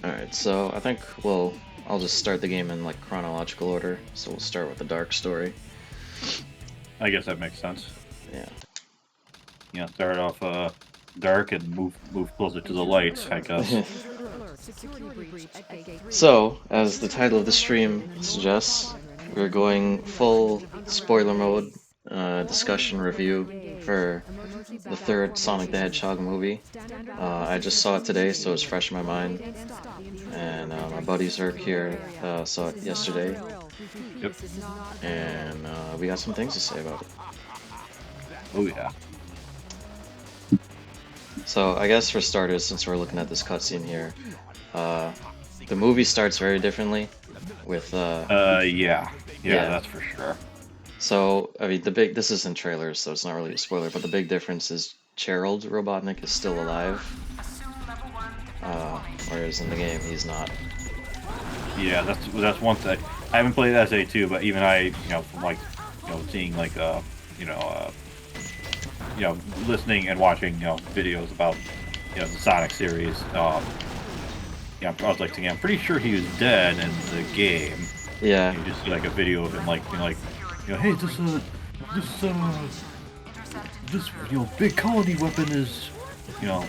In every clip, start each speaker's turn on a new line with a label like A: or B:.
A: Alright, so I think, well, I'll just start the game in like chronological order. So we'll start with the Dark story.
B: I guess that makes sense.
A: Yeah.
B: You know, start off dark and move closer to the light, I guess.
A: So, as the title of the stream suggests, we're going full spoiler mode discussion review for the third Sonic the Hedgehog movie. I just saw it today, so it's fresh in my mind. And my buddy Zerk here saw it yesterday,
B: Yep.
A: and we got some things to say about it.
B: Oh yeah.
A: So I guess for starters, since we're looking at this cutscene here, uh, the movie starts very differently with
B: Yeah. Yeah,
A: yeah.
B: that's for sure.
A: So I mean this isn't trailers, so it's not really a spoiler, but the big difference is Gerald Robotnik is still alive, whereas in the game he's not.
B: Yeah, that's one thing. I haven't played SA2, but even from like, seeing like you know, uh, listening and watching videos about the Sonic series. I was like thinking, I'm pretty sure he was dead in the game.
A: Yeah.
B: You just see like a video of him like being like, hey, this big colony weapon is, you know,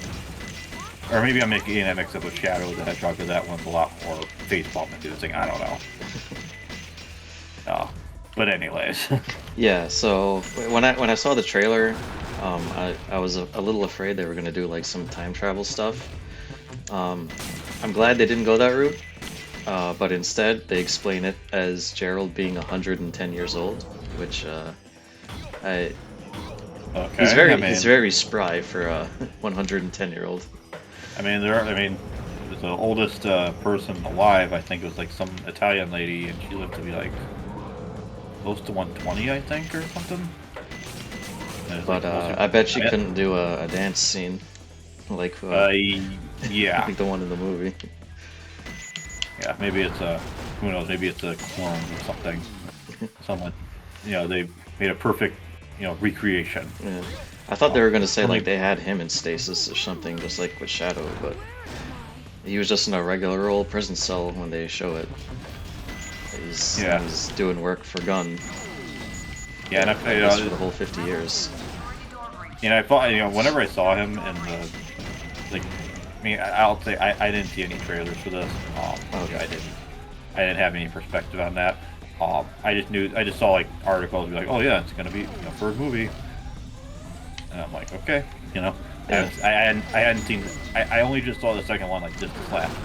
B: or maybe I'm making that mix up with Shadow the Hedgehog, because that one's a lot more facepalm inducing. I don't know. But anyways.
A: Yeah, so when I saw the trailer, I was a little afraid they were gonna do like some time travel stuff. I'm glad they didn't go that route, but instead they explain it as Gerald being 110 years old, which
B: Okay.
A: he's very spry for a 110-year-old.
B: I mean, the oldest person alive, I think, was like some Italian lady, and she lived to be like close to 120, I think, or something.
A: But I bet she couldn't do a dance scene like
B: yeah.
A: I think the one in the movie.
B: Yeah, maybe it's who knows? Maybe it's a clone or something. Someone, they made a perfect, recreation.
A: Yeah. I thought they were gonna say like they had him in stasis or something, just like with Shadow, but he was just in a regular old prison cell when they show it. He's doing work for Gunn.
B: Yeah, and
A: I guess for the whole 50 years.
B: And I thought, whenever I saw him in the, like, I mean, I'll say I didn't see any trailers for this.
A: Okay.
B: I didn't have any perspective on that. I just saw like articles be like, oh yeah, it's gonna be third movie, and I'm like, okay,
A: Yeah.
B: I hadn't seen. I only just saw the second one like just this last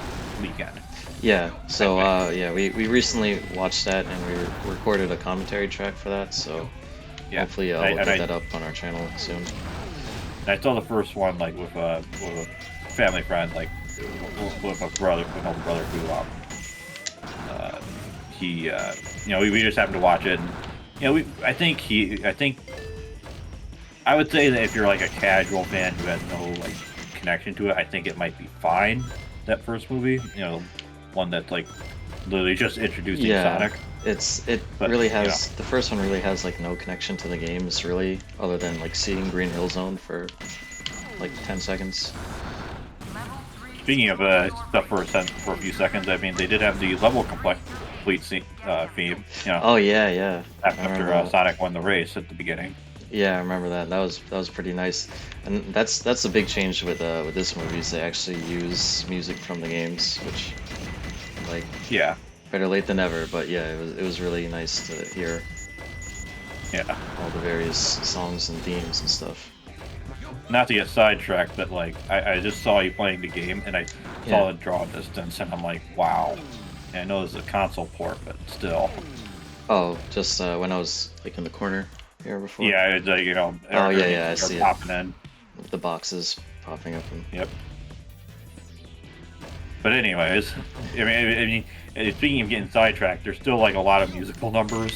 B: weekend.
A: Yeah. So yeah, we recently watched that and we recorded a commentary track for that. So
B: yeah,
A: hopefully I'll get that up on our channel soon.
B: I saw the first one like with a family friend, like with a brother, with an older brother who he we just happened to watch it, and I think I would say that if you're like a casual fan who has no like connection to it, I think it might be fine. That first movie, one that's like literally just introducing Sonic.
A: It really has the first one really has like no connection to the games really, other than like seeing Green Hill Zone for like 10 seconds.
B: Speaking of stuff for a few seconds, I mean they did have the level complete theme.
A: Oh yeah.
B: After Sonic won the race at the beginning.
A: Yeah, I remember that. That was pretty nice, and that's a big change with this movie. Is they actually use music from the games, which like better late than never. But yeah, it was really nice to hear.
B: Yeah,
A: all the various songs and themes and stuff.
B: Not to get sidetracked, but like I just saw you playing the game, and I saw the draw distance, and I'm like, wow. And I know this is a console port, but still.
A: Oh, just when I was like in the corner here before.
B: Yeah, it's
A: Oh yeah, I see
B: popping in.
A: The boxes popping up.
B: Yep. But anyways, I mean, speaking of getting sidetracked, there's still like a lot of musical numbers.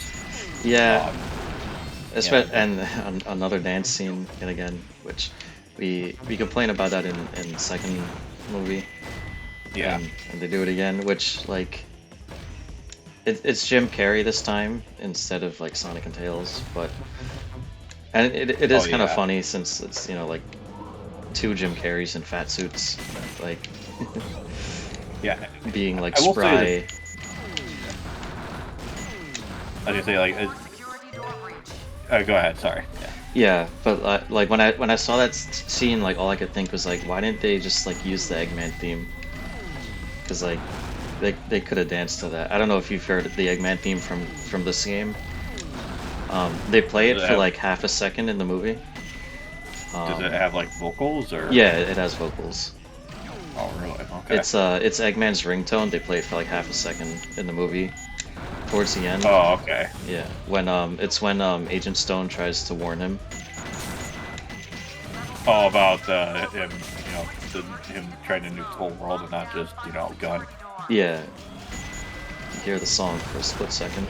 A: Yeah. And another dance scene, and again, which we complain about that in the second movie.
B: Yeah.
A: And they do it again, which like it's Jim Carrey this time instead of like Sonic and Tails, but it is kind of funny since it's like two Jim Carreys in fat suits, like
B: Yeah,
A: being like
B: I will say
A: spry.
B: that. I was gonna say like, go ahead. Sorry. Yeah.
A: Yeah, but like when I saw that scene, like all I could think was like, why didn't they just like use the Eggman theme? Because like they could have danced to that. I don't know if you've heard the Eggman theme from this game. They play
B: Does
A: it
B: it
A: for
B: have
A: like half a second in the movie.
B: Does it
A: Um,
B: have like vocals or?
A: yeah, it has vocals.
B: Oh, really? Okay.
A: It's Eggman's ringtone. They play it for like half a second in the movie towards the end.
B: Oh, okay.
A: Yeah, when Agent Stone tries to warn him.
B: Oh, about him, him trying to nuke the whole world and not just a gun.
A: Yeah, you hear the song for a split second.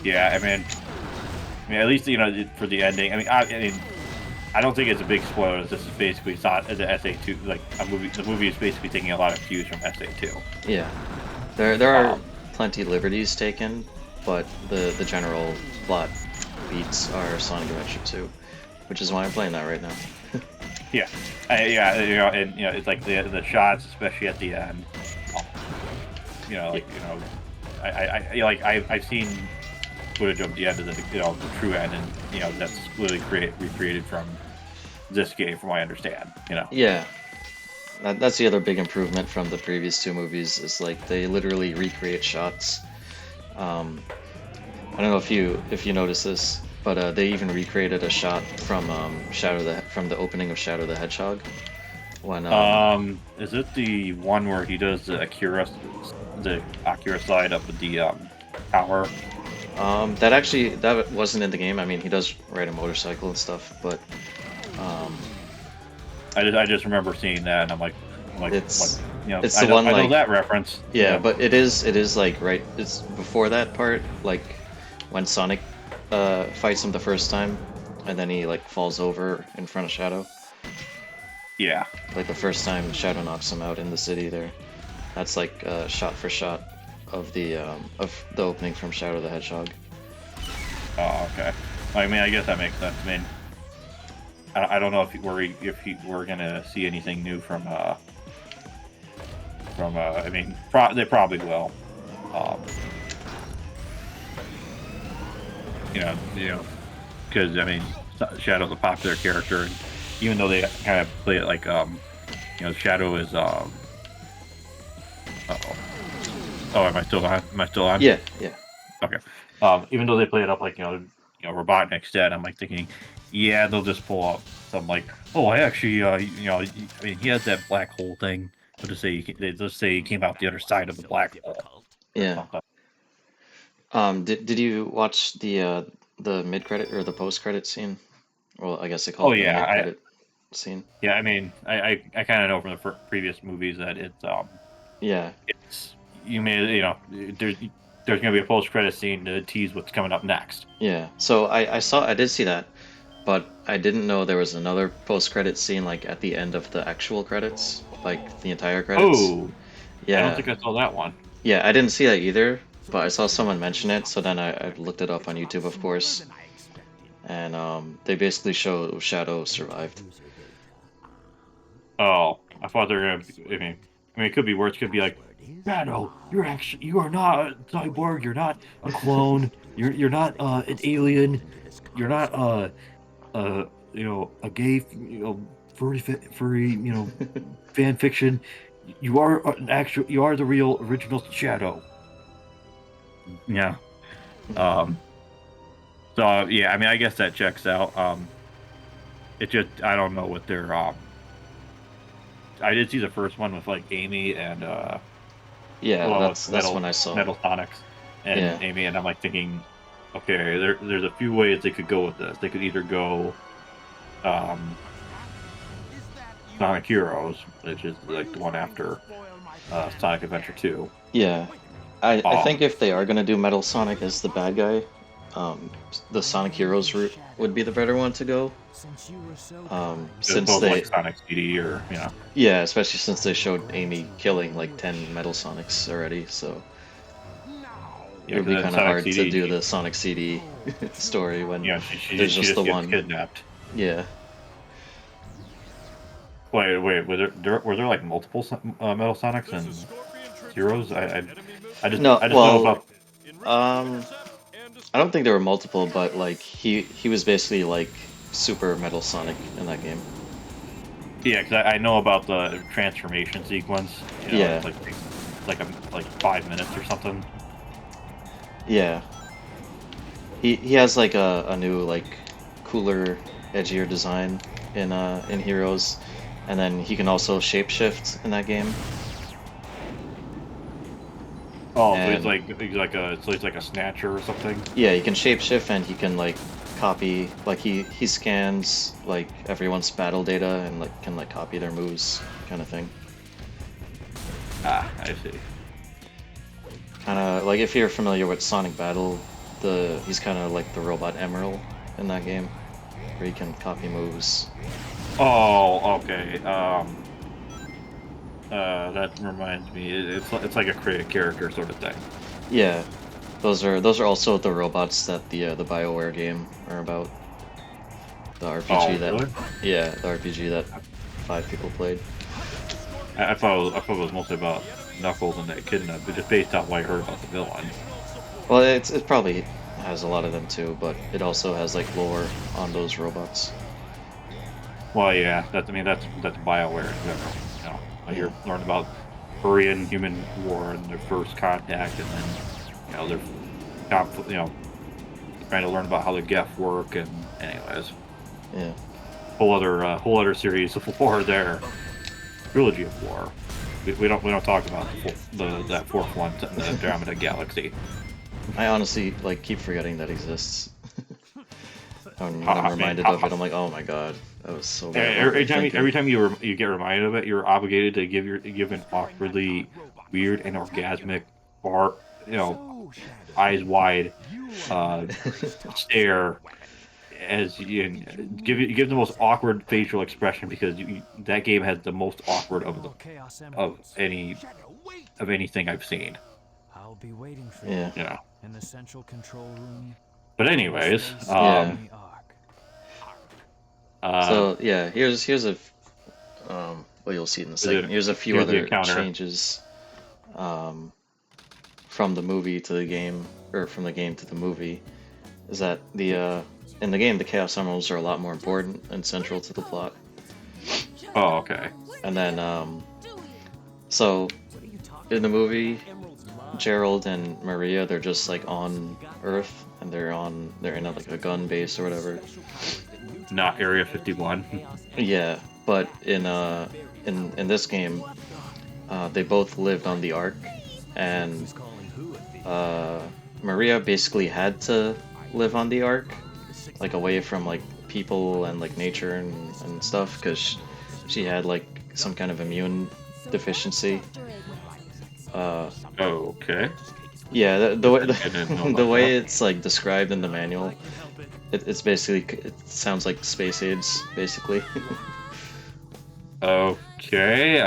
B: Yeah, I mean, at least for the ending. I mean, I don't think it's a big spoiler. This is basically not as an SA2 like a movie. The movie is basically taking a lot of cues from SA2.
A: Yeah, there are
B: Um,
A: plenty liberties taken, but the general plot beats are Sonic Adventure 2, which is why I'm playing that right now.
B: yeah, yeah, and it's like the shots, especially at the end. um, like I've seen footage of the end of the true end, and that's literally recreated from this game, from what I understand.
A: Yeah, that's the other big improvement from the previous two movies is like they literally recreate shots. Um, I don't know if you notice this, but they even recreated a shot from from the opening of Shadow the Hedgehog when
B: Is it the one where he does the Akira slide up with the tower?
A: that wasn't in the game. I mean, he does ride a motorcycle and stuff, but um,
B: I just remember seeing that, and what,
A: it's it's the one
B: I know
A: like
B: that reference.
A: yeah, but it is like right. It's before that part, like when Sonic fights him the first time, and then he like falls over in front of Shadow.
B: Yeah.
A: Like the first time Shadow knocks him out in the city there. That's like shot for shot of the opening from Shadow the Hedgehog.
B: Oh, okay. I mean, I guess that makes sense. I mean, I don't know if we're gonna see anything new from. I mean, they probably will. Um, because I mean, Shadow's a popular character, and even though they kind of play it like Shadow is uh-oh. Oh, am I still on? Am I still on?
A: Yeah, yeah.
B: Okay. Even though they play it up like Robotnik's dead, I'm like thinking, yeah, they'll just pull up some like, oh, I actually, I mean, he has that black hole thing. They just say he came out the other side of the black hole or
A: Yeah.
B: something.
A: Did you watch the mid credit or the post credit scene? Well, I guess they call
B: Oh
A: it the
B: yeah,
A: mid credit scene.
B: yeah. I mean, I kind of know from the previous movies that
A: Yeah,
B: it's there's gonna be a post credit scene to tease what's coming up next.
A: yeah. So I did see that, but I didn't know there was another post credit scene like at the end of the actual credits, like the entire credits.
B: Oh, I don't
A: Yeah,
B: think I saw that one.
A: yeah. I didn't see that either, but I saw someone mention it, so then I looked it up on YouTube, of course, and they basically show Shadow survived.
B: Oh, I thought they were gonna. I mean, it could be worse. It could be like, Shadow, you are not a cyborg. You're not a clone. You're not an alien. You're not a gay furry fan fiction. You are an actual. You are the real original Shadow. Yeah. Um. So yeah, I mean, I guess that checks out. It just I don't know what their I did see the first one with like Amy and
A: Yeah,
B: well,
A: that's when I saw.
B: Metal Sonics and
A: Yeah,
B: Amy, and I'm like thinking, okay, there's a few ways they could go with this. They could either go um, Sonic Heroes, which is like the one after Sonic Adventure 2.
A: yeah. I
B: Um,
A: think if they are gonna do Metal Sonic as the bad guy, um, the Sonic Heroes route would be the better one to go.
B: as
A: Since
B: opposed to like
A: they,
B: Sonic CD or
A: yeah, especially since they showed Amy killing like 10 Metal Sonics already, so it
B: yeah,
A: would be
B: because
A: kind of
B: Sonic
A: hard to do
B: CD,
A: the Sonic CD story when
B: she
A: there's
B: she
A: just
B: just
A: the
B: gets
A: one.
B: kidnapped.
A: Yeah,
B: Wait. Were there like multiple Metal Sonics and Zeros?
A: No,
B: I just know
A: well,
B: about.
A: um, I don't think there were multiple, but like he was basically like Super Metal Sonic in that game.
B: Yeah, because I know about the transformation sequence. You know,
A: Yeah,
B: it's like 5 minutes or something.
A: yeah. He has like a new like cooler, edgier design in Heroes, and then he can also shapeshift in that game.
B: Oh, so
A: And
B: he's like a snatcher or something.
A: yeah, he can shapeshift and he can like copy like he scans like everyone's battle data and like can like copy their moves kind of thing.
B: Ah, I see.
A: Kind of like if you're familiar with Sonic Battle, the he's kind of like the robot Emerald in that game, where he can copy moves.
B: Oh, okay. That reminds me. It's like a creative character sort of thing.
A: Yeah, those are also the robots that the BioWare game are about. The RPG
B: Oh,
A: that
B: really?
A: yeah, the RPG that 5 people played.
B: I thought it was mostly about Knuckles and that kidnap, but just based on what I heard about the villain.
A: Well, it probably has a lot of them too, but it also has like lore on those robots.
B: Well, yeah, that's Bioware in general. You know, I
A: Yeah,
B: hear learn about Korean human war and their first contact, and then their you know, trying to learn about how the Geth work, and anyways,
A: yeah,
B: whole other series of lore there, trilogy of lore. We don't talk about that fourth one in the Andromeda Galaxy.
A: I honestly like keep forgetting that exists. When I'm
B: I mean,
A: reminded of it, I'm like, oh my god, that was so bad. What were they
B: every time
A: thinking?
B: you get reminded of it, you're obligated to give an awkwardly weird and orgasmic fart, eyes wide uh, stare as give the most awkward facial expression because that game has the most awkward of anything I've seen.
C: I'll be waiting for you
A: Yeah,
B: Yeah.
C: in the central control room.
B: But anyways,
A: yeah.
C: The arc.
B: uh,
A: So yeah, here's a well you'll see in a second. Here's a few
B: here's the
A: other
B: encounter.
A: changes um, from the movie to the game, or from the game to the movie. Is that the in the game the Chaos Emeralds are a lot more important and central to the plot.
B: Oh, okay.
A: And then so in the movie, Gerald and Maria they're just like on Earth and they're in like a gun base or whatever.
B: Not Area 51.
A: Yeah, but in this game, they both lived on the Ark, and uh, Maria basically had to live on the Ark, like away from like people and like nature and stuff, because she had like some kind of immune deficiency. Uh,
B: Okay.
A: yeah, the way
B: I didn't know
A: the
B: about
A: way
B: that.
A: it's like described in the manual, it's basically it sounds like space aids, basically.
B: Okay,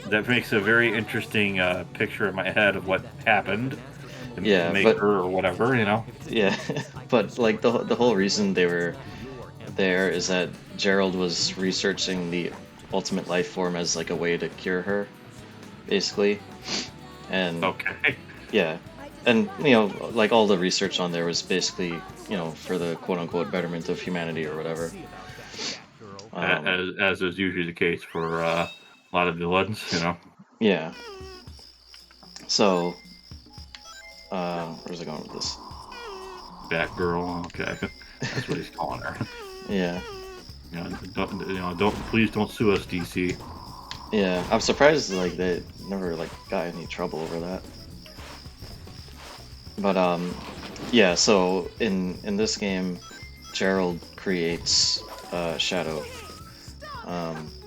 B: that makes a very interesting picture in my head of what happened to
A: Yeah,
B: make
A: but
B: her or whatever, you know.
A: yeah, but like the whole reason they were there is that Gerald was researching the ultimate life form as like a way to cure her, basically. And
B: Okay.
A: yeah, and like all the research on there was basically for the quote unquote betterment of humanity or whatever. Um,
B: As is usually the case for a lot of villains, you know.
A: yeah. So, where's I going with this?
B: Batgirl. Okay, that's what he's calling her.
A: Yeah,
B: Don't please don't sue us, DC.
A: yeah. I'm surprised like they never like got any trouble over that. But yeah. So in this game, Gerald creates Shadow.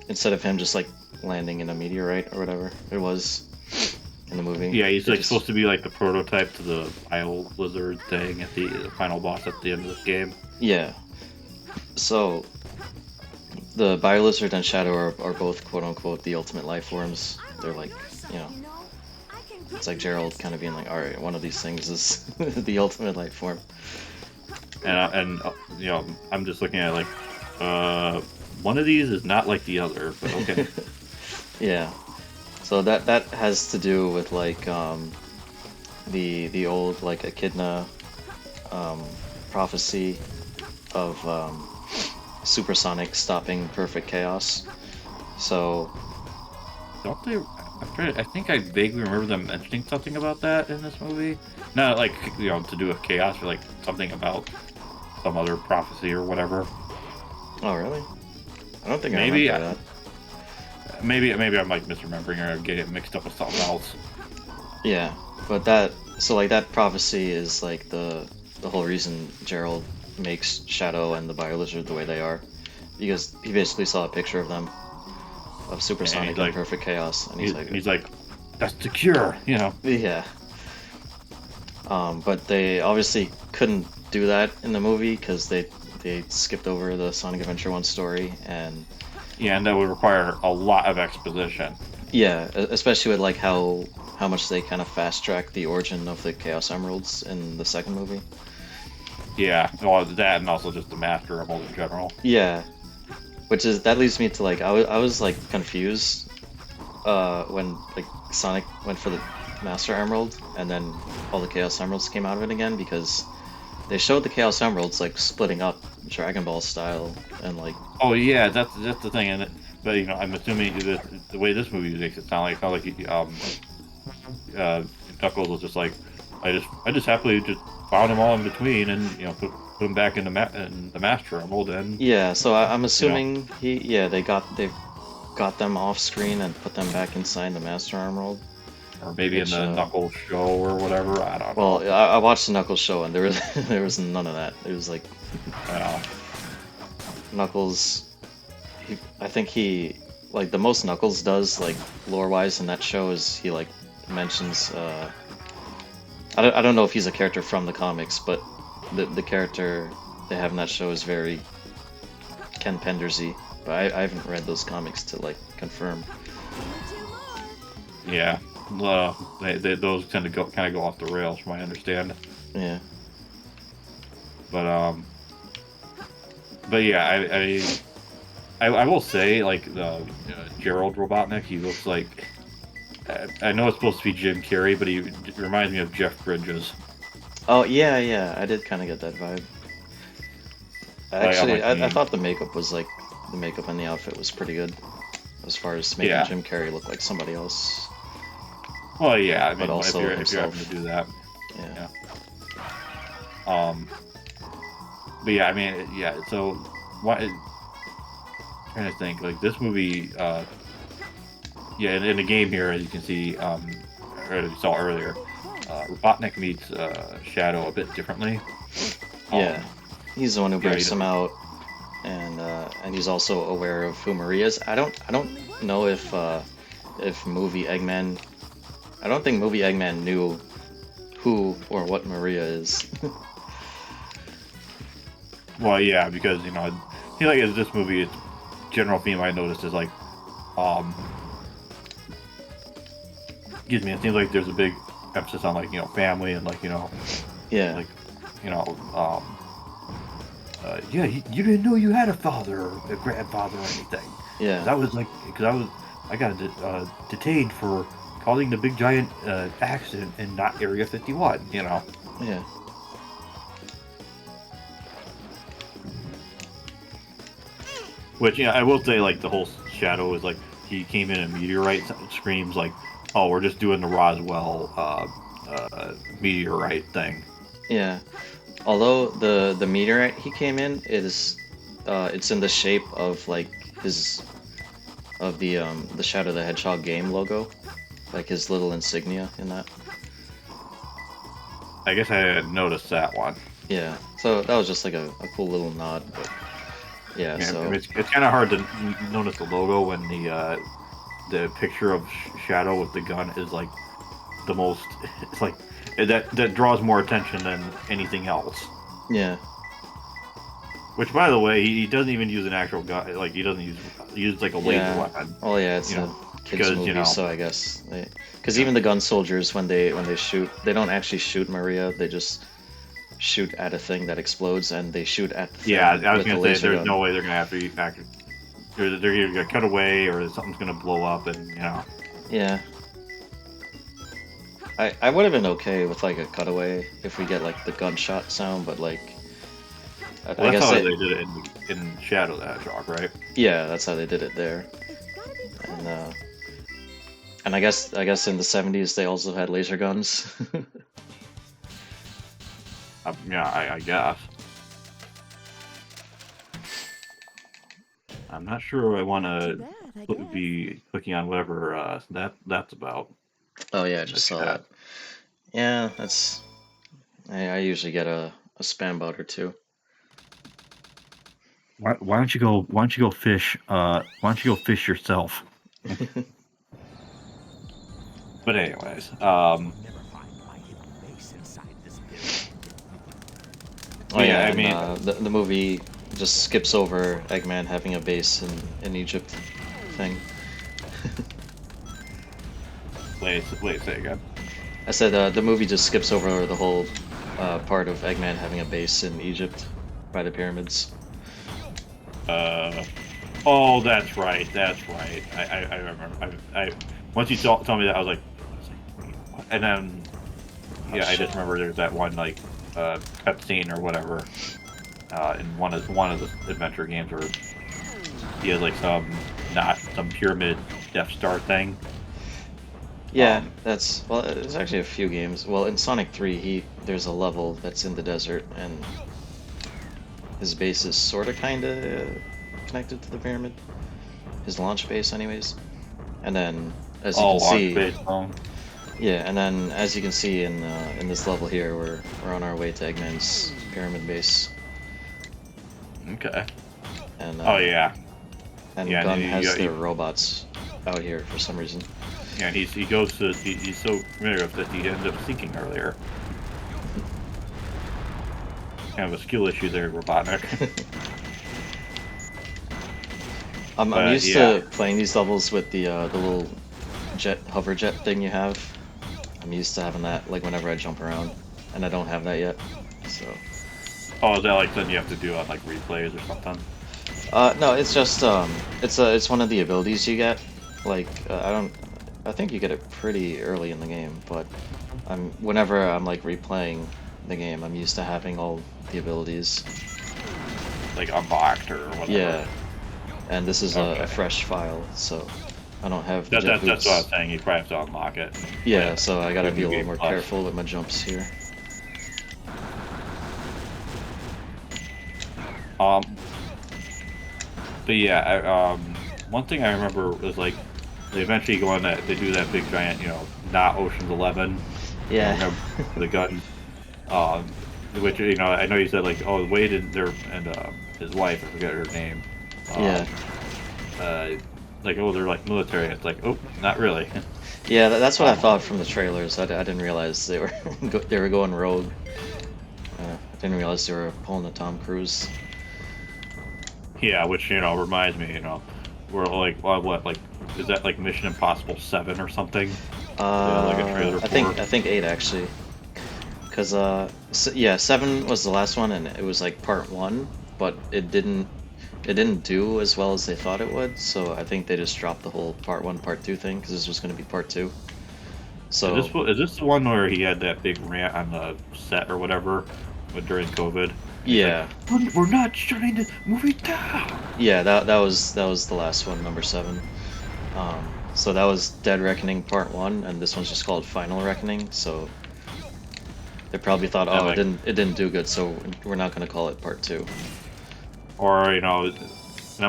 A: Instead of him just like landing in a meteorite or whatever it was in the movie.
B: Yeah, he's
A: They
B: like
A: just
B: supposed to be like the prototype to the Bile Lizard thing at the final boss at the end of this game.
A: yeah. So the Biolizard and Shadow are both quote unquote the ultimate life forms. They're like, you know, it's like Gerald kind of being like, all right, one of these things is the ultimate life form.
B: And I'm just looking at it like, one of these is not like the other, but okay.
A: Yeah. So that has to do with like the old like echidna prophecy of supersonic stopping perfect chaos. So
B: Don't they? I think I vaguely remember them mentioning something about that in this movie. Not like to do with chaos, or like something about some other prophecy or whatever.
A: oh really? I don't think I
B: Maybe,
A: remember that.
B: maybe I'm like misremembering or getting it mixed up with something else.
A: Yeah, but so like that prophecy is like the whole reason Gerald makes Shadow and the Biolizard the way they are, because he basically saw a picture of them of
B: And
A: supersonic
B: he's
A: and
B: like,
A: perfect chaos, and he's like,
B: he's like, that's the cure,
A: yeah. But they obviously couldn't do that in the movie because they skipped over the Sonic Adventure 1 story, and
B: Yeah, and that would require a lot of exposition.
A: yeah, especially with like how much they kind of fast track the origin of the Chaos Emeralds in the second movie.
B: Yeah, well, that and also just the Master Emerald in general.
A: Yeah, which is that leads me to like I was like confused when like Sonic went for the Master Emerald and then all the Chaos Emeralds came out of it again, because they showed the Chaos Emeralds like splitting up Dragon Ball style, and like
B: Oh yeah, that's the thing, but I'm assuming the way this movie makes it sound like uh, Knuckles was just like, I just happily just found them all in between, and put them back in the Master Emerald, and
A: yeah, so I'm
B: you know,
A: assuming they got them off screen and put them back inside the Master Emerald.
B: or maybe in
A: Which
B: the Knuckles show or whatever. I don't
A: well,
B: know.
A: I watched the Knuckles show and there was there was none of that. It was like
B: Uh,
A: Knuckles. I think he like the most Knuckles does like lore wise in that show is he like mentions I don't know if he's a character from the comics, but the character they have in that show is very Ken Pendersy. But I haven't read those comics to like confirm.
B: yeah, those tend to kind of go off the rails, from what I understand.
A: Yeah.
B: But yeah, I will say, like, the Gerald Robotnik, he looks like, I know it's supposed to be Jim Carrey, but he reminds me of Jeff Bridges.
A: Oh yeah, yeah. I did kind of get that vibe.
B: Like, I'm
A: Actually,
B: like,
A: I thought the makeup was like the makeup and the outfit was pretty good, as far as making
B: Yeah.
A: Jim Carrey look like somebody else.
B: Well, yeah, I
A: But
B: mean,
A: also
B: if you're having
A: himself.
B: to do that,
A: Yeah.
B: um, but yeah, I mean, yeah. So, what? Trying to think, like this movie, yeah, in the game here, as you can see, or as you saw earlier, Robotnik meets Shadow a bit differently.
A: Yeah. He's the one who
B: yeah,
A: breaks him out, and he's also aware of who Maria is. I don't know if movie Eggman. I don't think movie Eggman knew who or what Maria is.
B: Well, yeah, because he like as this movie, its general theme I noticed is like, um, excuse me, it seems like there's a big emphasis on like family and like
A: Yeah.
B: like you know um yeah, you didn't know you had a father or a grandfather or anything. 'Cause
A: Yeah.
B: I got detained for causing the big giant accident in not Area 51.
A: Yeah.
B: Which I will say, like the whole Shadow is like he came in a meteorite screams like, oh, we're just doing the Roswell meteorite thing.
A: Yeah. Although the meteorite he came in is it's in the shape of like his of the Shadow the Hedgehog game logo, like his little insignia in that.
B: I guess I had noticed that one.
A: Yeah. So that was just like a cool little nod, but yeah,
B: Yeah, I
A: so
B: mean, it's kind of hard to notice the logo when the picture of Shadow with the gun is like the most. It's like that draws more attention than anything else.
A: yeah.
B: Which, by the way, he doesn't even use an actual gun. Like he doesn't use like a laser
A: Yeah.
B: weapon.
A: Oh yeah, it's
B: You
A: a
B: know,
A: kids
B: because,
A: movie, so I guess because even the gun soldiers when they shoot, they don't actually shoot Maria, they just shoot at a thing that explodes, and they shoot at the thing
B: Yeah, I was
A: with the
B: gonna say
A: laser
B: there's
A: gun.
B: no way they're gonna have to act. They're either gonna cut away or something's gonna blow up, and you know.
A: Yeah. I would have been okay with like a cutaway if we get like the gunshot sound, but like
B: Well,
A: I
B: that's
A: guess
B: how
A: it,
B: they did it in Shadow the Hedgehog, right?
A: yeah, that's how they did it there. And I guess in the 70s they also had laser guns.
B: Yeah, I guess. I'm not sure I want to be clicking on whatever that's about.
A: Oh yeah, I
B: In the
A: just saw
B: chat.
A: that. Yeah, that's I usually get a spam bot or two.
B: Why don't you go? Why don't you go fish? Why don't you go fish yourself? But anyways,
A: Oh yeah,
B: I
A: and
B: mean,
A: the movie just skips over Eggman having a base in Egypt thing.
B: wait, say again.
A: I said the movie just skips over the whole part of Eggman having a base in Egypt by the pyramids.
B: Oh, that's right. That's right. I remember. I once you told me that, I was like, wait, what? And then yeah, I just remember there's that one like cutscene or whatever in one of the adventure games where he has like some pyramid Death Star thing.
A: Yeah, that's well. There's actually a few games. Well, in Sonic 3, there's a level that's in the desert, and his base is sort of kind of connected to the pyramid. His launch base, anyways. And then, as you can see, yeah, and then as you can see in this level here, we're on our way to Eggman's pyramid base.
B: Okay.
A: And
B: oh yeah.
A: And
B: yeah,
A: Gun
B: and
A: has their robots out here for some reason.
B: Yeah, and he goes to he's so familiar with that he ends up sinking earlier. Kind of a skill issue there, Robotnik.
A: I'm used to playing these levels with the little hover jet thing you have. I'm used to having that like whenever I jump around, and I don't have that yet. So.
B: Oh, is that like something you have to do on like replays or something?
A: No, it's just it's one of the abilities you get. Like I think you get it pretty early in the game, but whenever I'm like replaying the game, I'm used to having all the abilities.
B: Like unlocked or whatever.
A: Yeah, and this is a fresh file, so I don't have the jet
B: that's
A: boots.
B: what I was saying. You probably have to unlock it.
A: Yeah, so I gotta be a little more careful with my jumps here.
B: But yeah, one thing I remember was like they eventually go on that they do that big giant, not Ocean's 11.
A: Yeah.
B: The gun. Which I know you said like, oh, Wade and his wife, I forget her name.
A: Yeah.
B: Like, oh, they're like military. It's like, oh, not really.
A: Yeah, that's what I thought from the trailers. I didn't realize they were they were going rogue. I didn't realize they were pulling a Tom Cruise.
B: Yeah, which reminds me, we're like, what, like, is that like Mission Impossible 7 or something? Like a trailer
A: I think 8 actually. Cause yeah, 7 was the last one, and it was like part 1, but it didn't do as well as they thought it would. So I think they just dropped the whole part 1, part 2 thing because this was going to be part 2. So
B: is this the one where he had that big rant on the set or whatever, during COVID?
A: Yeah.
B: Like, we're not shutting the movie down.
A: Yeah, that was the last one, number 7. So that was Dead Reckoning Part 1, and this one's just called Final Reckoning. So they probably thought, oh, it didn't do good, so we're not gonna call it Part 2.
B: Or and I'm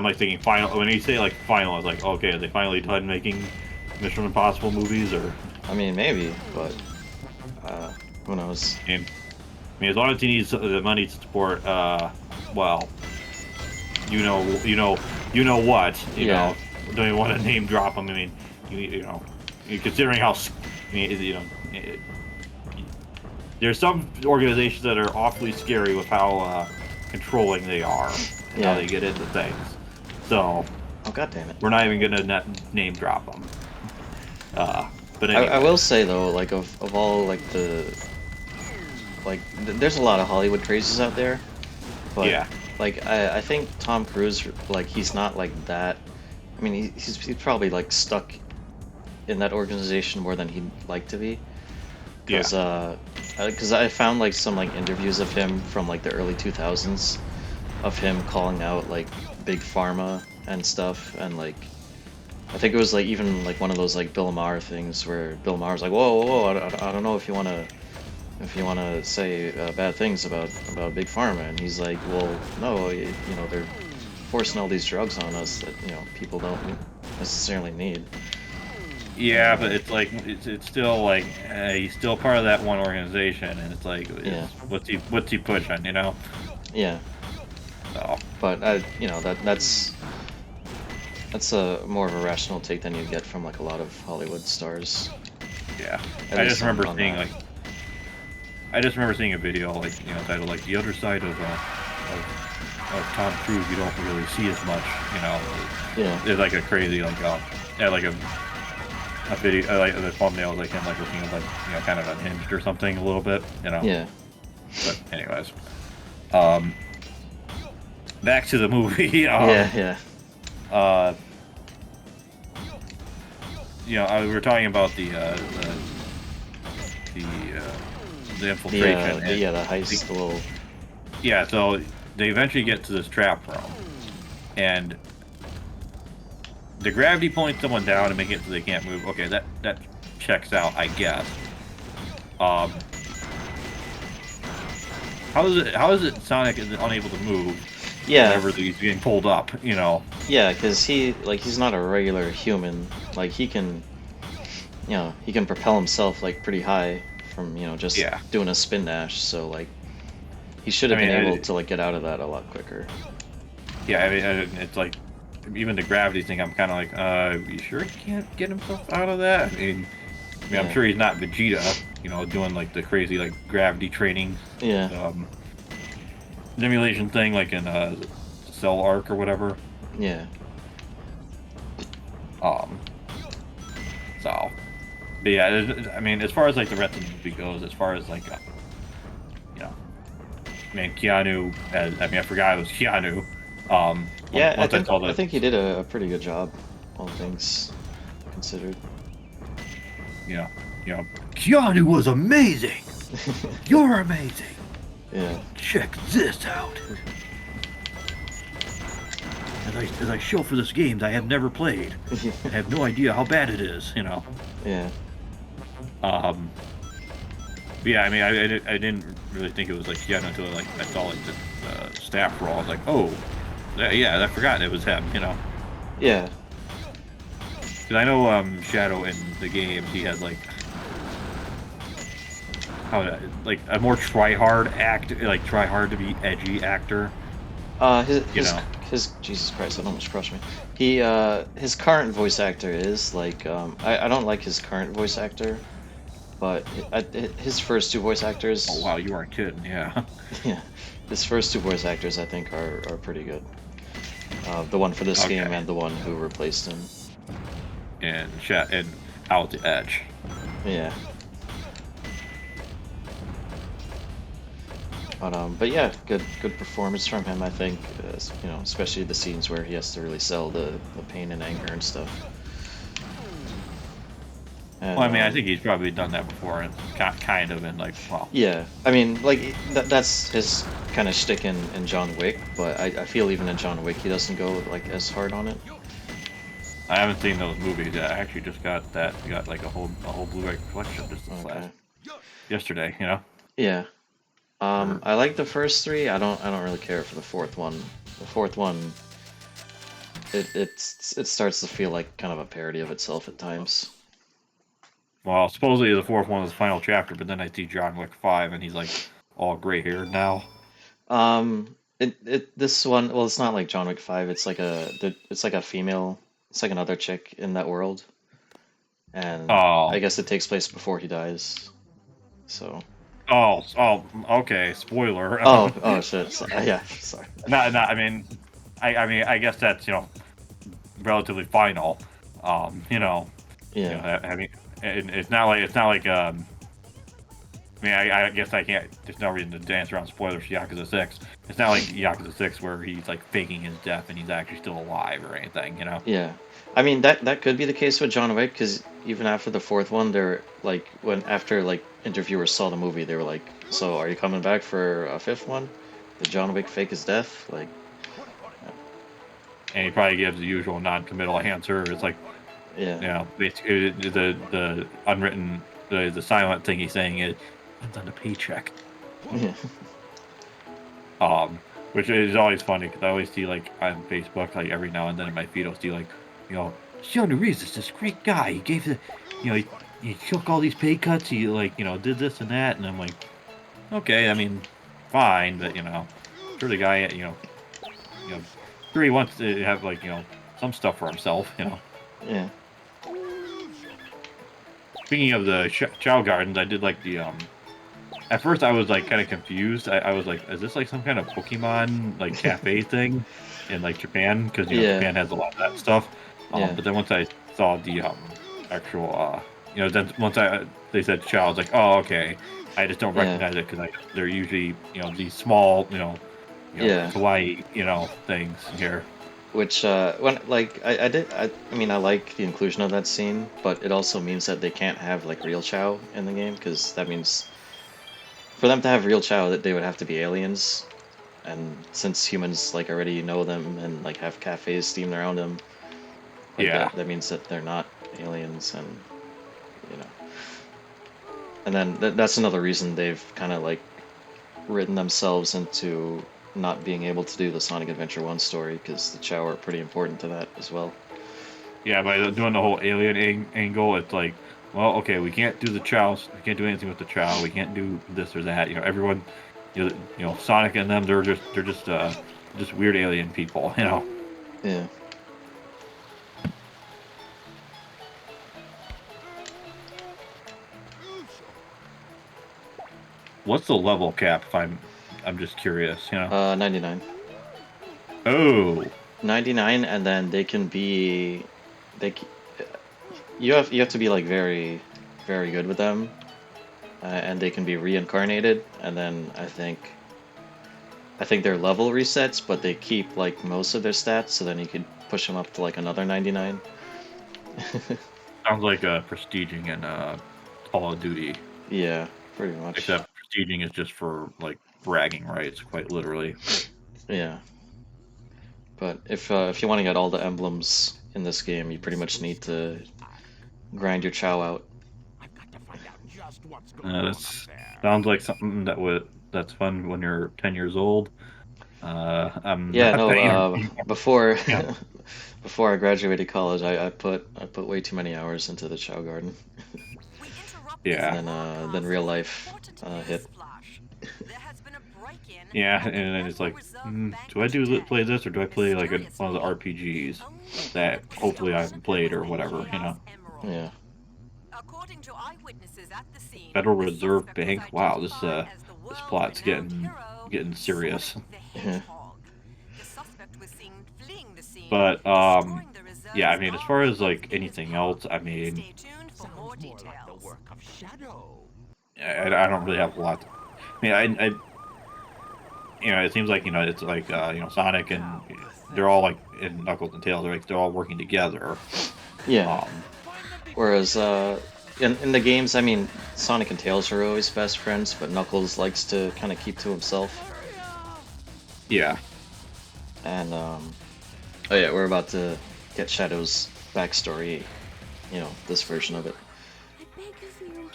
B: like thinking final. When you say like final, I was like, okay, are they finally done making Mission Impossible movies, or?
A: I mean, maybe, but who knows?
B: I mean, as long as he needs the money to support, well, you know what, you know. Don't even want to name drop him. I mean, considering how, there's some organizations that are awfully scary with how controlling they are and how they get into things. So,
A: oh god damn it,
B: we're not even gonna name drop them. But anyway.
A: I will say though, like of all like the like there's a lot of Hollywood crazes out there, but
B: Yeah.
A: like I think Tom Cruise, like he's not like that. I mean, he's probably like stuck in that organization more than he'd like to be.
B: Yeah.
A: Because I found like some like interviews of him from like the early 2000s of him calling out like big pharma and stuff, and like I think it was like even like one of those like Bill Maher things where Bill Maher's like, whoa, whoa, whoa, I don't know if you want to say bad things about big pharma, and he's like, well, no, you know they're forcing all these drugs on us that people don't necessarily need.
B: Yeah, but it's like it's still like he's still part of that one organization, and it's like
A: Yeah.
B: what's he pushing, you know?
A: Yeah,
B: So
A: but that's a more of a rational take than you get from like a lot of Hollywood stars.
B: yeah,
A: At
B: I
A: least
B: just remember
A: on
B: seeing
A: that.
B: I just remember seeing a video like titled like the other side of Tom Cruise you don't really see as much, you know.
A: Yeah.
B: It's like a crazy like yeah, like a video like the thumbnail like him like looking like kind of unhinged or something a little bit, you know.
A: Yeah.
B: But anyways, um, back to the movie.
A: Yeah. Yeah.
B: Uh, we were talking about the infiltration.
A: The heist, the little.
B: Yeah, so they eventually get to this trap room, and the gravity pulling someone down and making it so they can't move. Okay, that checks out, I guess. How is it Sonic is unable to move?
A: Yeah.
B: Whenever he's being pulled up, you know.
A: Yeah, because he's not a regular human. Like he can propel himself like pretty high from just
B: Yeah.
A: doing a spin dash. So like he should have been able to like get out of that a lot quicker.
B: Yeah, I mean, it's like even the gravity thing. I'm kind of like, you sure he can't get himself out of that? I mean,
A: Yeah.
B: I'm sure he's not Vegeta, doing like the crazy like gravity training,
A: Yeah.
B: simulation thing, like in Cell Arc or whatever.
A: Yeah.
B: So, but yeah, I mean, as far as like the rest of the movie goes, as far as like, I mean, Keanu, I forgot it was Keanu.
A: Yeah,
B: Once
A: I think he did a pretty good job, all things considered.
B: Keanu was amazing. You're amazing.
A: Yeah.
B: Check this out. As I show for this game that I have never played, I have no idea how bad it is.
A: Yeah.
B: But yeah, I mean, I didn't really think it was like Keanu until like I saw like the staff roll. I was like, oh, yeah, I forgot it was him.
A: Yeah.
B: Because I know Shadow in the games he has like a more try hard to be edgy actor.
A: His Jesus Christ, that almost crushed me. His current voice actor is like I don't like his current voice actor, but his first two voice actors.
B: Oh wow, you weren't kidding, yeah.
A: Yeah, his first two voice actors I think are pretty good. The one for this game and the one who replaced him.
B: And Out the Edge.
A: Yeah. But yeah, good performance from him. I think, especially the scenes where he has to really sell the pain and anger and stuff. And,
B: Well, I mean, I think he's probably done that before, and kind of, and like, well.
A: Yeah, I mean, like that's his kind of shtick in John Wick, but I feel even in John Wick he doesn't go like as hard on it.
B: I haven't seen those movies. I actually just got that. I got like a whole Blu-ray collection just yesterday.
A: Yeah. I like the first three. I don't really care for the fourth one. The fourth one, it starts to feel like kind of a parody of itself at times.
B: Well, supposedly the fourth one was the final chapter, but then I see John Wick 5, and he's like all gray-haired now.
A: This one, well, it's not like John Wick 5. It's like a female. It's like another chick in that world, and I guess it takes place before he dies. So.
B: Oh, okay. Spoiler.
A: Oh shit. Yeah, sorry.
B: No, I mean, I guess that's relatively final.
A: Yeah.
B: I mean, it's not like I mean, I guess I can't. There's no reason to dance around spoilers for Yakuza 6. It's not like Yakuza 6 where he's like faking his death and he's actually still alive or anything, you know?
A: Yeah, I mean that could be the case with John Wick because even after the fourth one, they're like when after like interviewers saw the movie, they were like, "So are you coming back for a fifth one? Did John Wick fake his death?" Like,
B: And he probably gives the usual non-committal answer. It's like,
A: yeah,
B: you know, basically the unwritten, the silent thing he's saying is, depends on the paycheck.
A: yeah,
B: Which is always funny because I always see like on Facebook, like every now and then in my feed, I'll see like, you know, Keanu Reeves is this great guy. He gave the, you know, he took all these pay cuts. He like, you know, did this and that, and I'm like, okay, I mean, fine, but you know, sure the guy, you know, sure he wants to have like, you know, some stuff for himself, you know.
A: yeah,
B: Speaking of the Chow Gardens, I did like the At first, I was like kind of confused. I was like, "Is this like some kind of Pokemon like cafe thing in like Japan?" Because you know
A: yeah,
B: Japan has a lot of that stuff.
A: yeah,
B: But then once I saw the actual you know, then once they said Chow, I was like, "Oh, okay." I just don't
A: yeah,
B: recognize it because they're usually you know these small
A: yeah.
B: kawaii things here.
A: Which when like I mean I like the inclusion of that scene, but it also means that they can't have like real Chow in the game because that means for them to have real Chow that they would have to be aliens, and since humans like already know them and like have cafes themed around them, like
B: Yeah,
A: that means that they're not aliens, and you know, and then that's another reason they've kind of like written themselves into not being able to do the Sonic Adventure 1 story because the Chow are pretty important to that as well.
B: yeah. By doing the whole alien angle, it's like, well, okay, we can't do the Chows. We can't do anything with the Chow. We can't do this or that. You know, everyone, Sonic and them, they're just weird alien people. You know,
A: Yeah.
B: what's the level cap? If I'm just curious. You know.
A: 99.
B: Oh,
A: 99, and then they can be they c- you have to be like very very good with them, and they can be reincarnated, and then I think their level resets, but they keep like most of their stats, so then you could push them up to like another 99.
B: sounds like prestiging in Call of Duty,
A: Yeah, pretty much.
B: except prestiging is just for like bragging rights, quite literally.
A: Yeah, but if you want to get all the emblems in this game, you pretty much need to grind your Chow out.
B: That's sounds like something that's fun when you're 10 years old. I'm
A: Yeah,
B: not
A: no,
B: that young.
A: before
B: Yeah.
A: before I graduated college, I put way too many hours into the Chow Garden, and
B: Yeah.
A: then real life hit.
B: Yeah, and then it's like, do I play this or do I play like one of the RPGs that hopefully I haven't played or whatever, you know?
A: Yeah,
B: Federal Reserve Bank. Wow, this plot's getting serious.
A: yeah.
B: But yeah, I mean, as far as like anything else, I mean, I don't really have a lot. I mean, it seems like it's like Sonic and they're all like in Knuckles and Tails, they're all working together.
A: Yeah.
B: Um,
A: Whereas in the games, I mean, Sonic and Tails are always best friends, but Knuckles likes to kind of keep to himself.
B: yeah,
A: And oh yeah, we're about to get Shadow's backstory. This version of it.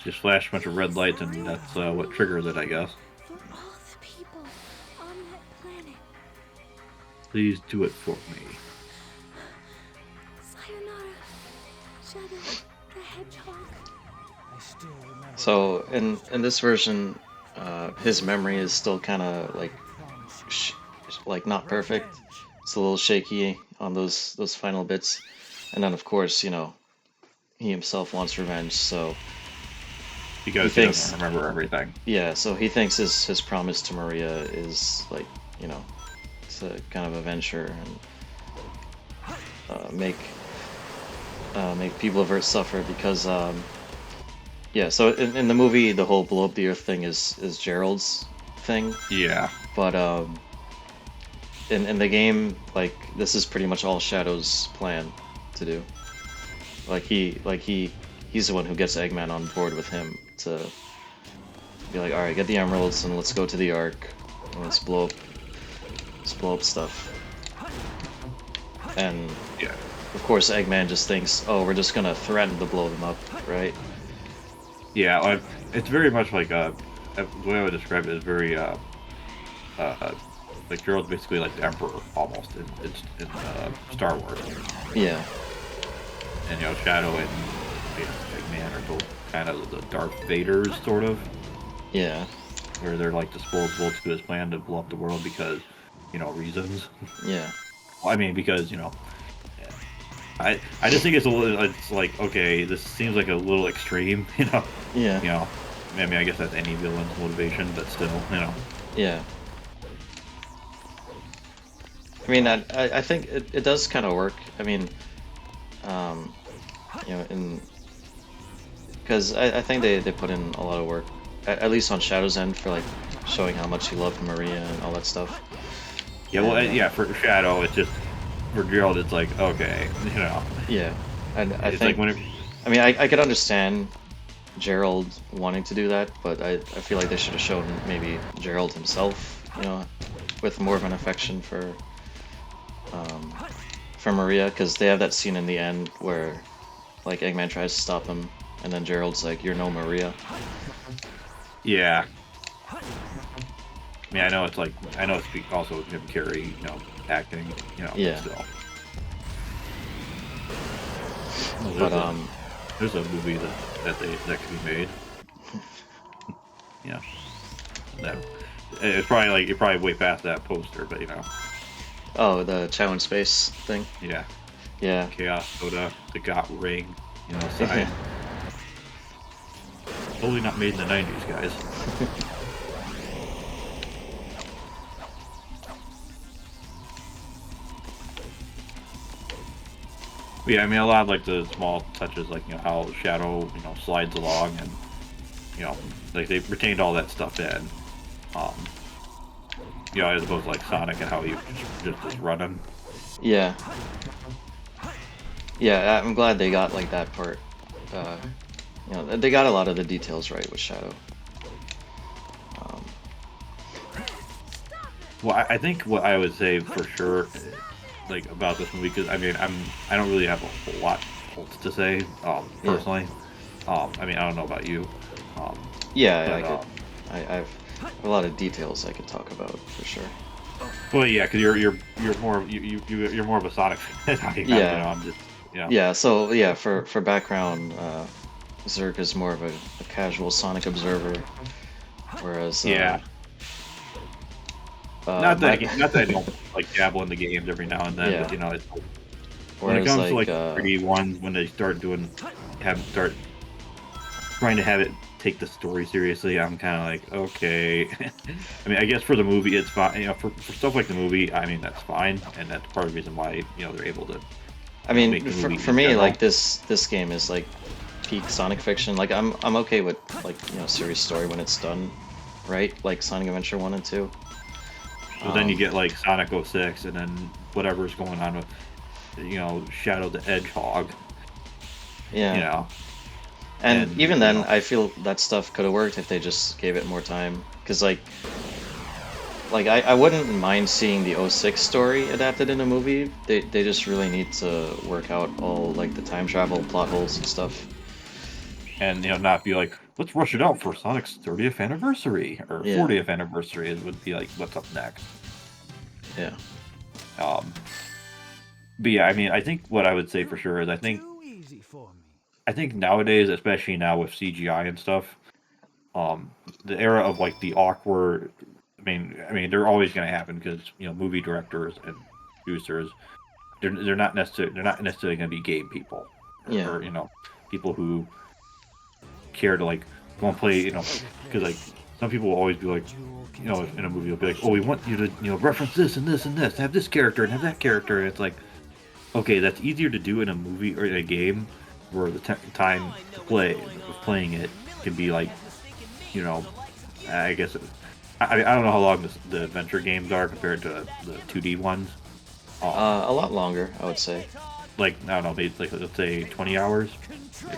B: just flash a bunch of red lights and that's what triggers it, I guess. Please do it for me.
A: So in this version, his memory is still kind of like like not perfect. It's a little shaky on those final bits, and then of course he himself wants revenge, so he
B: Because he
A: thinks
B: doesn't remember everything.
A: yeah, so he thinks his promise to Maria is like to kind of avenge her and make people of Earth suffer because Yeah, so in the movie, the whole blow up the earth thing is Gerald's thing,
B: Yeah.
A: but in the game, like this is pretty much all Shadow's plan to do. He's the one who gets Eggman on board with him to be like, all right, get the emeralds and let's go to the Ark and let's blow up stuff. And
B: Yeah.
A: of course, Eggman just thinks, oh, we're just gonna threaten to blow them up, right?
B: Yeah, it's very much like the way I would describe it is very uh, like Gerald's basically like the Emperor almost in Star Wars,
A: Yeah,
B: and Shadow and Eggman are both kind of the Darth Vaders sort of,
A: yeah,
B: where they're like disposable to his plan to blow up the world because reasons.
A: yeah,
B: Well, I mean because I just think it's like okay, this seems like a little extreme,
A: yeah,
B: you know. I mean, I guess that's any villain's motivation, but still.
A: yeah. I mean, I think it does kind of work. I mean, um, in because I think they put in a lot of work, at least on Shadow's end, for like showing how much he loved Maria and all that stuff.
B: Yeah, well,
A: And,
B: yeah, for Shadow, it's just for Gerald, it's like okay.
A: yeah, and I
B: It's
A: think,
B: like whenever,
A: I mean, I could understand Gerald wanting to do that, but I feel like they should have shown maybe Gerald himself, with more of an affection um, for Maria, because they have that scene in the end where like Eggman tries to stop him, and then Gerald's like, "You're no Maria."
B: yeah. I mean, I know it's also Jim Carrey, acting, but
A: Yeah,
B: still.
A: but
B: There's a movie that could be made. Yeah, that it's probably like you're probably way past that poster, but
A: oh, the Chow in Space thing.
B: yeah,
A: Yeah,
B: Chaos Soda, the Got Ring, side. Totally not made in the '90s, guys. But yeah, I mean, a lot of like the small touches, like how Shadow, slides along, and like they retained all that stuff in. Um, as opposed to like Sonic and how he just running.
A: yeah, yeah. I'm glad they got like that part. Uh, they got a lot of the details right with Shadow. Um,
B: Well, I think what I would say for sure, like about this movie, because I mean, I don't really have a whole lot else to say,
A: yeah,
B: personally. I mean, I don't know about you, um,
A: yeah. I
B: but
A: could. I've a lot of details I could talk about for sure.
B: well, yeah, because you're more you're more of a Sonic fan.
A: Yeah,
B: I'm just
A: yeah. So yeah, for background, Zerk is more of a casual Sonic observer, whereas
B: yeah. Not that
A: my
B: not that I don't like dabble in the games every now and then, but
A: yeah,
B: it's when it
A: whereas
B: comes to
A: like
B: like the 3D ones, when they start trying to have it take the story seriously, I'm kind of like, okay. I mean, I guess for the movie, it's fine. For stuff like the movie, I mean, that's fine, and that's part of the reason why they're able to
A: I mean,
B: make the movie
A: for
B: in
A: me,
B: general.
A: like this game is like peak Sonic fiction. Like I'm okay with like serious story when it's done right, like Sonic Adventure 1 and 2.
B: But then you
A: Um,
B: get like Sonic '06, and then whatever's going on with Shadow the Hedgehog, you
A: yeah,
B: know,
A: and
B: and
A: even then, I feel that stuff could have worked if they just gave it more time. Cause like I wouldn't mind seeing the '06 story adapted in a movie. They just really need to work out all like the time travel plot holes and stuff.
B: not be like, let's rush it out for Sonic's 30th anniversary or
A: Yeah,
B: 40th anniversary. It would be like, what's up next?
A: yeah,
B: Um, but yeah, I mean, I think what I would say for sure is
C: Too easy for me.
B: I think nowadays, especially now with CGI and stuff, the era of like the awkward. I mean, they're always going to happen because movie directors and producers they're not necessarily going to be game people
A: yeah,
B: or people who care to like go and play because like some people will always be like in a movie they'll be like, oh, we want you to reference this and this and this, have this character and have that character, and it's like, okay, that's easier to do in a movie or in a game where the time to play of playing it can be like, you know, I guess I don't know how long the adventure games are compared to the 2D ones.
A: A lot longer, I would say.
B: Like I don't know, maybe like let's say 20 hours.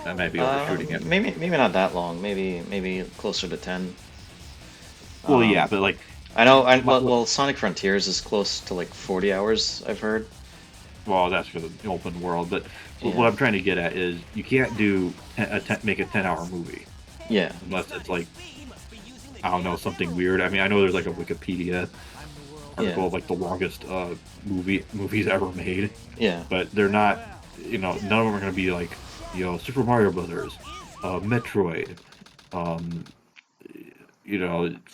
B: That might be overshooting it.
A: Maybe not that long. Maybe closer to 10.
B: Well, yeah,
A: Um,
B: but like,
A: I know.
B: my,
A: Well, Sonic Frontiers is close to like 40 hours. I've heard.
B: well, that's for the open world. But what
A: Yeah.
B: I'm trying to get at is you can't do make a 10-hour movie
A: Yeah.
B: unless it's like I don't know something weird. I mean, I know there's like a Wikipedia article
A: Yeah.
B: of like the longest movies ever made,
A: Yeah.
B: but they're not. None of them are going to be like Super Mario Brothers, Metroid, um,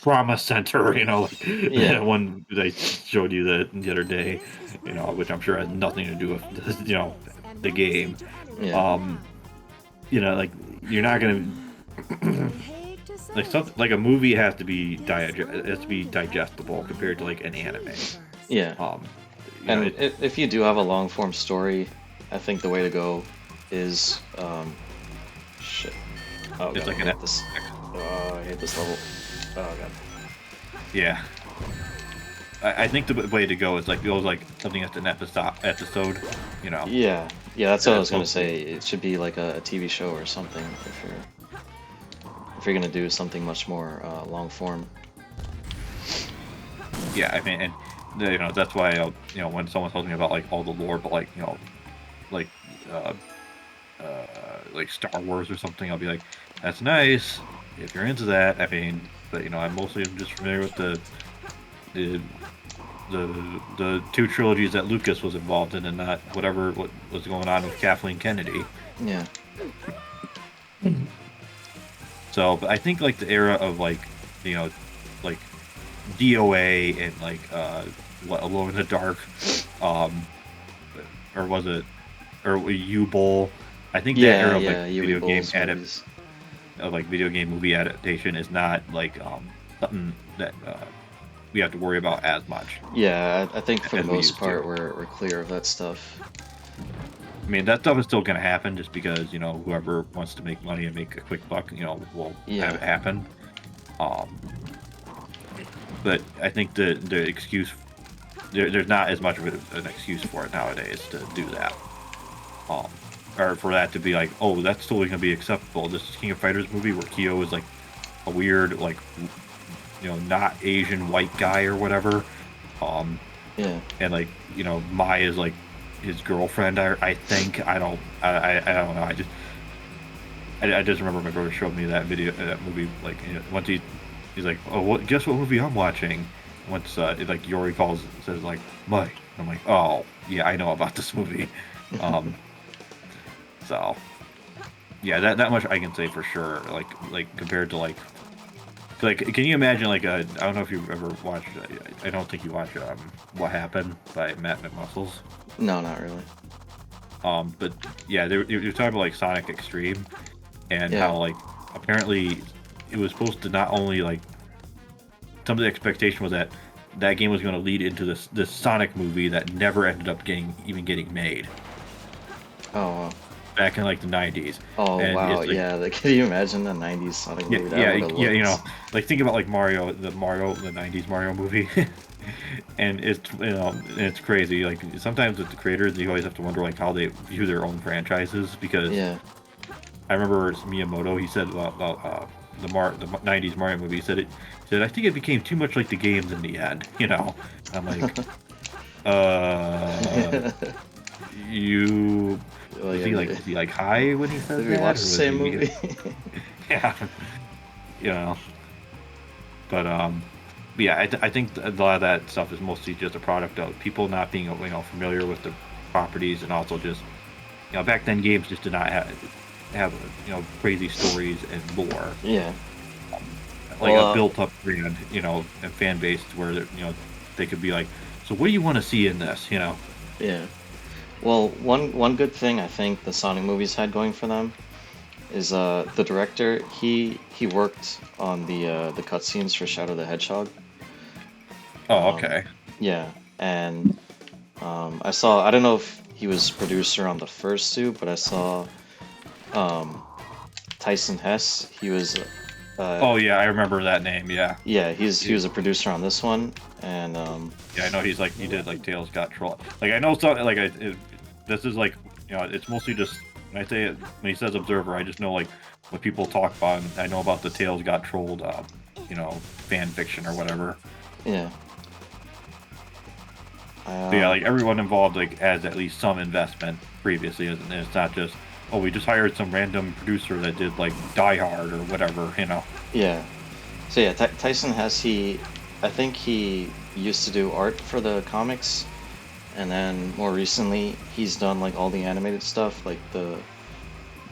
B: trauma center, like
A: Yeah.
B: the one they showed you the other day, which I'm sure has nothing to do with the game.
A: Yeah.
B: Um, like you're not gonna like something like a movie has to be digestible compared to like an anime.
A: Yeah.
B: Um,
A: And if you do have a long form story, I think the way to go is shit. Oh
B: it's
A: god,
B: like
A: I hate this. Oh, I hate this level. Oh god.
B: yeah. I think the way to go is like goes like something that's an episode,
A: Yeah. Yeah, that's what I
B: as
A: was gonna
B: opposed to-
A: say. It should be like a TV show or something if you're gonna do something much more long form.
B: Yeah, I mean, and that's why when someone tells me about like all the lore, but like like uh, like Star Wars or something, I'll be like, that's nice if you're into that. I mean, but I'm mostly just familiar with the the two trilogies that Lucas was involved in, and not what was going on with Kathleen Kennedy.
A: Yeah.
B: So, but I think like the era of like like DOA and like what Alone in the Dark, um, or was it or U Bowl? I think that
A: Yeah,
B: era of like
A: yeah,
B: video game
A: Bulls movies.
B: video game movie adaptation is not like something that we have to worry about as much
A: Yeah, I think for the
B: as we
A: most
B: used
A: part
B: to.
A: we're clear of that stuff.
B: I mean, that stuff is still going to happen just because whoever wants to make money and make a quick buck, will have it
A: Yeah.
B: happen. Um, but I think the excuse there's not as much of an excuse for it nowadays to do that. Um, or for that to be like, oh, that's totally gonna be acceptable. This King of Fighters movie where Kyo is like a weird, like, not Asian white guy or whatever.
A: Yeah.
B: And like, Mai is like his girlfriend. I think I don't know. I just remember my brother showed me that movie. Like once he's like, oh, guess what movie I'm watching? Once like Yori calls and says like Mike, I'm like, oh yeah, I know about this movie. Um, so yeah, that much I can say for sure. Like compared to like can you imagine like I don't know if you've ever watched. I don't think you watched What Happened by Matt McMuscles.
A: No, not really.
B: But yeah, you're talking about like Sonic Extreme and
A: Yeah.
B: how like apparently it was supposed to not only like some of the expectation was that that game was going to lead into this Sonic movie that never ended up getting made
A: Oh wow.
B: back in like the 90s.
A: Oh
B: And
A: wow,
B: it's like,
A: yeah, like can you imagine the 90s Sonic movie? That would've looked...
B: like think about like the 90s Mario movie. And it's crazy. Like sometimes with the creators, you always have to wonder like how they view their own franchises because
A: Yeah.
B: I remember Miyamoto. He said about the 90s Mario movie. He said I think it became too much like the games in the end. I'm like, you.
A: Well,
B: Was
A: yeah,
B: was he like high when he said
A: did we
B: that?
A: watch
B: Or
A: the
B: was
A: same
B: he-
A: movie?
B: Yeah. you know. But yeah, I think a lot of that stuff is mostly just a product of people not being familiar with the properties, and also just back then games just did not have crazy stories and lore,
A: Yeah.
B: like
A: Well,
B: a built up brand, and fan base where they could be like, so what do you want to see in this,
A: Yeah. Well, one good thing I think the Sonic movies had going for them is the director. He worked on the cutscenes for Shadow the Hedgehog.
B: Oh, okay.
A: Yeah, and I don't know if he was producer on the first two, but I saw Um, Tyson Hess, he was,
B: Oh yeah, I remember that name. Yeah,
A: yeah, he was a producer on this one, and
B: yeah, I know he's like he did like Tales Got Troll. Like I know something like this is like it's mostly just when I say it when he says Observer, I just know like what people talk about. And I know about the Tales Got Trolled, fan fiction or whatever.
A: yeah.
B: But yeah, like everyone involved like has at least some investment previously, and it's not just oh we just hired some random producer that did like Die Hard or whatever,
A: Yeah. So yeah, Tyson Hess, I think he used to do art for the comics, and then more recently he's done like all the animated stuff, like the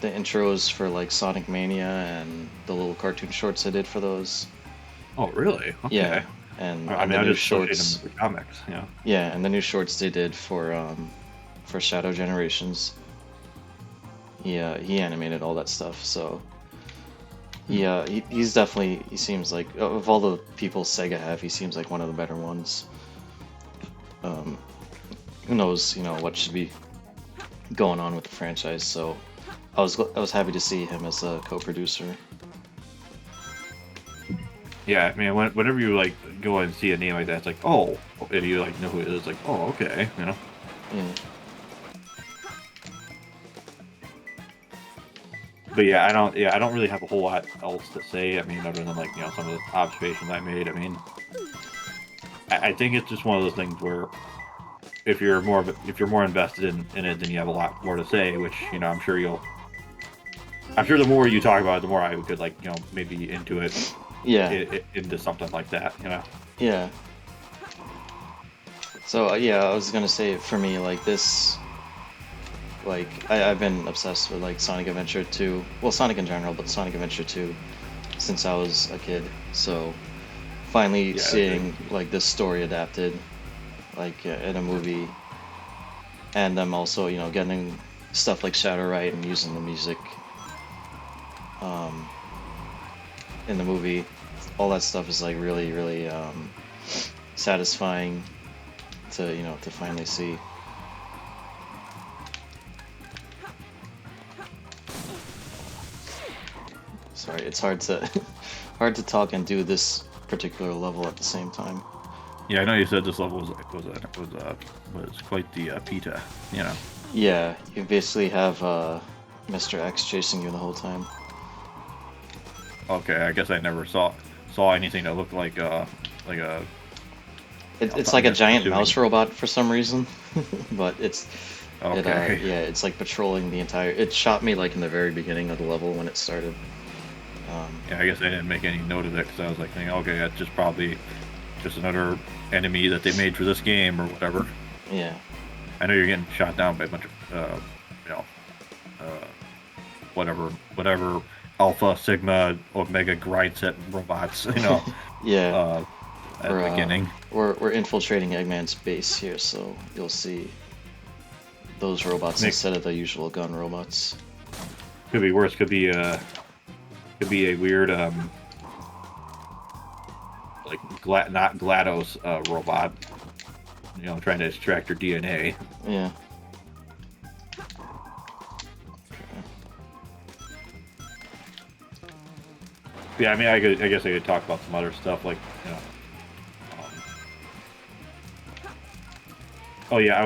A: intros for like Sonic Mania and the little cartoon shorts I did for those.
B: Oh really?
A: Yeah,
B: Okay. I
A: and the
B: mean, I
A: new
B: just associate him
A: shorts.
B: with the comics.
A: Yeah, and the new shorts they did for Shadow Generations. He animated all that stuff, so he's definitely, he seems like, of all the people Sega have, he seems like one of the better ones. Um, who knows, what should be going on with the franchise, so I was happy to see him as a co-producer.
B: Yeah, I mean, whenever you like go and see a name like that, it's like, oh, and you like know who it is, like, oh, okay.
A: Yeah.
B: But yeah, I don't really have a whole lot else to say. I mean, other than like some of the observations I made. I mean, I think it's just one of those things where if you're more invested in it, then you have a lot more to say. Which I'm sure the more you talk about it, the more I could like maybe into
A: Yeah.
B: into something like that.
A: Yeah. So yeah, I was gonna say for me, like this, like I've been obsessed with like Sonic Adventure 2, well Sonic in general, but Sonic Adventure 2 since I was a kid. So finally
B: Yeah,
A: seeing like this story adapted, like in a movie, and them also getting stuff like Shadow Right and using the music um, in the movie, all that stuff is like really really satisfying to to finally see. Sorry, it's hard to hard to talk and do this particular level at the same time.
B: yeah. I know you said this level was quite the pita.
A: Yeah, you basically have Mr. X chasing you the whole time.
B: Okay, I guess I never saw anything that looked like a.
A: It's
B: I'm
A: like a
B: just
A: giant
B: assuming.
A: mouse robot for some reason, but
B: Okay.
A: yeah, it's like patrolling the entire. It shot me like in the very beginning of the level when it started.
B: Yeah, I guess I didn't make any note of it because I was like thinking, okay, that's just probably just another enemy that they made for this game or whatever.
A: Yeah,
B: I know you're getting shot down by a bunch of, you know, uh, whatever Alpha, Sigma, Omega grind set robots,
A: yeah.
B: uh, at the beginning.
A: We're infiltrating Eggman's base here, so you'll see those robots instead of the usual gun robots.
B: Could be worse. Could be a weird like not GLaDOS robot, trying to extract your DNA.
A: Yeah.
B: Yeah, I mean, I guess I could talk about some other stuff like oh yeah, I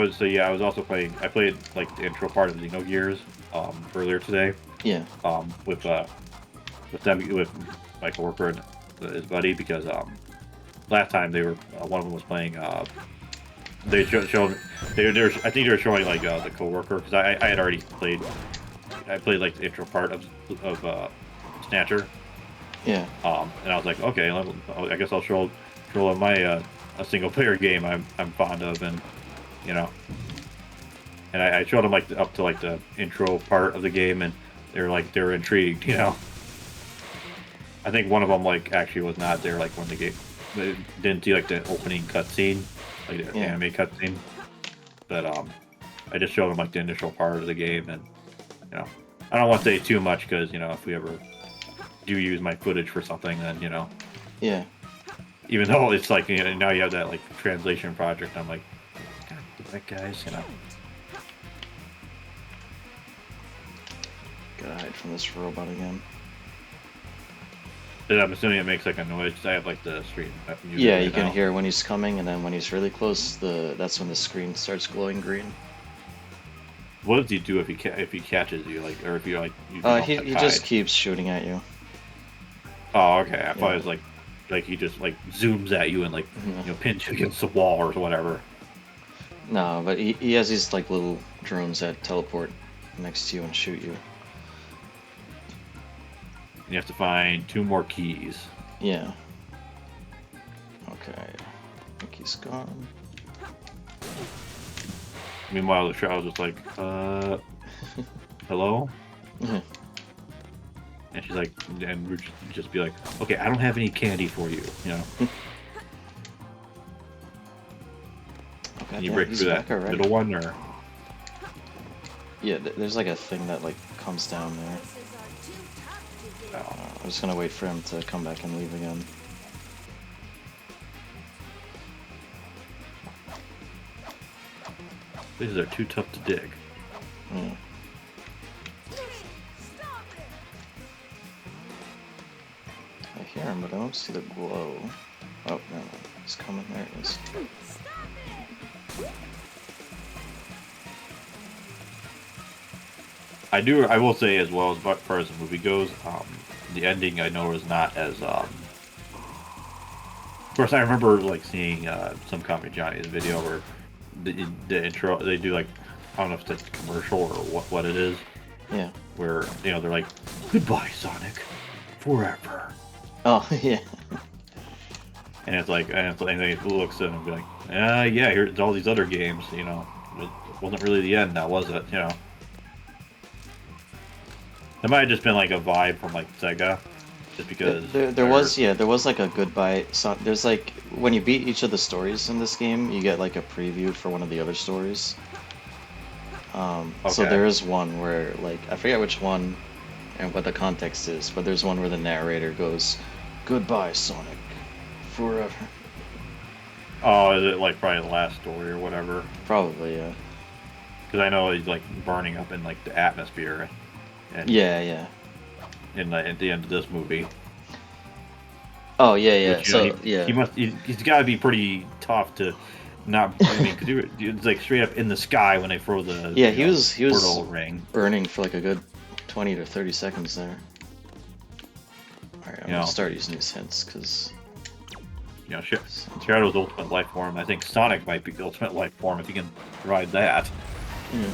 B: was also playing. I played like the intro part of Xenogears earlier today.
A: Yeah.
B: With my coworker and his buddy because last time they were one of them was playing. They showed I think they were showing like the coworker because I had already played. I played like the intro part of Snatcher.
A: Yeah.
B: And I was like, okay, I guess I'll show my a single player game I'm fond of, and and I showed them like up to like the intro part of the game, and they were intrigued. I think one of them like actually was not there like when the game they didn't see like the opening cutscene, like the anime cutscene. But I just showed them like the initial part of the game, and I don't want to say too much because if we ever do use my footage for something, then
A: Yeah.
B: even though it's like now you have that like translation project, I'm like, God damn it, guys,
A: Gotta hide from this robot again.
B: But I'm assuming it makes like a noise. 'Cause I have like the stream music
A: Yeah,
B: right
A: you can
B: now.
A: hear when he's coming, and then when he's really close, that's when the screen starts glowing green.
B: What does he do if he catches you, like, or if you like you don't
A: He
B: hide?
A: just keeps shooting at you.
B: Oh, okay. I thought
A: Yeah.
B: it was like he just like zooms at you and like
A: No,
B: pins you against the wall or whatever.
A: no, but he has these like little drones that teleport next to you and shoot you.
B: You have to find 2 more keys.
A: Yeah. Okay. I think he's gone.
B: Meanwhile, the shroud's just like, hello?
A: Mhm.
B: And she's like, and we'd just be like, okay, I don't have any candy for you, you know?
A: Oh,
B: Can you
A: goddamn,
B: break
A: he's
B: through that
A: back already.
B: middle one, or?
A: Yeah, there's like a thing that like comes down there.
B: Oh.
A: I'm just gonna wait for him to come back and leave again.
B: These are too tough to dig.
A: Yeah. I hear him, but I don't see the glow. Oh, no, he's coming. There it is.
B: I will say as well, as far as the movie goes, the ending I know is not as, of course I remember like seeing, some Comedy Johnny's video where the intro, they do like, I don't know if it's a commercial or what it is,
A: Yeah.
B: where, they're like, goodbye Sonic, forever.
A: Oh, yeah.
B: And it's like, and he looks at him and be like, yeah, here's all these other games, It wasn't really the end now, was it, It might have just been like a vibe from like Sega, just because
A: There was like a goodbye. So there's like when you beat each of the stories in this game, you get like a preview for one of the other stories. So
B: Okay.
A: there is one where like I forget which one and what the context is, but there's one where the narrator goes, "Goodbye, Sonic, forever."
B: Oh, is it like probably the last story or whatever?
A: Probably, yeah.
B: Because I know he's like burning up in like the atmosphere, and
A: Yeah.
B: at the end of this movie.
A: Oh, yeah.
B: Which
A: So yeah,
B: he's got to be pretty tough to not. I mean, because it's like straight up in the sky when they throw the
A: yeah. He was
B: portal ring.
A: burning for like a good 20 to 30 seconds there. All right, I'm gonna start using these hints because.
B: Shadow's ultimate life form. I think Sonic might be the ultimate life form if he can ride that.
A: Yeah.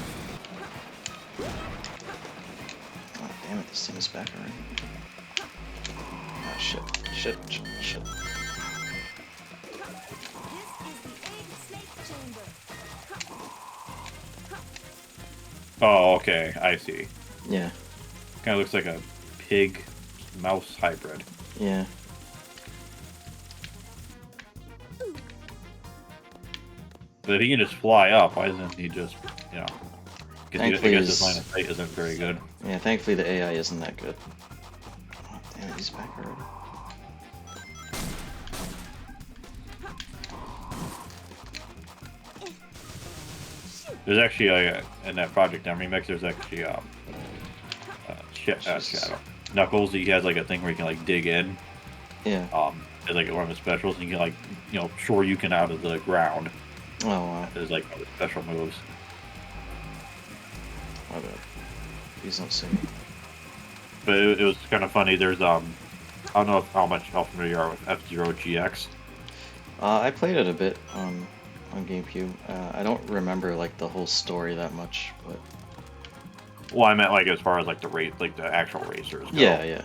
A: Oh, damn it, this thing is back already. Oh, shit.
B: Oh, okay, I see.
A: Yeah.
B: Kind of looks like a pig mouse hybrid.
A: Yeah.
B: But if he can just fly up, why doesn't he just, Because I
A: Thankfully
B: guess his
A: his-
B: line of sight isn't very good.
A: Yeah, thankfully the AI isn't that good. Oh, damn it, he's back already.
B: There's actually in that Project M remix, there's actually Shadow Knuckles. He has like a thing where he can like dig in.
A: Yeah.
B: As like one of his specials, and he can like shore you can out of the ground.
A: Oh, wow.
B: There's like other special moves.
A: My bad. Please don't see me.
B: But it was kind of funny. There's I don't know how familiar you are with F-Zero GX.
A: I played it a bit on GameCube. I don't remember like the whole story that much, but
B: Well, I meant like as far as like the actual racers go.
A: yeah.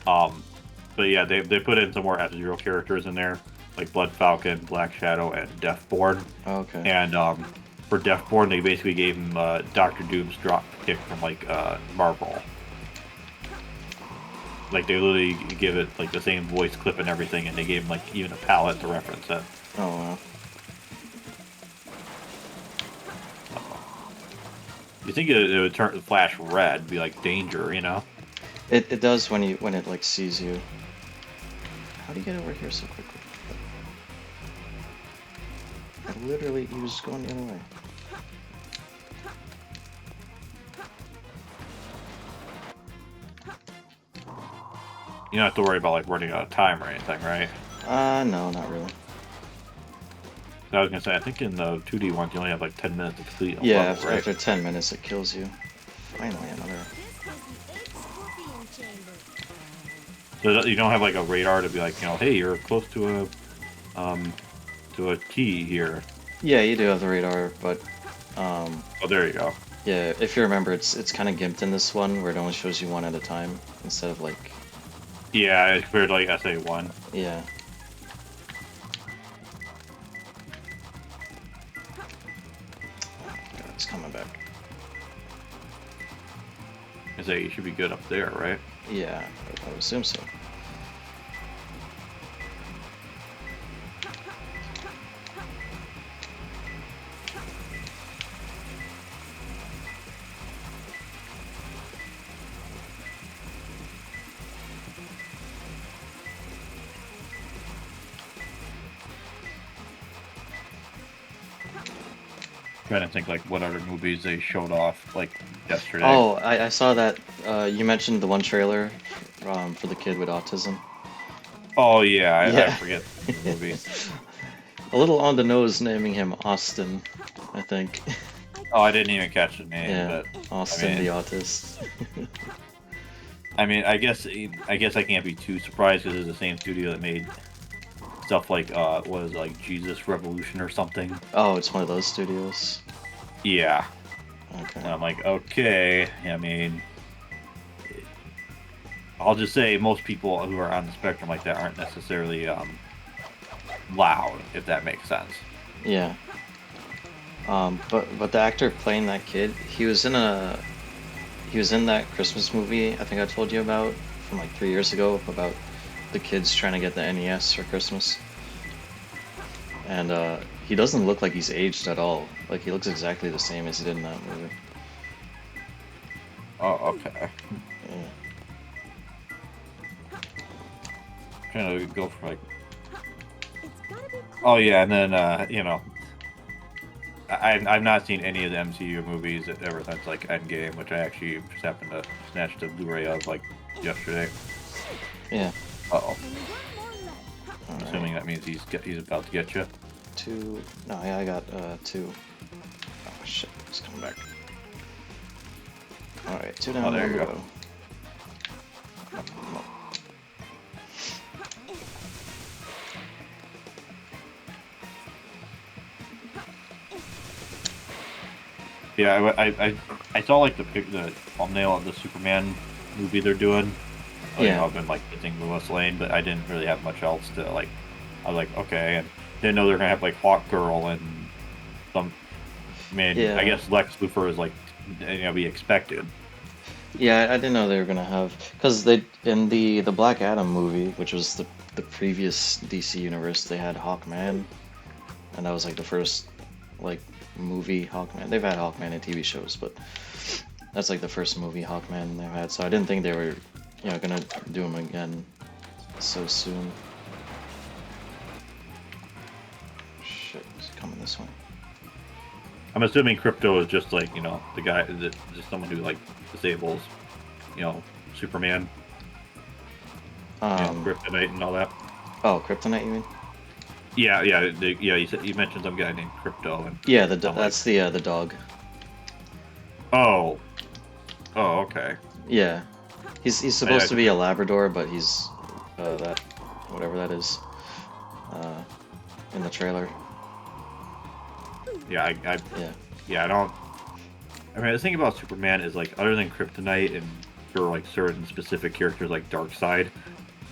B: But yeah, they put in some more F-Zero characters in there, like Blood Falcon, Black Shadow, and Deathborn.
A: Oh, okay.
B: And for Deathborn, they basically gave him Doctor Doom's drop kick from like Marvel. Like they literally give it like the same voice clip and everything, and they gave him like even a palette to reference it.
A: Oh, wow.
B: You think it would turn flash red, be like danger,
A: It does when it like sees you. How do you get over here so quickly? He was just going the other way.
B: You don't have to worry about like running out of time or anything, right?
A: No, not really.
B: So I was gonna say, I think in the 2D ones you only have like 10 minutes to complete a
A: Yeah,
B: level,
A: after,
B: right?
A: after 10 minutes it kills you. Finally, another.
B: So you don't have like a radar to be like, hey, you're close to a key here.
A: Yeah, you do have the radar, but
B: Oh, there you go.
A: yeah, if you remember, it's kind of gimped in this one, where it only shows you one at a time instead of like,
B: Yeah, compared to like SA1.
A: yeah. God, it's coming back.
B: I say you should be good up there, right?
A: Yeah, I would assume so.
B: Trying to think like what other movies they showed off like yesterday.
A: Oh, I saw that. You mentioned the one trailer for the kid with autism.
B: Oh yeah, I
A: Yeah.
B: forget the movie.
A: A little on the nose naming him Austin, I think.
B: Oh, I didn't even catch the name,
A: Yeah,
B: but
A: Austin
B: I mean,
A: the autist.
B: I guess I can't be too surprised because it's the same studio that made stuff like what was it, like Jesus Revolution or something.
A: Oh, it's one of those studios.
B: Yeah,
A: Okay.
B: and I'm like, okay. I mean, I'll just say most people who are on the spectrum like that aren't necessarily loud, if that makes sense.
A: Yeah. But the actor playing that kid, he was in that Christmas movie I think I told you about from like 3 years ago about the kids trying to get the NES for Christmas. And he doesn't look like he's aged at all. Like he looks exactly the same as he did in that movie.
B: Oh, okay.
A: Yeah.
B: Trying to go for like. Oh yeah, and then I've not seen any of the MCU movies ever since like Endgame, which I actually just happened to snatch the Blu-ray of like yesterday.
A: Yeah.
B: Uh-oh.
A: All
B: Assuming
A: right.
B: that means he's about to get you.
A: Two. No, yeah, I got two. Oh shit, it's coming back. All right, two down.
B: Oh, there you
A: we
B: go. Yeah, I saw like the thumbnail of the Superman movie they're doing.
A: Yeah.
B: I've been like visiting Lois Lane, but I didn't really have much else to like. I was like, okay, and didn't know they're gonna have like Hawk Girl and some. I mean,
A: Yeah.
B: I guess Lex Luthor is like, be expected.
A: Yeah, I didn't know they were gonna have because they in the Black Adam movie, which was the previous DC universe, they had Hawkman, and that was like the first like movie Hawkman. They've had Hawkman in TV shows, but that's like the first movie Hawkman they've had. So I didn't think they were, gonna do him again so soon. Shit, it's coming this way.
B: I'm assuming Crypto is just like the guy that just someone who like disables, Superman, Kryptonite and all that.
A: Oh, Kryptonite, you mean?
B: Yeah, yeah, yeah. You mentioned some guy named Crypto. And
A: Yeah,
B: I'm like,
A: that's the dog.
B: oh, okay.
A: Yeah, he's supposed to be a Labrador, but he's that whatever that is in the trailer.
B: Yeah,
A: Yeah.
B: I don't. I mean, the thing about Superman is like, other than Kryptonite and for like certain specific characters like Darkseid,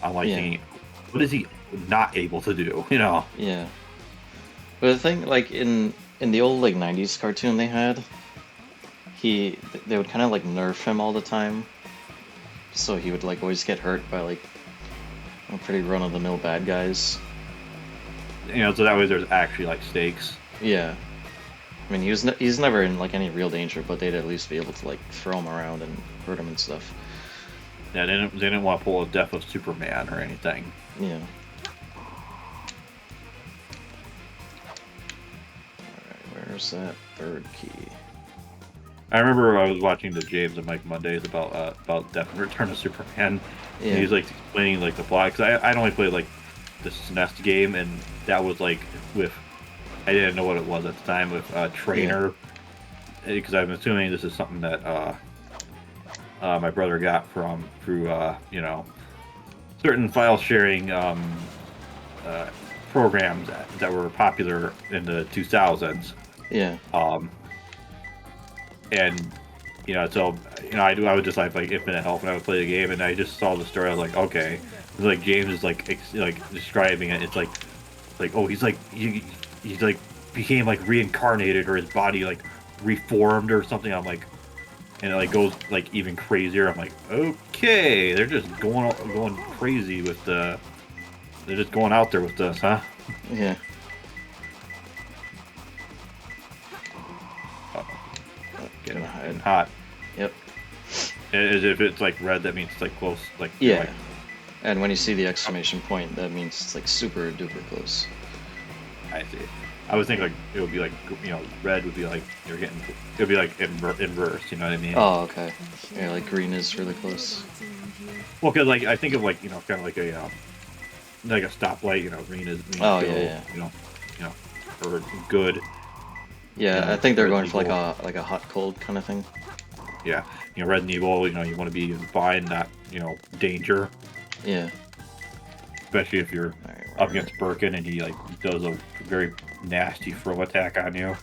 B: I'm like thinking, what is he not able to do?
A: Yeah. But the thing, like in the old like '90s cartoon they had, they would kind of like nerf him all the time, so he would like always get hurt by like pretty run-of-the-mill bad guys.
B: So that way there's actually like stakes.
A: Yeah. I mean, he's never in like any real danger, but they'd at least be able to like throw him around and hurt him and stuff.
B: Yeah, they didn't want to pull a Death of Superman or anything.
A: Yeah. Alright, where's that third key?
B: I remember I was watching the James and Mike Mondays about Death and Return of Superman, and
A: Yeah,
B: he's like explaining like the plot. Because I'd only played like the SNES game, and that was like with I didn't know what it was at the time with
A: yeah,
B: Trainer, because I'm assuming this is something that my brother got from through certain file sharing uh, programs that were popular in the 2000s.
A: yeah,
B: Um, and so I would just like Infinite Health when I would play the game, and I just saw the story. I was like, okay, it's like James is like describing it. It's like oh, he's like became like reincarnated, or his body like reformed or something. I'm like, and it like goes like even crazier. I'm like, okay, they're just going crazy with they're just going out there with this, huh?
A: yeah.
B: Uh-oh,
A: Oh, gonna
B: getting
A: hide.
B: hot.
A: Yep.
B: As if it's like red, that means it's like close. Like you're
A: Yeah.
B: like,
A: And when you see the exclamation point, that means it's like super duper close.
B: I see. I would think like it would be like red would be like you're getting it would be like inverse. You know what I mean?
A: Oh, okay. Yeah, like green is really close.
B: Well, because like I think of like kind of like a stoplight. Green is
A: Oh,
B: go.
A: yeah, yeah.
B: You know, or good.
A: Yeah, I think they're
B: Red and
A: going for
B: evil.
A: like a hot cold kind of thing.
B: Yeah, red and evil. You want to be in fine, not danger.
A: Yeah.
B: Especially if you're
A: Alright,
B: up
A: right.
B: against Birkin and he like does a very nasty throw attack on you.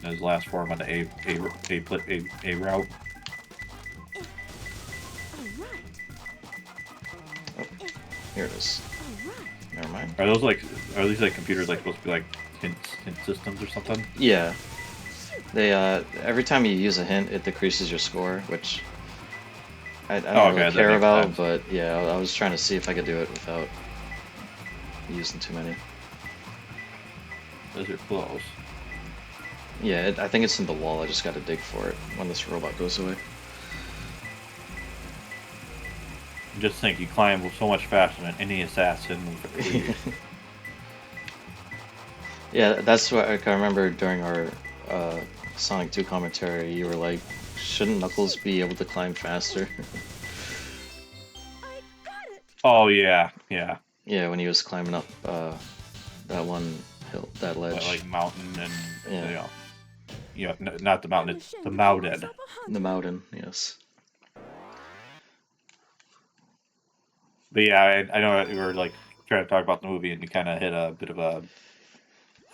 B: In his last form on the A route.
A: Oh, here it is. Never mind.
B: Are these like computers like supposed to be like hint systems or something?
A: Yeah. They every time you use a hint, it decreases your score, which I
B: Oh,
A: don't
B: okay,
A: really
B: that
A: care
B: makes
A: about,
B: sense.
A: but yeah, I was trying to see if I could do it without using too many.
B: Those are close.
A: Yeah, I think it's in the wall. I just got to dig for it when this robot goes away.
B: Just think, you climb so much faster than any assassin.
A: Yeah, that's what I can remember during our Sonic 2 commentary. You were like, shouldn't Knuckles be able to climb faster?
B: Oh yeah, yeah.
A: Yeah, when he was climbing up that one hill, that ledge.
B: Like mountain and
A: Yeah,
B: not the mountain, it's the mountain.
A: the mountain, yes.
B: But yeah, I know we were like trying to talk about the movie, and we kind of hit a bit of a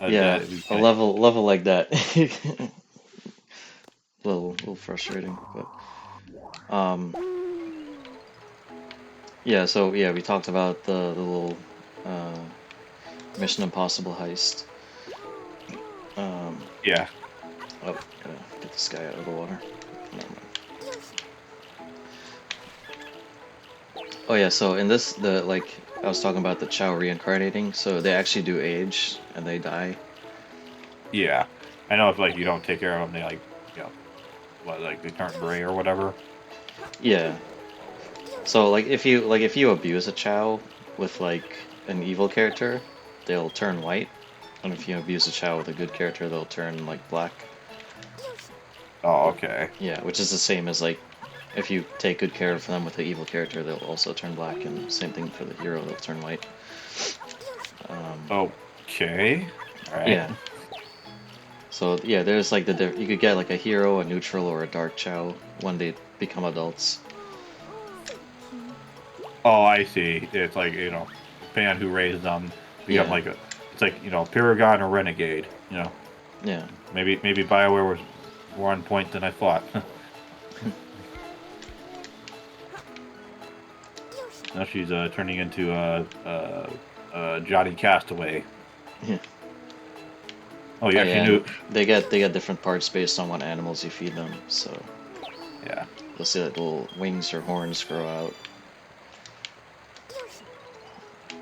A: Yeah,
B: dead. We
A: a
B: kind of
A: level like that. Little frustrating, but um yeah, so yeah, we talked about the little uh Mission Impossible heist. Um
B: yeah.
A: oh, gotta get this guy out of the water. Never mind. Oh yeah, so in this the like I was talking about the Chow reincarnating, so they actually do age and they die.
B: Yeah, I know if like you don't take care of them, they like like they turn gray or whatever.
A: Yeah. So like if you abuse a Chow with like an evil character, they'll turn white. And if you abuse a Chow with a good character, they'll turn like black.
B: Oh, okay.
A: Yeah, which is the same as like if you take good care of them with the evil character, they'll also turn black, and same thing for the hero, they'll turn white. Um,
B: Okay. All right.
A: yeah. So yeah, there's like you could get like a hero, a neutral, or a dark Chow when they become adults.
B: Oh, I see. It's like depending on who raised them, become
A: Yeah,
B: like it's like Paragon or Renegade.
A: yeah.
B: Maybe Bioware was more on point than I thought. Now she's turning into Johnny Castaway.
A: Yeah.
B: Oh
A: Oh
B: yeah, she
A: yeah,
B: knew.
A: and they get different parts based on what animals you feed them. So
B: Yeah.
A: you'll see that little wings or horns grow out.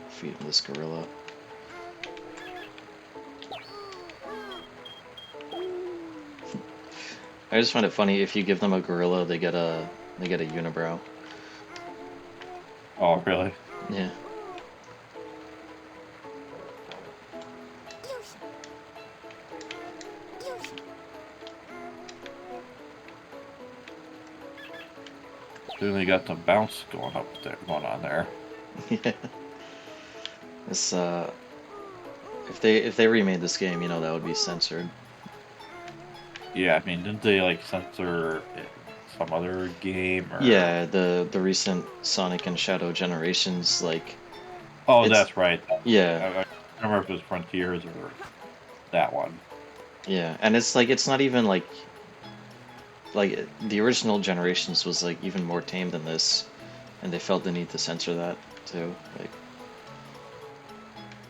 A: Feed them this gorilla. I just find it funny if you give them a gorilla, they get a unibrow.
B: Oh really?
A: Yeah.
B: Certainly got some bounce going on there.
A: Yeah. This if they remade this game, you know that would be censored.
B: Yeah, I mean, didn't they like censor some other game or?
A: Yeah, the recent Sonic and Shadow Generations, like
B: Oh,
A: it's
B: that's right.
A: yeah,
B: I don't remember if it was Frontiers or that one.
A: yeah, and it's like it's not even like the original Generations was like even more tame than this, and they felt the need to censor that too. Like,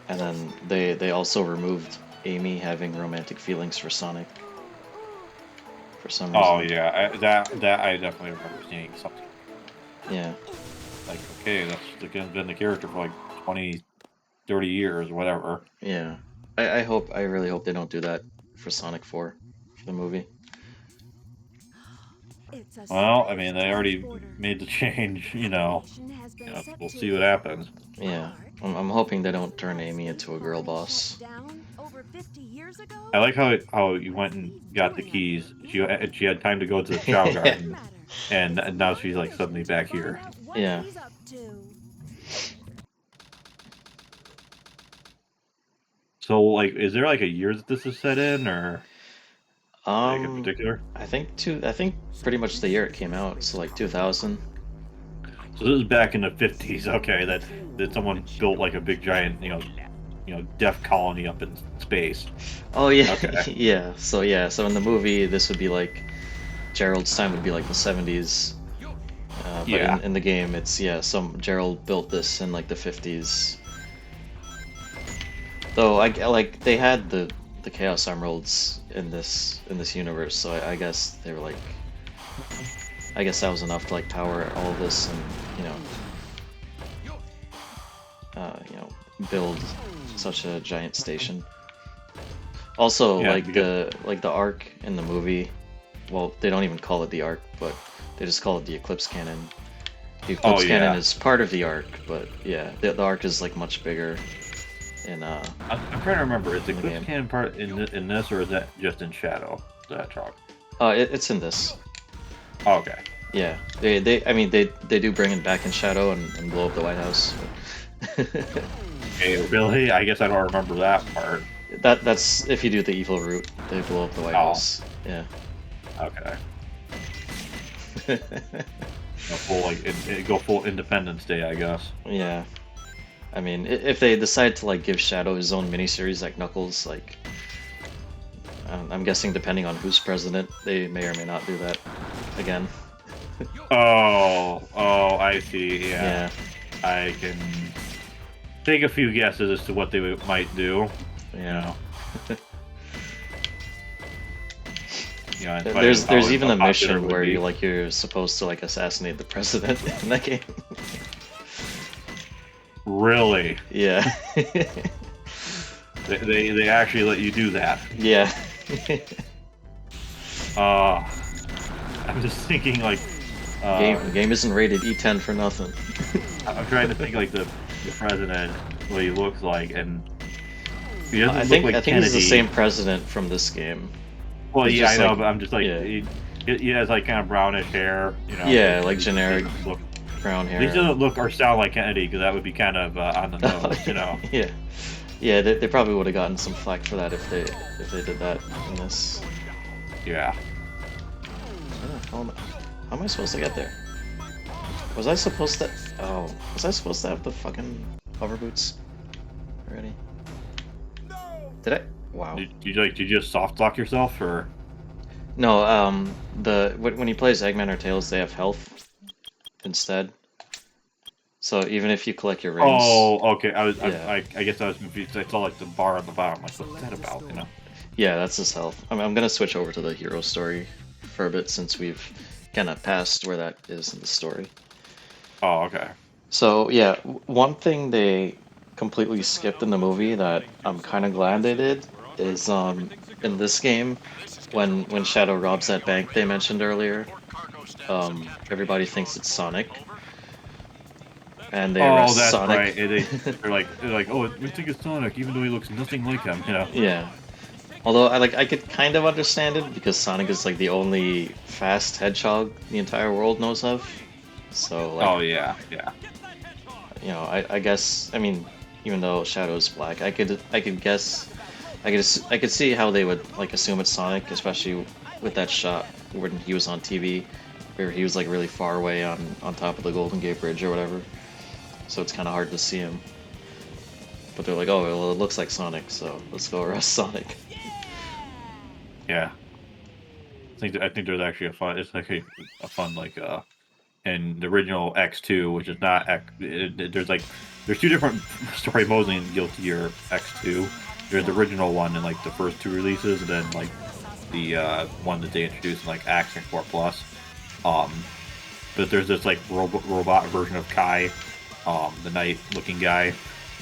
A: and then they also removed Amy having romantic feelings for Sonic for some
B: Oh
A: reason.
B: yeah, that I definitely remember seeing something
A: Yeah,
B: like, okay, been the character for like 20, 30 years, whatever.
A: yeah. I really hope they don't do that for Sonic 4 for the movie.
B: Well, I mean, they already made the change, we'll see what happens.
A: Yeah, I'm hoping they don't turn Amy into a girl boss.
B: I like how you went and got the keys. She had time to go to the Chow
A: Yeah,
B: Garden, and now she's like suddenly back here.
A: yeah.
B: So, like, is there like a year that this is set in, or like in
A: Um,
B: particular?
A: I think pretty much the year it came out, so like 2000.
B: So this is back in the 50s. Okay, that someone built like a big giant, deaf colony up in space.
A: Oh yeah,
B: Okay.
A: yeah. So in the movie, this would be like Gerald's time would be like the 70s. But
B: Yeah.
A: in the game, it's yeah. Some Gerald built this in like the 50s. Though like they had the Chaos Emeralds in this universe, so I guess they were like I guess that was enough to like power all of this and you know build such a giant station. Also,
B: Yeah.
A: like
B: Because
A: the arc in the movie, well, they don't even call it the arc, but they just call it the Eclipse Cannon. The
B: oh
A: Eclipse Cannon
B: yeah,
A: is part of the arc, but yeah, the arc is like much bigger in
B: I'm trying to remember. Is the
A: in the
B: Eclipse
A: game.
B: Cannon part in this, or is that just in Shadow? That chalk.
A: It's in this.
B: Oh, okay.
A: Yeah, I mean they do bring it back in Shadow and blow up the White House. But
B: Hey, really? I guess I don't remember that part.
A: that's if you do the evil route, they blow up the White
B: Oh,
A: House. Yeah.
B: okay. Go full go full Independence Day, I guess.
A: Yeah. I mean, if they decide to like give Shadow his own miniseries like Knuckles, like I'm guessing depending on who's president, they may or may not do that again.
B: Oh, I see. Yeah,
A: Yeah,
B: I can take a few guesses as to what they might do. You
A: yeah.
B: know, in spite of
A: There's
B: how
A: even a
B: unpopular it
A: mission
B: would
A: where
B: be.
A: you're supposed to like assassinate the president in that game.
B: Really,
A: Yeah.
B: they actually let you do that.
A: Yeah.
B: Uh, I'm just thinking like,
A: Game isn't rated E10 for nothing.
B: I'm trying to think like the president, what he looks like, and he
A: I
B: doesn't look like
A: think
B: Kennedy.
A: he's the same president from this game.
B: Well,
A: He's
B: yeah, I
A: just
B: know,
A: like
B: but I'm just like
A: yeah.
B: he has like kind of brownish hair,
A: Yeah, like
B: he
A: generic
B: doesn't look,
A: brown
B: at least
A: hair.
B: doesn't look or sound like Kennedy, because that would be kind of on the nose.
A: Yeah. Yeah, they probably would have gotten some flack for that if they did that in this.
B: Yeah.
A: How am I supposed to get there? Was I supposed to? Oh, was I supposed to have the fucking hover boots already? Did I? Wow.
B: Did you just soft lock yourself, or?
A: No. When he plays Eggman or Tails, they have health instead. So even if you collect your rings.
B: Oh, okay.
A: Yeah.
B: I guess I was confused. I saw like the bar on the bottom. Like, what's that about?
A: Yeah, that's his health. I'm gonna switch over to the hero story for a bit since we've kind of passed where that is in the story.
B: Oh, okay.
A: So yeah, one thing they completely skipped in the movie that I'm kind of glad they did is in this game when Shadow robs that bank they mentioned earlier, everybody thinks it's Sonic and they
B: Oh,
A: arrest
B: that's
A: Sonic.
B: right. They're like, oh, we think it's Sonic, even though he looks nothing like him.
A: Yeah. Although I could kind of understand it because Sonic is like the only fast hedgehog the entire world knows of. So like,
B: Oh yeah, yeah.
A: you know, I guess, I mean, even though Shadow's black, I could guess, I could see how they would like assume it's Sonic, especially with that shot when he was on TV, where he was like really far away on top of the Golden Gate Bridge or whatever. So it's kind of hard to see him. But they're like, oh, well, it looks like Sonic, so let's go arrest Sonic.
B: Yeah. I think there's actually a fun. It's like a fun like in the original X2, which is not X. There's two different story modes in Guilty Gear X2. There's the original one in like the first two releases, and then like the one that they introduced in like Action 4 Plus. But there's this like robot version of Kai, the knight-looking guy.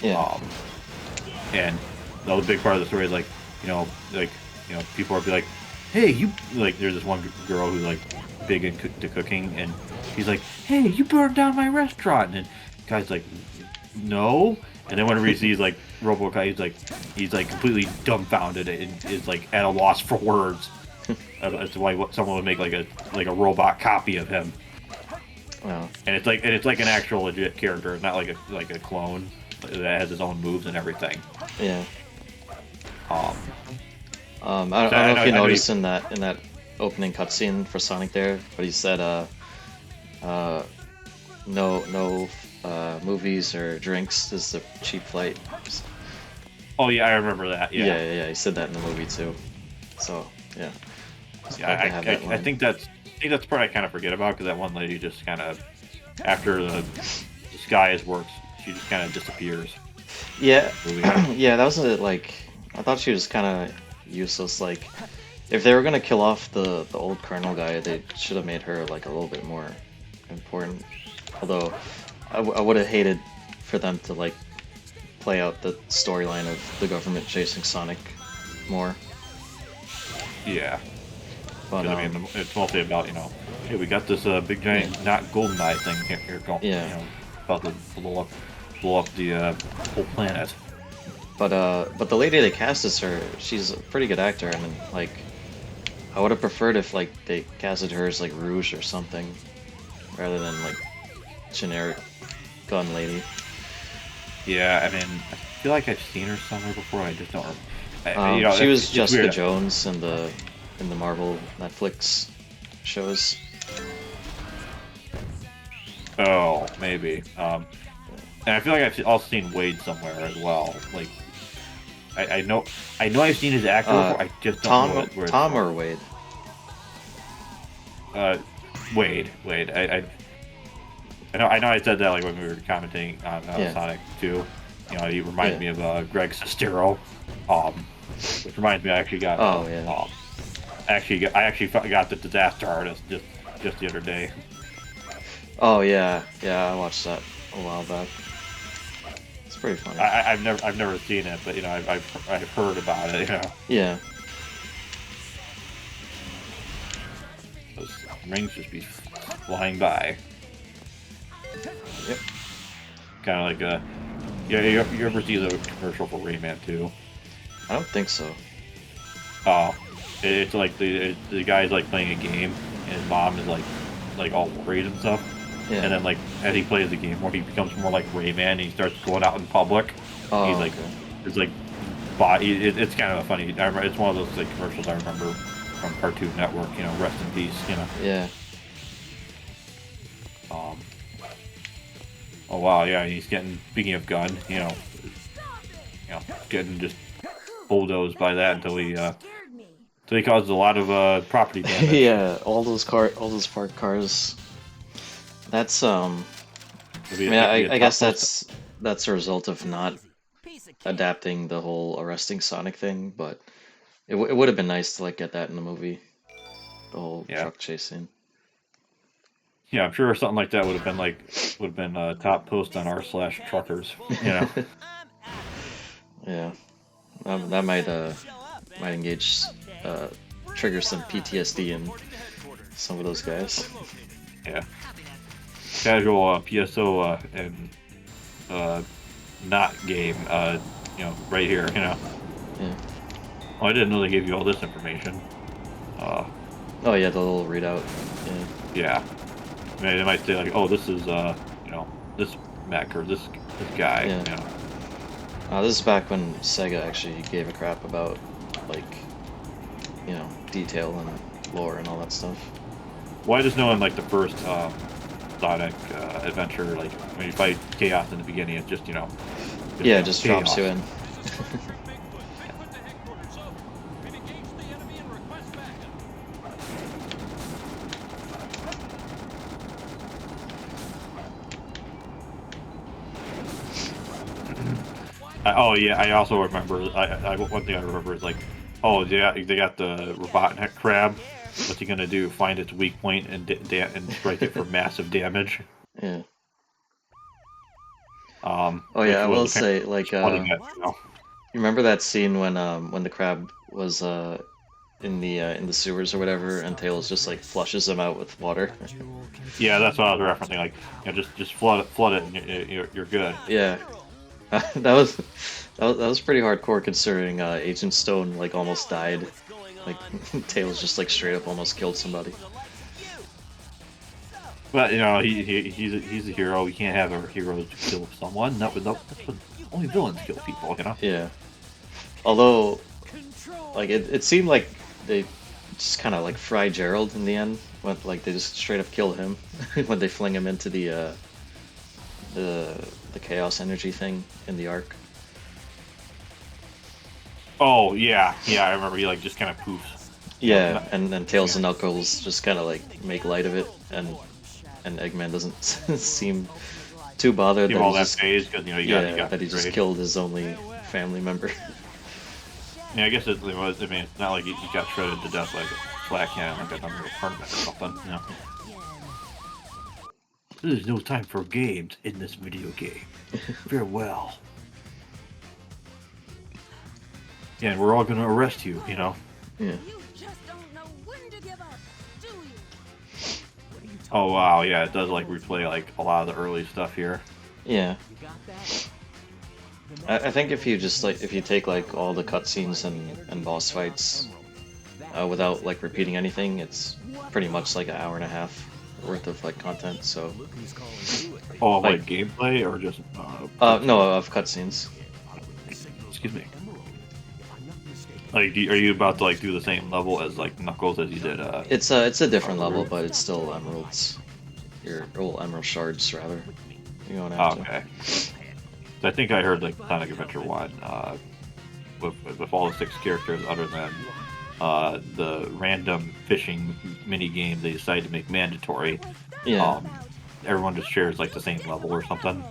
A: Yeah.
B: And the big part of the story is like, people are be like, hey, you like. There's this one girl who's like big into cooking, and he's like, hey, you burned down my restaurant, and the guy's like, no. And then whenever he sees like RoboKai, he's like completely dumbfounded and is like at a loss for words as to why someone would make like a robot copy of him.
A: Wow.
B: And it's like an actual legit character, not like a clone that has his own moves and everything.
A: Yeah. I don't
B: So
A: know if you noticed in that opening cutscene for Sonic there, but he said no movies or drinks. This is a cheap flight.
B: Oh yeah, I remember that.
A: Yeah. He said that in the movie too. So yeah.
B: I think that's the part I kind of forget about, because that one lady just kind of, after the disguise works, she just kind of disappears.
A: Yeah. Yeah, that was like, I thought she was kind of useless. Like, if they were gonna kill off the old Colonel guy, they should have made her like a little bit more important. Although I would have hated for them to like play out the storyline of the government chasing Sonic more.
B: Yeah.
A: But
B: I mean, it's mostly about, hey, we got this big giant not golden eye thing here going.
A: Yeah.
B: About to blow up the whole planet.
A: But the lady they cast as her, she's a pretty good actor. I mean, like, I would have preferred if like they casted her as like Rouge or something, rather than like generic gun lady.
B: Yeah, I mean, I feel like I've seen her somewhere before. I just don't remember.
A: She was Jessica
B: weird.
A: Jones in the Marvel Netflix shows.
B: Oh, maybe. And I feel like I've also seen Wade somewhere as well. Like, I know I've seen his actor before. I just don't know where.
A: Tom or Wade?
B: Wade. I know I said that like when we were commenting on Sonic 2. He reminds me of Greg Sestero. Which reminds me, I actually got.
A: Oh yeah.
B: I actually got the Disaster Artist just the other day.
A: Oh yeah, I watched that a while back. It's pretty funny.
B: I've never seen it, but I've heard about it.
A: Yeah.
B: Those rings just be flying by.
A: Yep.
B: Kind of like you ever see the commercial for Rayman 2?
A: I don't think so.
B: Oh, it's like the guy's like playing a game, and his mom is like all worried and stuff.
A: Yeah.
B: And then like as he plays the game more, he becomes more like Rayman, and he starts going out in public.
A: Oh,
B: He's like,
A: okay.
B: it's like body. It's kind of a funny. It's one of those like commercials I remember from Cartoon Network. Rest in peace.
A: Yeah.
B: Oh wow, yeah, he's getting. Speaking of gun, getting just bulldozed by that until he causes a lot of property damage.
A: Yeah, all those parked cars. That's I guess that's a result of not adapting the whole arresting Sonic thing, but it would have been nice to like get that in the movie, the whole truck chase scene.
B: Yeah, I'm sure something like that would have been top post on r/truckers.
A: Yeah, that might engage trigger some PTSD in some of those guys.
B: Yeah, casual PSO and not game. Right here.
A: Yeah.
B: Oh, I didn't know they gave you all this information.
A: Oh yeah, the little readout. Yeah.
B: Yeah. Maybe they might say like, oh, this is you know, this mech or this guy.
A: Yeah.
B: You know.
A: This is back when Sega actually gave a crap about, like, detail and lore and all that stuff.
B: Well, I just know in like the first Sonic adventure, like when you fight Chaos in the beginning, it's just
A: Yeah, it just drops you in.
B: Oh yeah, I also remember. One thing I remember is like, oh yeah, they got the Robotnik crab. What's he gonna do? Find its weak point and and strike it for massive damage.
A: Yeah. Oh
B: Which
A: yeah, I will
B: was
A: say,
B: apparently
A: like,
B: flooding it.
A: you remember that scene when the crab was in the sewers or whatever, and Tails just like flushes him out with water.
B: Yeah, that's what I was referencing. Like, just flood it, and you're good.
A: Yeah, that was pretty hardcore considering Agent Stone like almost died. Like Tails just like straight up almost killed somebody.
B: But he's a hero. We can't have a hero to kill someone. That's what only villains kill people.
A: Yeah. Although, like it seemed like they just kind of like fry Gerald in the end. When like they just straight up kill him when they fling him into the chaos energy thing in the arc.
B: Oh yeah, I remember he like just kind of poofs.
A: Yeah, and then Tails and Knuckles just kind of like make light of it, and Eggman doesn't seem too bothered
B: Give
A: that
B: all
A: he
B: that
A: just
B: phase because you got
A: that he just
B: great.
A: killed his only family member.
B: Yeah, I guess it was. I mean, it's not like he got shredded to death like a black hand, like a number tournament or something. There's no time for games in this video game. Farewell. Yeah, and we're all gonna arrest you.
A: Yeah.
B: Oh wow, yeah, it does like replay like a lot of the early stuff here.
A: Yeah. I think if you just like if you take like all the cutscenes and boss fights without like repeating anything, it's pretty much like an hour and a half worth of like content. So.
B: Oh, like gameplay or just?
A: No, of cutscenes.
B: Excuse me. Like, are you about to like do the same level as like Knuckles as you did?
A: It's a different level, but it's still emeralds. Emerald shards rather. You're going after.
B: Okay. I think I heard like Sonic Adventure 1, with all the 6 characters other than the random fishing mini game they decided to make mandatory.
A: Yeah.
B: Everyone just shares like the same level or something.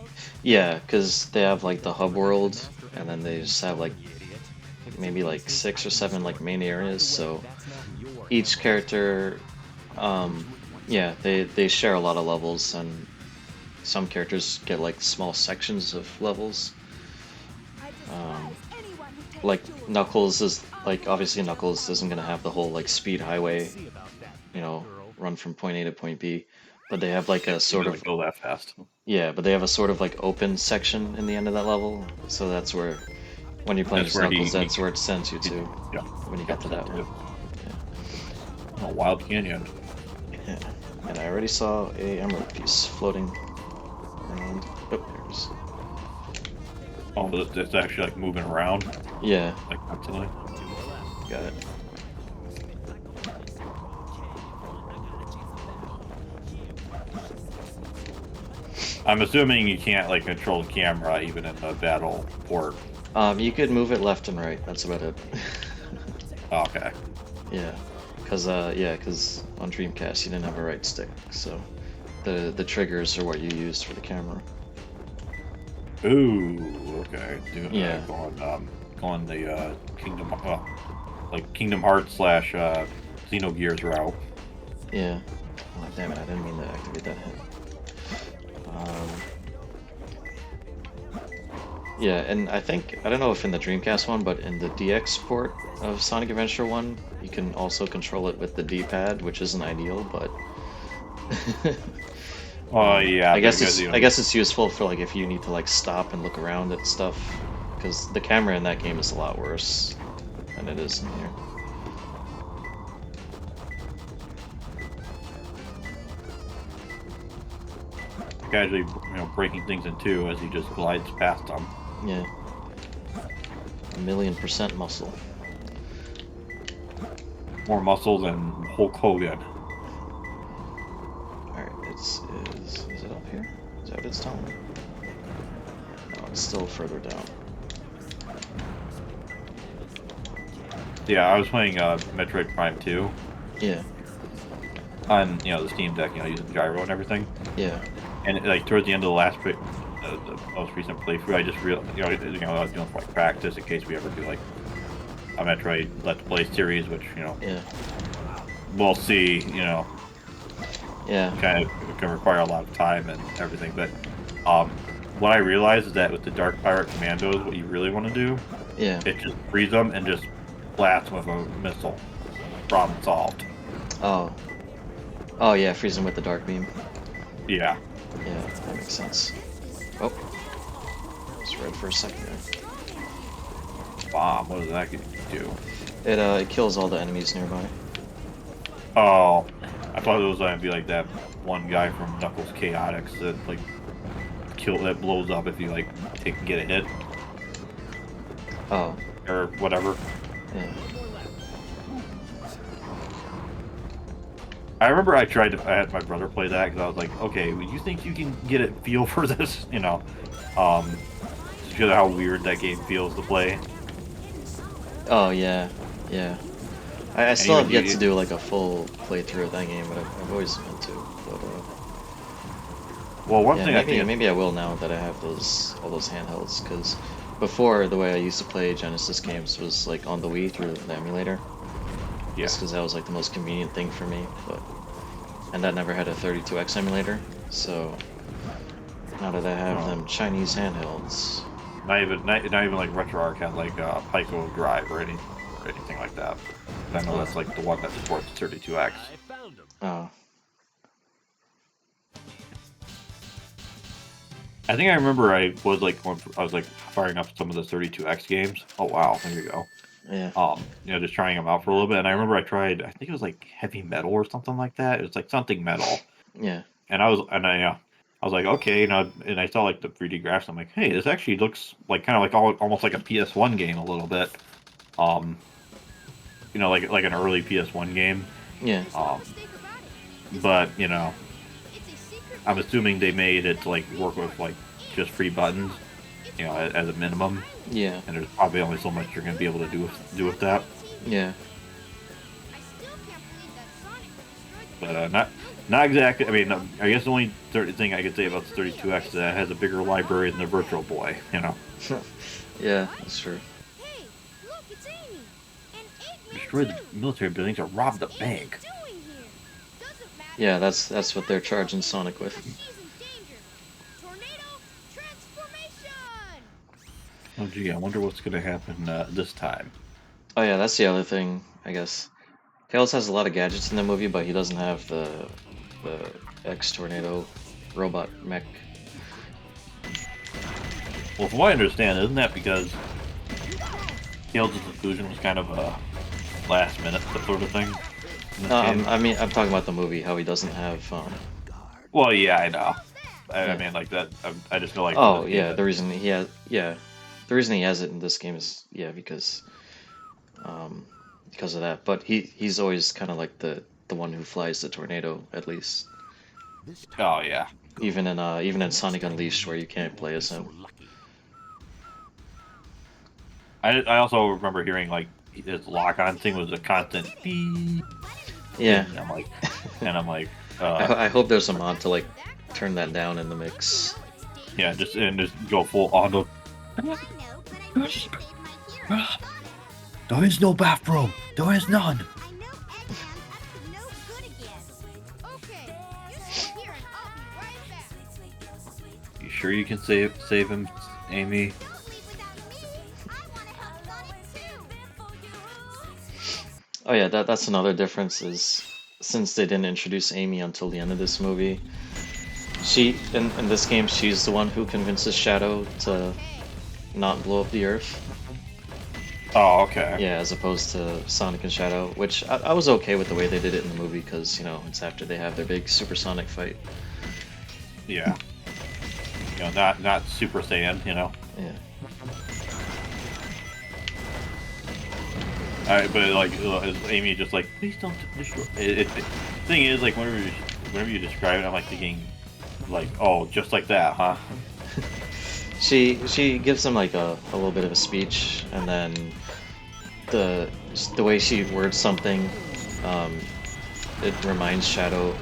A: Yeah, because they have like the hub world, and then they just have like maybe like 6 or 7 like main areas. So each character, yeah, they share a lot of levels, and some characters get like small sections of levels. Like Knuckles is like obviously Knuckles isn't gonna have the whole like speed highway, run from point A to point B, but they have like a sort of
B: go that fast.
A: Yeah, but they have a sort of like open section in the end of that level, so that's where when you're playing Knuckles, that's where it sends you to.
B: Yeah.
A: When you get to that one.
B: Oh, Wild Canyon.
A: Yeah. And I already saw a emerald piece floating around. Oh, there's.
B: Oh, it's actually like moving around.
A: Yeah.
B: Like constantly.
A: Got it.
B: I'm assuming you can't like control the camera even in the battle port.
A: You could move it left and right. That's about it.
B: Okay.
A: Yeah, because on Dreamcast you didn't have a right stick, so the triggers are what you used for the camera.
B: Ooh, okay.
A: Yeah.
B: Going the Kingdom Hearts / Xenogears route.
A: Yeah. Oh, damn it! I didn't mean to activate that hit. Yeah, and I don't know if in the Dreamcast one, but in the DX port of Sonic Adventure 1, you can also control it with the D-pad, which isn't ideal, but
B: Oh yeah.
A: I guess it's useful for like if you need to like stop and look around at stuff, because the camera in that game is a lot worse than it is in here.
B: casually, breaking things in two as he just glides past them.
A: Yeah. 1,000,000% muscle.
B: More muscle than Hulk Hogan.
A: Alright, is it up here? Is that what it's telling me? No, it's still further down.
B: Yeah, I was playing Metroid Prime 2
A: Yeah,
B: on the Steam Deck, using gyro and everything.
A: yeah,
B: And like towards the end of the most recent playthrough, I just realized, I was doing for like practice in case we ever do like a Metroid Let's Play series, which
A: yeah,
B: we'll see.
A: yeah,
B: Kind of can require a lot of time and everything. But what I realized is that with the Dark Pirate Commandos, what you really want to do
A: yeah.
B: is just freeze them and just blast with a missile. Problem solved.
A: Oh. Oh yeah, freeze him with the dark beam.
B: Yeah.
A: Yeah, that makes sense. Oh. Just read for a second there.
B: Bomb. What does that do?
A: It kills all the enemies nearby.
B: Oh, I thought it was gonna be like that one guy from Knuckles Chaotix that like that blows up if you like get a hit
A: Oh,
B: or whatever.
A: yeah.
B: I remember I had my brother play that because I was like, okay, well, you think you can get a feel for this? Just because of how weird that game feels to play.
A: Oh yeah, yeah. I still
B: even
A: have yet
B: you-
A: to do like a full playthrough of that game, but I've always meant to. But
B: Well, one
A: yeah,
B: thing I think
A: maybe I will now that I have all those handhelds. Because before, the way I used to play Genesis games was like on the Wii through the emulator.
B: yeah.
A: Just because that was like the most convenient thing for me. And that never had a 32X emulator. So now that I have them Chinese handhelds,
B: Not even like RetroArch had like Pico Drive or anything like that. I know that's like the one that supports 32X.
A: oh
B: I think I remember I was like firing up some of the 32X games. Oh wow, there you go.
A: yeah,
B: Just trying them out for a little bit. And I remember I think it was like heavy metal or something like that. It was like something metal.
A: yeah,
B: And I was like, okay, and I saw like the 3D graphics. I'm like, hey, this actually looks like kind of like almost like a PS1 game a little bit. Like an early PS1 game.
A: yeah.
B: But I'm assuming they made it to like work with like just free buttons, as a minimum.
A: Yeah,
B: And there's probably only so much you're gonna be able to do with that.
A: yeah,
B: But not exactly. I mean, I guess the only thing I could say about the 32X is that it has a bigger library than the Virtual Boy.
A: yeah. That's true.
D: Hey, look, it's Amy. And 8
B: Destroy the military buildings or rob the bank.
A: Yeah, that's what they're charging Sonic with.
D: She's in danger. Tornado transformation.
B: Oh gee, I wonder what's gonna happen this time.
A: Oh yeah, that's the other thing, I guess. Tails has a lot of gadgets in the movie, but he doesn't have the X-Tornado robot mech.
B: Well, from what I understand, isn't that because Tails' inclusion was kind of a last minute sort of thing? In this game?
A: I mean, I'm talking about the movie, how he doesn't have.
B: Well, yeah, I know. I
A: Yeah.
B: mean, like that. I just feel like.
A: Oh yeah, the reason he has it in this game is because of that. But he's always kind of like the one who flies the tornado, at least.
B: Oh yeah.
A: Even in Sonic Unleashed, where you can't play as him.
B: I also remember hearing like his lock-on thing was a constant beep.
A: Yeah.
B: And I'm like,
A: I hope there's a mod to like turn that down in the mix.
B: yeah, just go full auto.
D: I know, but I need to save my hero.
B: There is no bathroom. There is none.
D: I know Edna no good again. Okay, you stay here and I'll be right back.
B: You sure you can save him, Amy?
D: Don't leave without me. I want to help Sonic too.
A: Oh yeah, that's another difference is since they didn't introduce Amy until the end of this movie, she in this game she's the one who convinces Shadow to not blow up the Earth.
B: Oh, okay.
A: Yeah, as opposed to Sonic and Shadow, which I was okay with the way they did it in the movie because it's after they have their big supersonic fight.
B: Yeah. You know, not Super Saiyan. You know.
A: Yeah.
B: But like Amy just like, please don't destroy. The thing is, like, whenever you describe it, I'm like thinking, like, oh, just like that, huh?
A: She gives him like a little bit of a speech, and then the way she words something, um, it reminds Shadow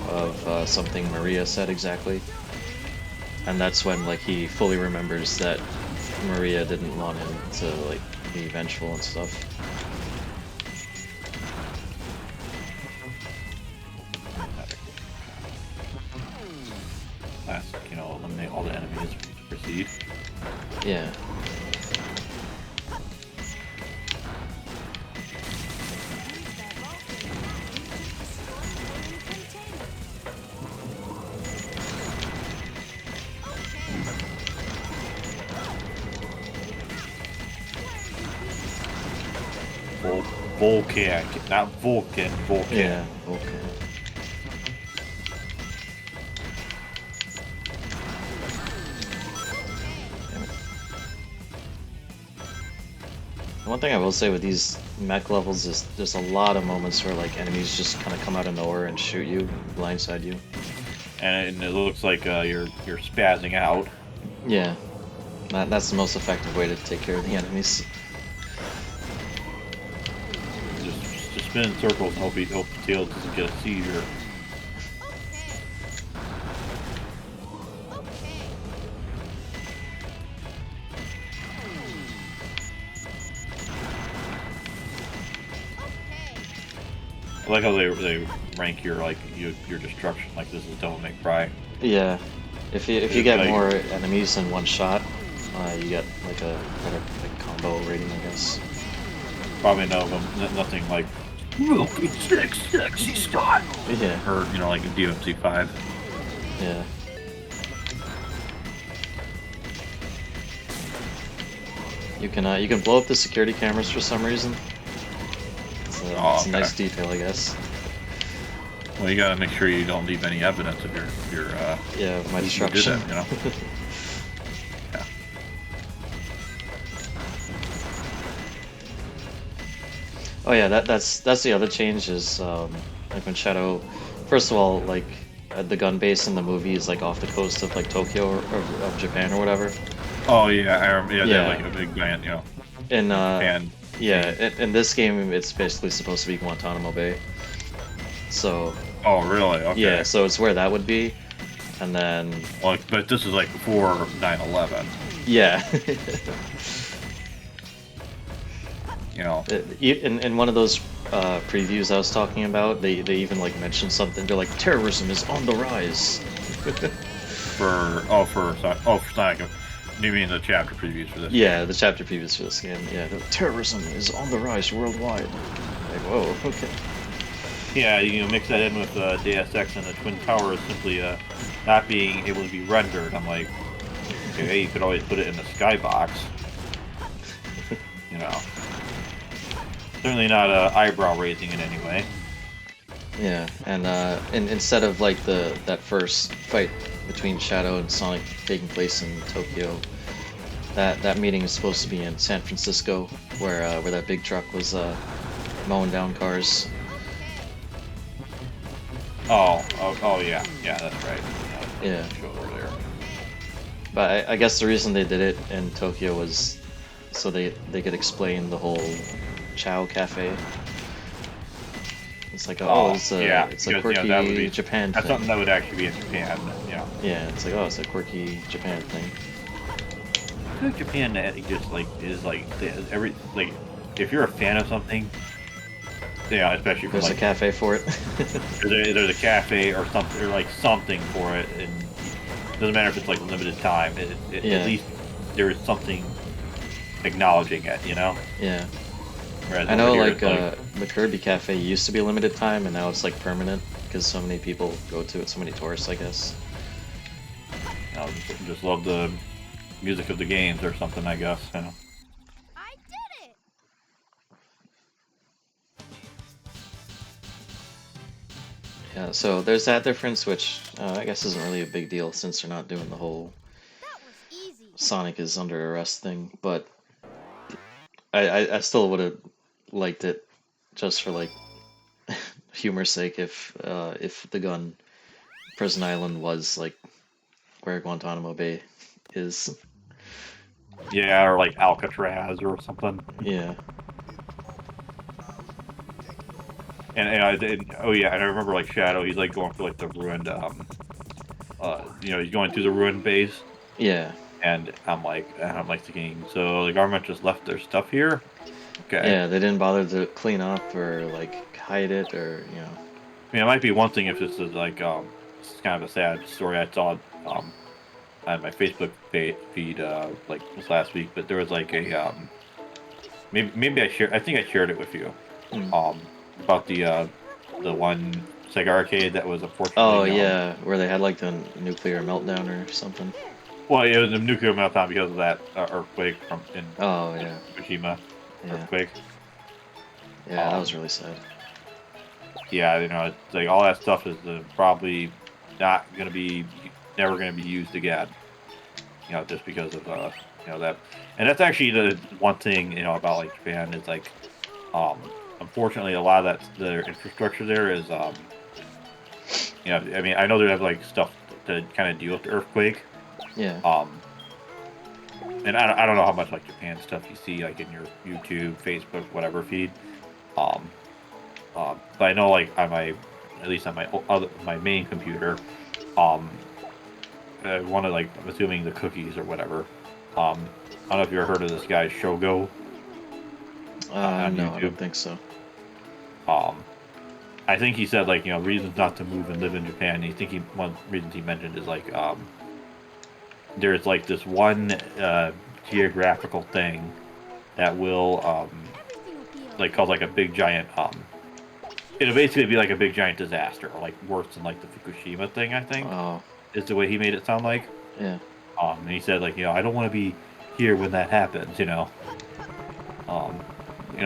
A: of something Maria said exactly, and that's when like he fully remembers that Maria didn't want him to like be vengeful and stuff.
B: Classic, you know, eliminate all the enemies to proceed.
A: Yeah.
B: Volcan, not Vulcan, Vulcan.
A: Yeah. Okay. One thing I will say with these mech levels is there's a lot of moments where like enemies just kind of come out of nowhere and shoot you, blindside you.
B: And it looks like you're spazzing out.
A: Yeah, that's the most effective way to take care of the enemies.
B: Just spin in circles and hope the tail doesn't get a seizure. I like how they rank your your destruction like this is Devil May Cry.
A: Yeah, if you get like, more enemies in one shot, you get like a better like, combo rating, I guess.
B: Probably nothing like sexy style.
A: Yeah.
B: Or you know like DMC 5.
A: Yeah. You can blow up the security cameras for some reason. It's a nice detail, I guess.
B: Well, you gotta make sure you don't leave any evidence of your
A: yeah, my destruction.
B: You know. Yeah.
A: Oh yeah, that's the other change is like when Shadow, first of all, like the gun base in the movie is like off the coast of like Tokyo or of Japan or whatever.
B: Oh yeah, I remember. Yeah, they have like a big giant, you know.
A: In
B: Japan.
A: Yeah, in this game, it's basically supposed to be Guantanamo Bay. So.
B: Oh really? Okay.
A: Yeah, so it's where that would be, and then.
B: Like, but this is like before 9/11.
A: Yeah.
B: You know.
A: In one of those previews I was talking about, they even like mentioned something. They're like, terrorism is on the rise.
B: for Sonic. You mean the chapter previews for this?
A: Yeah, the chapter previews for this game. Yeah, terrorism is on the rise worldwide. Like, whoa, okay.
B: Yeah, you know, mix that in with Deus Ex and the Twin Towers simply not being able to be rendered. I'm like, okay, you could always put it in the skybox. You know, certainly not eyebrow raising in any way.
A: Yeah, and instead of like that first fight between Shadow and Sonic taking place in Tokyo, that meeting is supposed to be in San Francisco, where that big truck was mowing down cars.
B: Oh yeah, that's right.
A: Yeah.
B: Over there.
A: But I guess the reason they did it in Tokyo was so they could explain the whole Chow Cafe. It's like it's a quirky Japan thing.
B: That's something that would actually be in Japan. Yeah.
A: Yeah, it's like it's a quirky Japan thing.
B: I feel like Japan just like is like if you're a fan of something. Yeah, especially for
A: there's a cafe for it.
B: there's a cafe or something, or like something for it, and it doesn't matter if it's like limited time. At least there is something acknowledging it, you know.
A: Yeah.
B: Whereas
A: I know, like the Kirby Cafe used to be limited time, and now it's like permanent because so many people go to it, so many tourists, I guess.
B: You know, just love the music of the games or something, I guess. You know.
A: Yeah, so there's that difference, which I guess isn't really a big deal since they're not doing the whole Sonic is under arrest thing, but I still would have liked it just for like humor's sake if the gun Prison Island was like where Guantanamo Bay is.
B: Yeah, or like Alcatraz or something.
A: Yeah.
B: Oh yeah, and I remember like Shadow. He's like going for like the ruined, he's going to the ruined base,
A: Yeah.
B: and I'm like thinking, so the government just left their stuff here. Okay.
A: Yeah, they didn't bother to clean up or like hide it or
B: I mean, it might be one thing if this is like this is kind of a sad story. I saw on my Facebook feed like this last week, but there was like a maybe I think I shared it with you
A: Hmm.
B: about the one Sega arcade that was
A: Oh
B: unfortunately
A: yeah, where they had like the nuclear meltdown or something.
B: well, it was a nuclear meltdown because of that earthquake in
A: Oh yeah.
B: Fukushima
A: Yeah.
B: earthquake.
A: Yeah, that was really sad.
B: Yeah, it's like all that stuff is probably not gonna be never gonna be used again. Just because of that, and that's actually the one thing about like Japan is like, unfortunately a lot of their infrastructure there is I mean I know they have like stuff to kind of deal with the earthquake,
A: Yeah.
B: and I don't know how much like Japan stuff you see like in your YouTube, Facebook, whatever feed, but I know like on at least on my main computer, one of like I'm assuming the cookies or whatever. I don't know if you ever heard of this guy Shogo on
A: No, I don't
B: YouTube.
A: think so.
B: I think he said like reasons not to move and live in Japan. I think one reason he mentioned is like there's like this one geographical thing that will like called like a big giant it'll basically be like a big giant disaster, or like worse than like the Fukushima thing. I think
A: Oh,
B: is the way he made it sound like.
A: yeah.
B: And he said like I don't want to be here when that happens.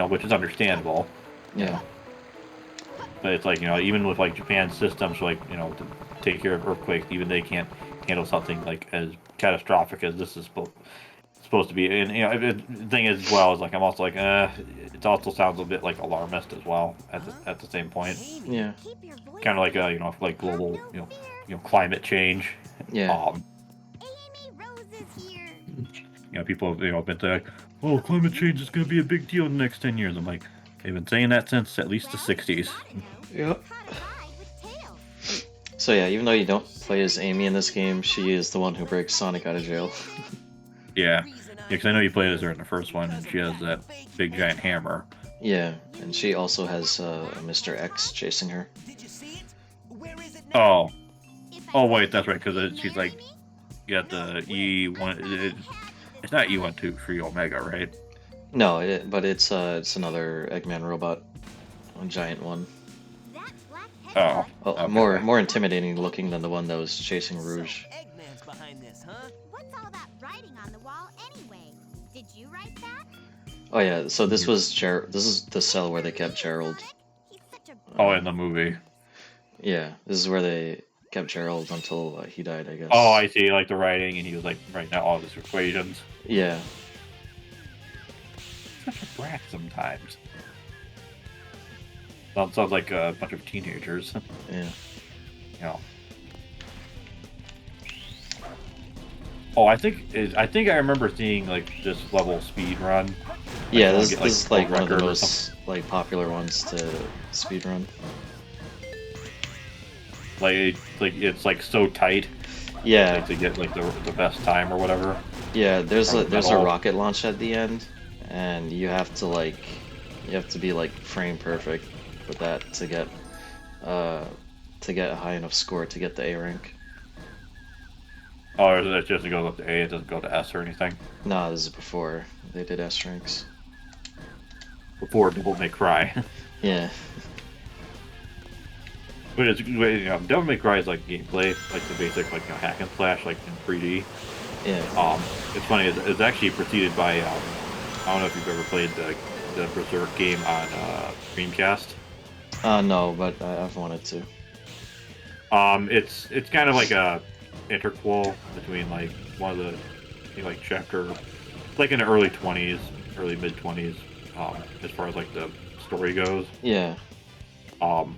B: Which is understandable.
A: Yeah.
B: But it's like even with like Japan's systems, like to take care of earthquakes, even they can't handle something like as catastrophic as this is supposed to be. And the thing is, as well, is like I'm also like, it also sounds a bit like alarmist as well at the same point.
A: Yeah.
B: Kind of like like global climate change.
A: Yeah.
D: Amy Rose is here.
B: People have been saying, oh, climate change is going to be a big deal in the next 10 years. I'm like, they've been saying that since at least the 60s.
A: Yep.
D: How to ride with tails.
A: So yeah, even though you don't play as Amy in this game, she is the one who breaks Sonic out of jail.
B: Yeah, because I know you played as her in the first one, and she has that big giant hammer.
A: Yeah, and she also has a Mr. X chasing her.
B: Oh, wait, that's right, because she's like, you got the E1. It's not E123 Omega, right?
A: No, but it's another Eggman robot, a giant one.
D: That black
B: Oh,
A: Oh,
B: okay.
A: more intimidating looking than the one that was chasing Rouge.
C: Eggman's behind this, huh?
D: What's all that writing on the wall anyway? Did you write that?
A: Oh yeah, so this was this is the cell where they kept Gerald.
D: He's such a
B: Oh, in the movie.
A: Yeah, this is where they kept Gerald until he died, I guess.
B: Oh, I see, like the writing, and he was like writing out all of his equations.
A: Yeah.
B: Such a brat sometimes. Sounds like a bunch of teenagers.
A: Yeah.
B: Oh, I think I remember seeing like this level speed run. Like,
A: Yeah,
B: someone
A: this
B: get,
A: is like one of the
B: record or
A: most like popular ones to speedrun.
B: like it's like so tight.
A: Yeah.
B: Like to get like the best time or whatever.
A: Yeah, there's
B: From
A: a
B: the whole-
A: rocket launch at the end, and you have to be like frame perfect with that to get a high enough score to get the A rank.
B: Oh, it just goes up to A. It doesn't go to S or anything.
A: Nah, this is before they did S ranks.
B: Before Devil May Cry.
A: Yeah.
B: But Devil May Cry is like gameplay, like the basic like hack and slash like in 3D.
A: Yeah.
B: It's funny. It's actually preceded by I don't know if you've ever played the Berserk game on Dreamcast.
A: No, but I've wanted to.
B: It's kind of like a interquel between like one of the think like chapter, like in the early 20s, early mid 20s, as far as like the story goes.
A: Yeah.
B: Um,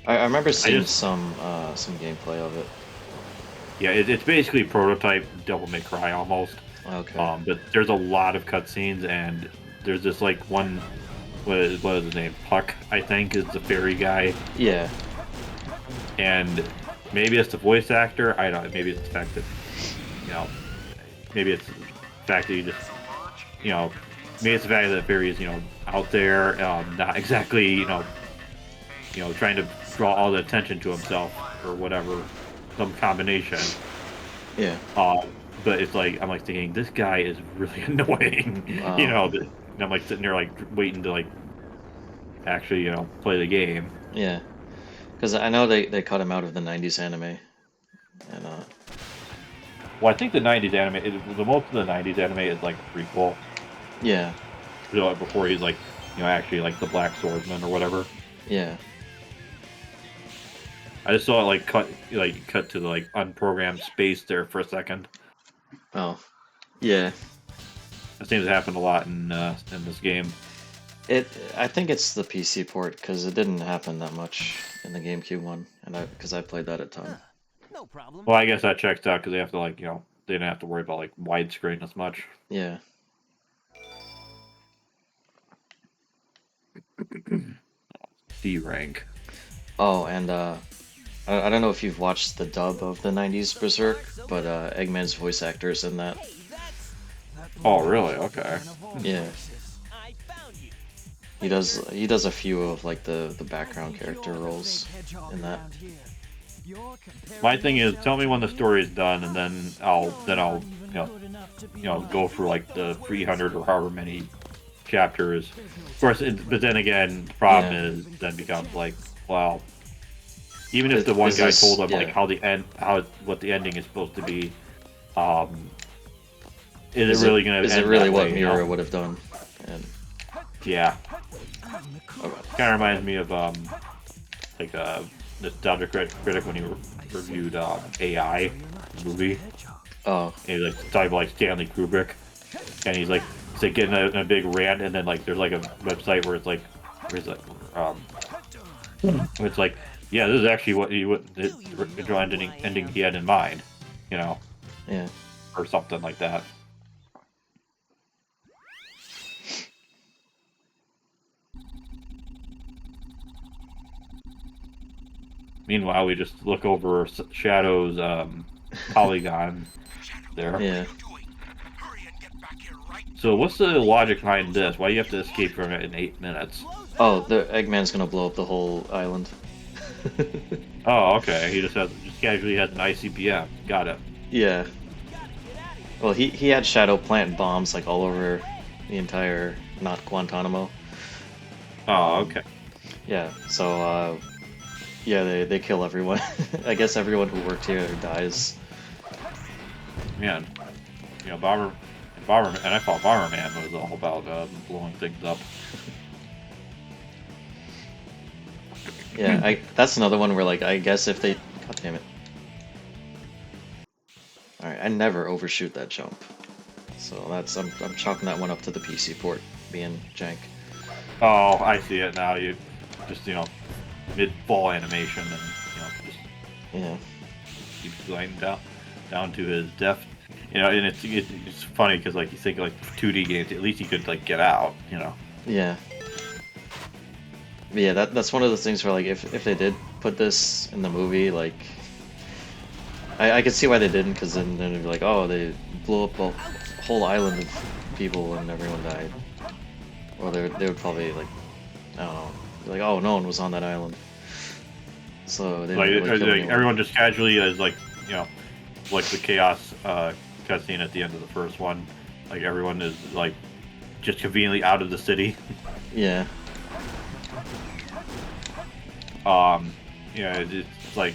A: I remember seeing
B: just
A: some gameplay of it.
B: yeah, it's basically prototype Devil May Cry almost.
A: Okay.
B: But there's a lot of cutscenes, and there's this like one, what is his name? Puck, I think, is the fairy guy,
A: Yeah.
B: and maybe it's the voice actor. I don't. Maybe it's the fact that you know, maybe it's the fact that you just maybe it's the fact that the fairy is out there, not exactly trying to draw all the attention to himself or whatever, some combination.
A: Yeah.
B: But it's like I'm like thinking this guy is really annoying,
A: Wow.
B: And I'm like sitting there like waiting to like actually play the game.
A: Yeah. Because I know they cut him out of the '90s anime, and
B: Well, I think the '90s anime, the most of the '90s anime is like a prequel,
A: yeah.
B: before he's like actually like the Black Swordsman or whatever.
A: Yeah.
B: I just saw it cut to the like unprogrammed space there for a second.
A: Oh. Yeah.
B: That seems to happen a lot in this game.
A: I think it's the PC port because it didn't happen that much in the GameCube one, and because I played that a ton.
C: No problem.
B: Well, I guess that checks out because they have to like they didn't have to worry about like widescreen as much.
A: Yeah.
B: D rank.
A: Oh, and I don't know if you've watched the dub of the '90s Berserk, but Eggman's voice actor is in that.
B: Oh, really? Okay.
A: Yeah.
C: I found you.
A: He does a few of like the background character roles in that.
B: My thing is, tell me when the story is done, and then I'll go through like the 300 or however many chapters. Of course, but then again, the problem
A: Yeah.
B: is then becomes like, well, even if the one
A: Is
B: guy
A: this-
B: told them
A: yeah.
B: like what the ending is supposed to be, is
A: Is
B: it really going to
A: Is
B: end
A: it really
B: that
A: what
B: way,
A: Miura would have done? And
B: Yeah,
A: okay.
B: kind of reminds me of like Nostalgia Critic when he reviewed AI movie.
A: Oh.
B: And he's like talking about like Stanley Kubrick, and he's like getting in a big rant, and then like there's like a website where it's like it's like, yeah, this is actually what the original ending he had in mind,
A: Yeah.
B: or something like that. Meanwhile, we just look over Shadow's polygon there.
A: Yeah.
B: So what's the logic behind this? Why do you have to escape from it in 8 minutes?
A: Oh, the Eggman's gonna blow up the whole island.
B: Oh, okay. He just casually has an ICBM. Got it.
A: Yeah. Well, he had Shadow plant bombs like all over the entire, not Guantanamo.
B: Oh, okay.
A: Yeah. So yeah, they kill everyone. I guess everyone who worked here dies.
B: Man, Bomberman, and I thought Bomberman was all about blowing things up.
A: Yeah, that's another one where like I guess if they, god damn it. All right, I never overshoot that jump. So I'm chalking that one up to the PC port being jank.
B: Oh, I see it now. You just mid-fall animation and just
A: Yeah.
B: keeps going down to his death. And it's funny because like you think like 2D games, at least he could like get out.
A: Yeah. But yeah, that's one of those things where like if they did put this in the movie, like I could see why they didn't, because then it'd be like, oh, they blew up a whole island of people and everyone died. Or they would probably like, I don't know, be like, oh, no one was on that island. So they
B: Like,
A: didn't really kill
B: like
A: anyone.
B: everyone just casually is like like the chaos cutscene at the end of the first one. Like everyone is like just conveniently out of the city.
A: Yeah.
B: It's like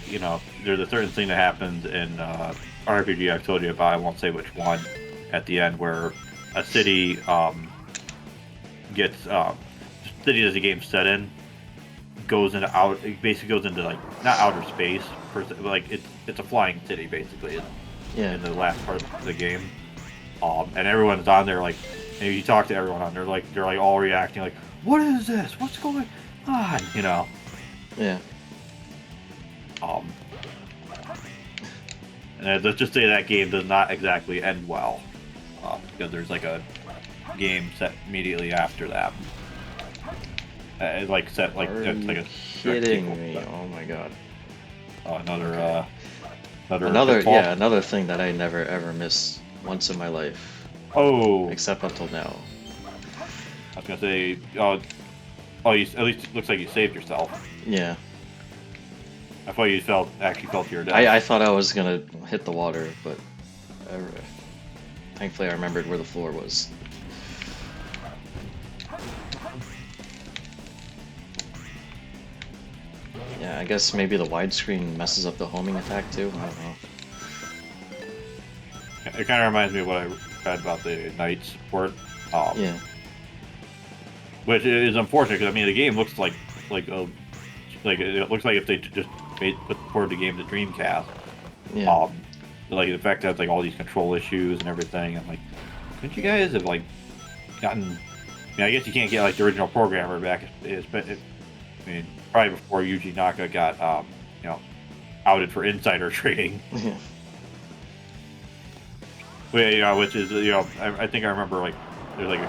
B: there's a certain thing that happens in RPG I've told you about. I won't say which one. At the end, where a city gets city as the game set in goes into it basically goes into like not outer space per se, but like it's a flying city basically
A: Yeah.
B: in the last part of the game. And everyone's on there like, and you talk to everyone on there, like they're like all reacting like, "What is this? What's going on?" You know.
A: Yeah.
B: Um, and let's just say that game does not exactly end well, because there's like a game set immediately after that. It's like set like
A: Are
B: it's like
A: you
B: a
A: kidding
B: sequel.
A: me? Oh my god.
B: Another
A: Another
B: pitfall.
A: yeah, another thing that I never ever miss once in my life,
B: Oh,
A: except up till now.
B: I was gonna say, you, at least it looks like you saved yourself.
A: Yeah.
B: I thought you actually fell to your death.
A: I thought I was gonna hit the water, but thankfully I remembered where the floor was. Yeah, I guess maybe the widescreen messes up the homing attack too. I don't know.
B: It kind of reminds me of what I read about the Knight support.
A: Yeah.
B: Which is unfortunate because I mean the game looks like it looks like if they just ported the game to Dreamcast.
A: Yeah.
B: Like the fact that it's like all these control issues and everything. I'm like, couldn't you guys have like gotten? I mean, I guess you can't get like the original programmer back. I mean, probably before Yuji Naka got outed for insider trading.
A: Yeah.
B: Which is I think I remember like there's like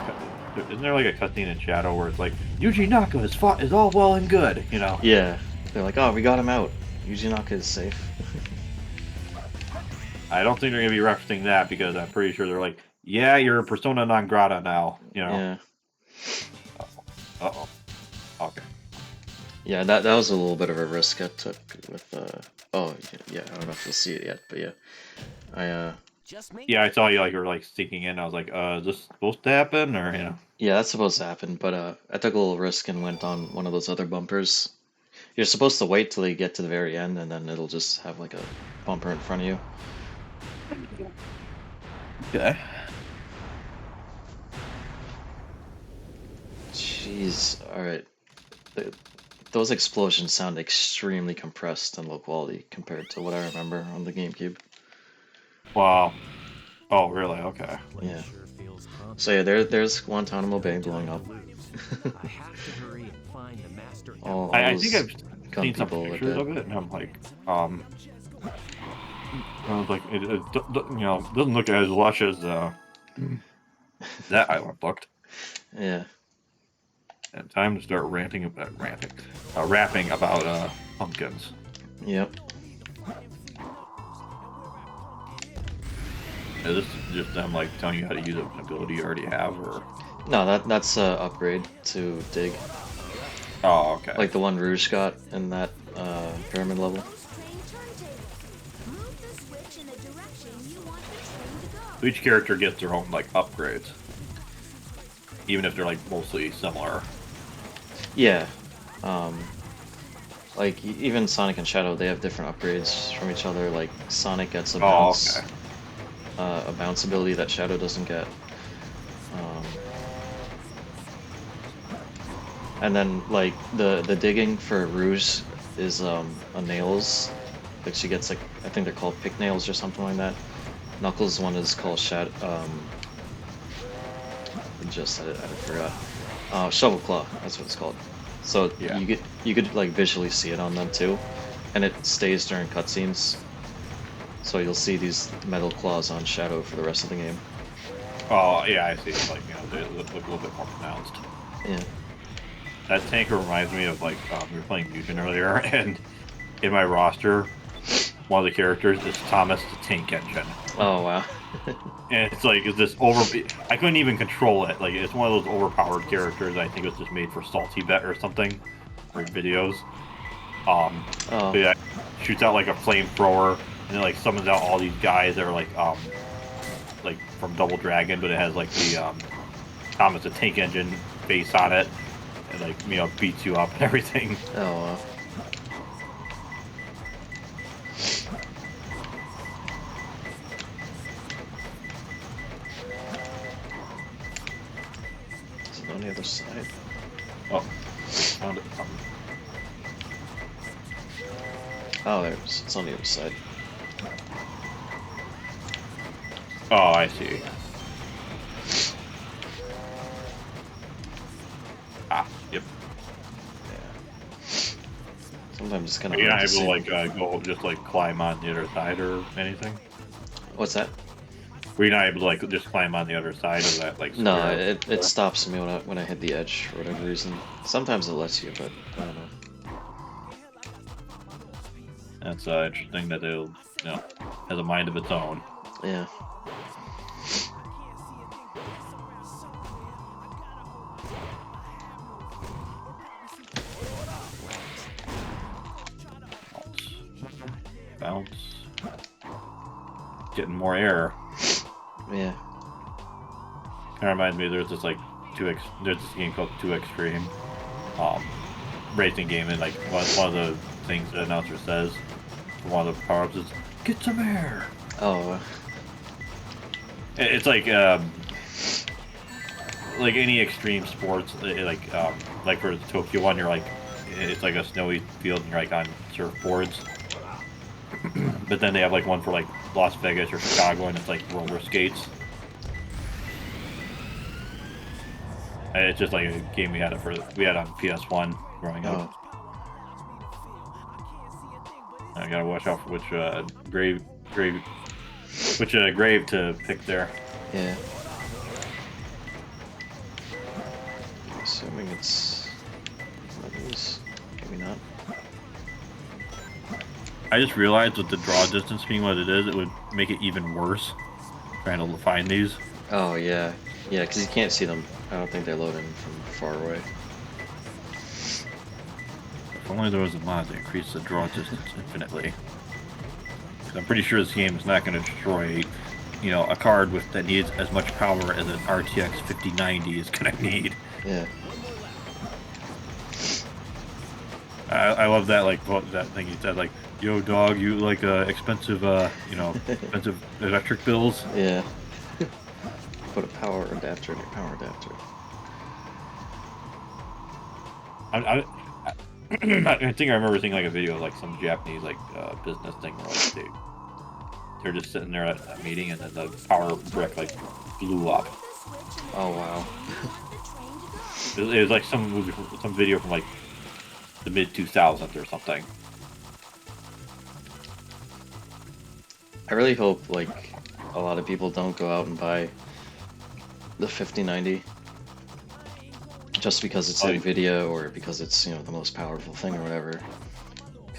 B: isn't there like a cutscene in Shadow where it's like Yuji Naka is all well and good, you know?
A: Yeah. They're like, oh, we got him out. Yuji Naka is safe.
B: I don't think they're gonna be referencing that because I'm pretty sure they're like, yeah, you're a persona non grata now, you know?
A: Yeah.
B: Uh-oh. Okay.
A: Yeah, that was a little bit of a risk I took with oh yeah, I don't know if you'll see it yet, but yeah.
C: Just make
B: Yeah, I saw you like you were like sneaking in. I was like, is this supposed to happen or you know?
A: Yeah, that's supposed to happen, but I took a little risk and went on one of those other bumpers. You're supposed to wait till you get to the very end and then it'll just have like a bumper in front of you.
B: Okay.
A: Jeez, alright. Those explosions sound extremely compressed and low quality compared to what I remember on the GameCube.
B: Wow. Oh, really? Okay.
A: Yeah. So yeah, there's Guantanamo Bay blowing up.
C: I have to hurry and find the master.
A: all
B: I
A: those
B: think I've
A: gun
B: seen some
A: people with
B: pictures
A: it.
B: of it, and I'm like, I was like, it doesn't look as lush as that island looked.
A: Yeah.
B: And time to start rapping about pumpkins.
A: Yep.
B: Is this just them like telling you how to use an ability you already have, or?
A: No, that's a upgrade to dig.
B: Oh, okay.
A: Like the one Rouge got in that pyramid level.
D: Move the switch in the direction you want the train to go.
B: Each character gets their own like upgrades, even if they're like mostly similar.
A: Yeah. Like even Sonic and Shadow, they have different upgrades from each other. Like Sonic gets a bounce,
B: okay.
A: A bounce ability that Shadow doesn't get. And then like the digging for Rouge is a nails. Like she gets like I think they're called pick nails or something like that. Knuckles one is called I just said it, I forgot. Shovel Claw, that's what it's called. So
B: Yeah.
A: you could like visually see it on them too, and it stays during cutscenes. So you'll see these metal claws on Shadow for the rest of the game.
B: Oh yeah, I see. Like they look a little bit more pronounced.
A: Yeah.
B: That tanker reminds me of like we were playing Fusion earlier, and in my roster, one of the characters is Thomas the Tank Engine.
A: Oh wow.
B: And it's like, is this I couldn't even control it. Like, it's one of those overpowered characters. I think it was just made for Salty Bet or something, for videos.
A: Oh.
B: But yeah, shoots out like a flamethrower, and it like summons out all these guys that are like from Double Dragon, but it has like the Thomas the Tank Engine face on it, and like beats you up and everything.
A: Oh wow. Is it on the other side?
B: Oh, found it.
A: Oh, there it is. It's on the other side.
B: Oh, I see.
A: Sometimes it's kind of
B: You're
A: hard
B: not
A: to
B: able to
A: see
B: like
A: them.
B: go just like climb on the other side or anything.
A: What's that?
B: Were you not able to like just climb on the other side of that like
A: No,
B: square?
A: it stops me when I hit the edge for whatever reason. Sometimes it lets you, but I don't know.
B: That's interesting that it'll, has a mind of its own.
A: Yeah.
B: Bounce. Getting more air.
A: Yeah.
B: Kind of reminds me. There's this like there's this game called 2 Extreme, racing game, and like one of the things the announcer says, one of the power ups is get some air.
A: Oh.
B: It's like any extreme sports, like for the Tokyo one, you're like it's like a snowy field and you're like on surfboards. But then they have like one for like Las Vegas or Chicago, and it's like roller skates. It's just like a game we had on PS1 growing up. I gotta watch out for which grave to pick there.
A: Yeah. Assuming it's one of these. Maybe not.
B: I just realized with the draw distance being what it is, it would make it even worse trying to find these.
A: Oh, yeah. Yeah, because you can't see them. I don't think they load in from far away.
B: If only there was a mod that increased the draw distance infinitely. 'Cause I'm pretty sure this game is not going to destroy, a card that needs as much power as an RTX 5090 is going to need.
A: Yeah.
B: I love that, like, that thing you said, like, yo, dog, you like expensive, expensive electric bills?
A: Yeah. Put a power adapter in your power adapter.
B: I think I remember seeing like a video of like some Japanese like business thing where like they're just sitting there at a meeting and then the power brick like blew up.
A: Oh wow.
B: It was like some video from like the mid 2000s or something.
A: I really hope like a lot of people don't go out and buy the 5090 just because it's NVIDIA or because it's the most powerful thing or whatever.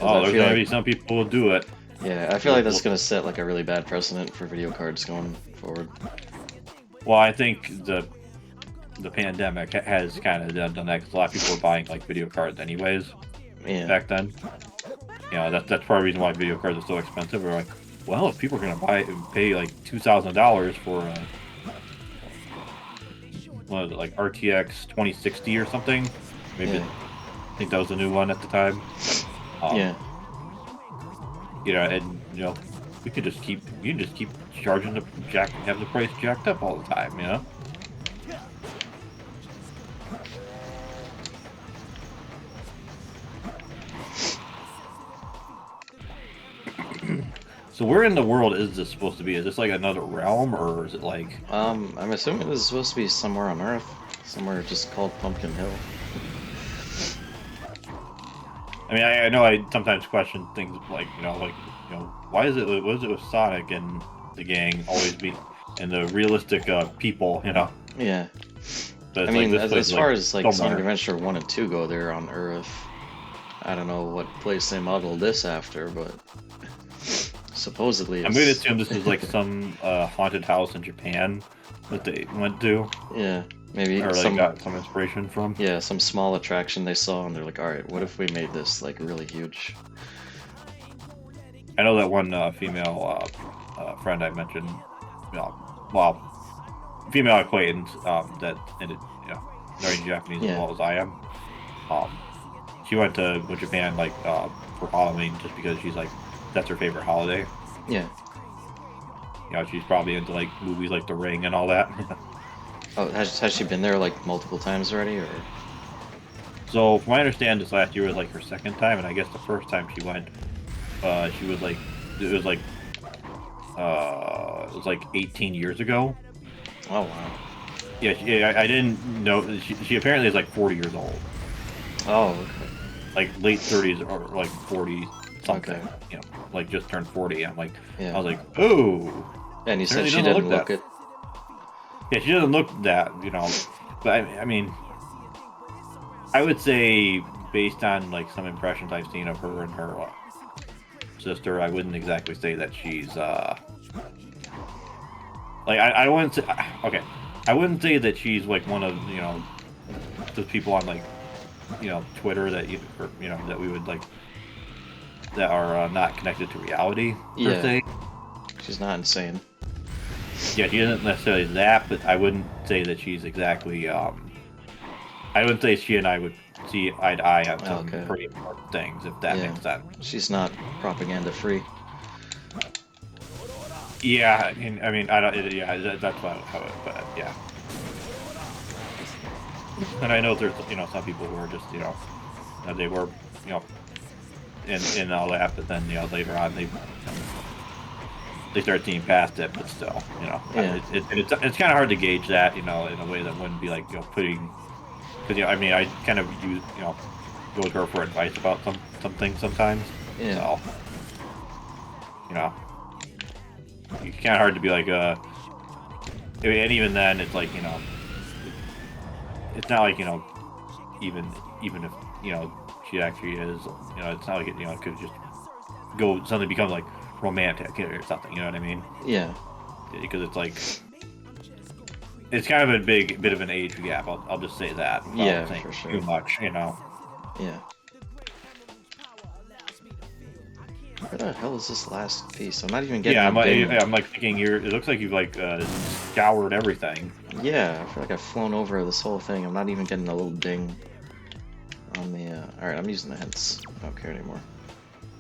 B: Oh, there's gonna be some people who do it.
A: Yeah, I feel like that's gonna set like a really bad precedent for video cards going forward.
B: Well, I think the pandemic has kind of done that because a lot of people were buying like video cards anyways.
A: Yeah.
B: Back then. That's part of the reason why video cards are so expensive. We're like, well, if people are gonna pay like $2,000 for what was it, like RTX 2060 or something? Maybe
A: Yeah.
B: I think that was the new one at the time.
A: Yeah.
B: And you can just keep charging have the price jacked up all the time, So where in the world is this supposed to be? Is this like another realm, or is it like?
A: I'm assuming this is supposed to be somewhere on Earth, somewhere just called Pumpkin Hill.
B: I mean, I know I sometimes question things like, why is it? What is it with Sonic and the gang always be and the realistic people,
A: Yeah.
B: But
A: I mean, as far as like
B: somewhere.
A: Sonic Adventure 1 and 2 go, they're on Earth. I don't know what place they modeled this after, but supposedly it's...
B: I'm going to assume this is like some haunted house in Japan that they went to.
A: Yeah, maybe
B: or like got some inspiration from.
A: Yeah, some small attraction they saw, and they're like, all right, what if we made this like really huge?
B: I know that one female friend I mentioned, female acquaintance that ended, learning Japanese as well as I am. She went to Japan like for Halloween just because she's like that's her favorite holiday.
A: Yeah.
B: She's probably into like movies like The Ring and all that.
A: Oh, has she been there like multiple times already, or?
B: So, from what I understand, this last year was like her second time, and I guess the first time she went, she was like, it was like 18 years ago.
A: Oh wow.
B: Yeah, I didn't know. She apparently is like 40 years old.
A: Oh, okay.
B: like late 30s or like 40 something.
A: Okay.
B: You know, like just turned 40. I'm like,
A: Yeah.
B: I was like, oh.
A: And you said
B: Apparently
A: she
B: doesn't
A: didn't
B: look
A: look
B: that.
A: it.
B: Yeah, she doesn't look that, you know. But I mean, I would say based on like some impressions I've seen of her and her sister, I wouldn't exactly say that she's like I wouldn't say okay. I wouldn't say that she's like one of the people on like Twitter that that we would like that are not connected to reality per
A: Yeah.
B: se.
A: She's not insane.
B: Yeah, she isn't necessarily that, but I wouldn't say that she's exactly. I wouldn't say she and I would see eye to eye on some
A: Okay.
B: pretty important things, if that
A: Yeah.
B: makes sense.
A: She's not propaganda free.
B: Yeah, I mean, I don't. Yeah, that's how it. But yeah, and I know there's some people who are just they were in all that, but then later on they start seeing past it, but still
A: Yeah.
B: it's kind of hard to gauge that in a way that wouldn't be like putting because I mean I kind of use go to her for advice about some things sometimes.
A: Yeah.
B: So it's kind of hard to be like and even then it's like it's not like even if she actually is it's not like it could just go suddenly become like romantic or something, you know what I mean?
A: Yeah.
B: Because it's like it's kind of a bit of an age gap. I'll just say that.
A: Yeah,
B: Saying
A: for sure.
B: too much,
A: Yeah. Where the hell is this last piece? I'm not even getting
B: Yeah,
A: a ding.
B: I'm like thinking it looks like you've like scoured everything.
A: Yeah, I feel like I've flown over this whole thing. I'm not even getting a little ding on the. Alright, I'm using the hints. I don't care anymore.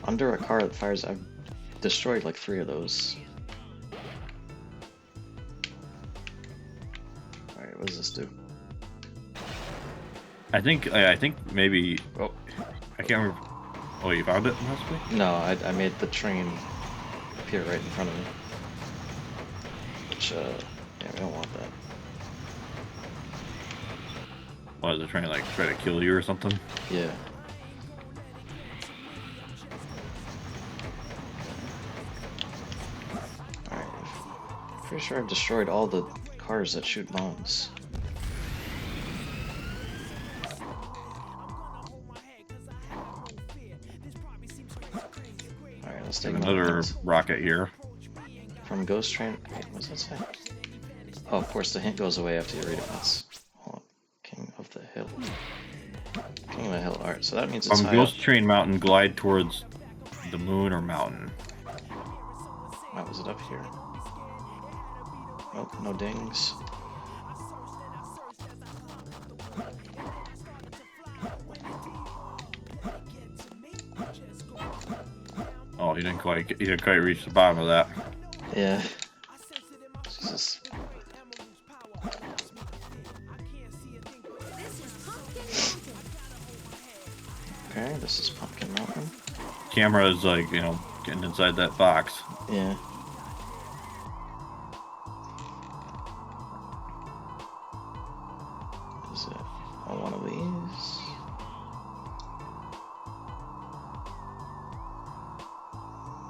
A: Under a car that fires. I've destroyed like 3 of those. Alright, what does this do?
B: I think maybe. Oh, I can't remember. Oh, you found it possibly?
A: No, I made the train appear right in front of me. Which, yeah, we don't want that.
B: Why is the train like try to kill you or something?
A: Yeah. Alright. Pretty sure I've destroyed all the cars that shoot bombs. Alright, let's take
B: Another rocket here.
A: From Ghost Train. Wait, what's that say? Oh, of course, the hint goes away after you read it once. Hold on. King of the Hill. King of the Hill. Alright, so that means it's
B: From
A: high
B: Ghost
A: up.
B: Train Mountain, glide towards the moon or mountain.
A: Wow, was it up here? Nope, no dings.
B: Oh, you didn't quite reach the bottom of that.
A: Yeah. Jesus. Okay, this is Pumpkin Mountain.
B: Camera is like getting inside that box.
A: Yeah. Is it on one of these?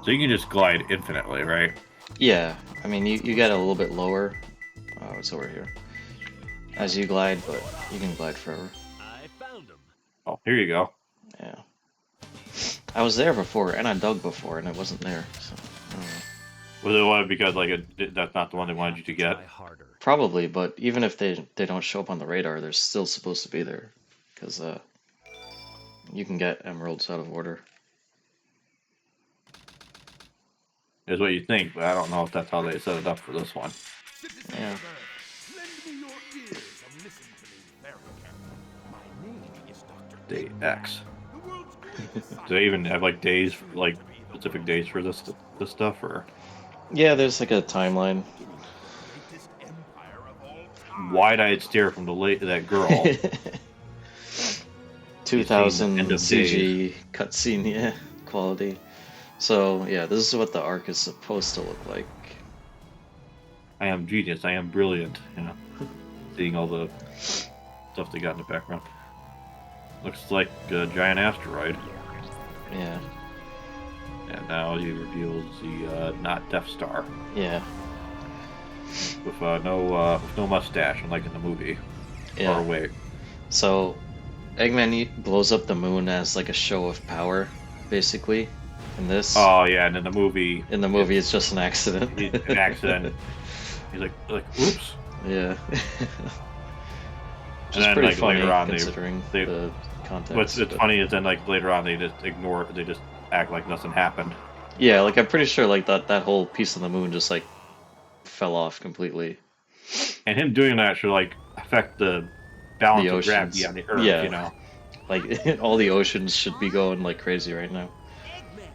B: So you can just glide infinitely, right?
A: Yeah. I mean, you get a little bit lower. Oh, it's over here. As you glide, but you can glide forever.
C: I found him.
B: Oh, here you go.
A: Yeah. I was there before, and I dug before, and it wasn't there. So, I don't know.
B: Was it one because like that's not the one they wanted you to get?
C: Try harder.
A: Probably, but even if they don't show up on the radar, they're still supposed to be there, because you can get emeralds out of order.
B: Is what you think, but I don't know if that's how they set it up for this one.
A: Yeah.
B: Day X. Do they even have like days, like specific days for this stuff, or
A: Yeah, there's like a timeline.
B: wide-eyed stare from that girl?
A: 2000
B: End of
A: CG cutscene, yeah, quality. So yeah, this is what the arc is supposed to look like.
B: I am genius. I am brilliant. Seeing all the stuff they got in the background. Looks like a giant asteroid.
A: Yeah.
B: And now he reveals the not Death Star
A: Yeah.
B: with no mustache, unlike in the movie.
A: Yeah.
B: Or wait,
A: So Eggman blows up the moon as like a show of power, basically. In this,
B: oh yeah, and in the movie,
A: in the movie, it's just an accident.
B: an accident. He's like, oops.
A: Yeah. Which
B: And
A: is
B: then
A: pretty
B: like
A: funny
B: later on,
A: considering
B: they
A: the
B: what's
A: context.
B: it's
A: but-
B: funny is then like later on they just they just act like nothing happened.
A: Yeah, like I'm pretty sure like that whole piece of the moon just like fell off completely.
B: And him doing that should like affect the
A: The
B: balance of
A: oceans.
B: gravity on the Earth,
A: Yeah.
B: you know.
A: Like all the oceans should be going like crazy right now.
C: Eggman.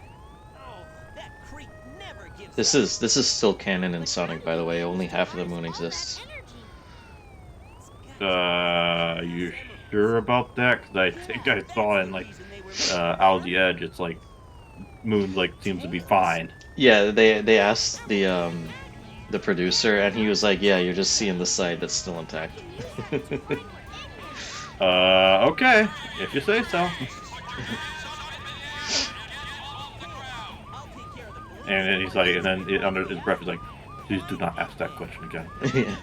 C: Oh, that creep never gives
A: This
C: up.
A: is still canon in Sonic, by the way. Only half of the moon exists.
B: You sure about that? Because I think I saw in like Out of the Edge, it's like moon like seems to be fine.
A: Yeah, they asked the producer, and he was like, "Yeah, you're just seeing the side that's still intact."
B: Okay, if you say so. And then he's like, and then under his breath, he's like, "Please do not ask that question again."
A: Yeah.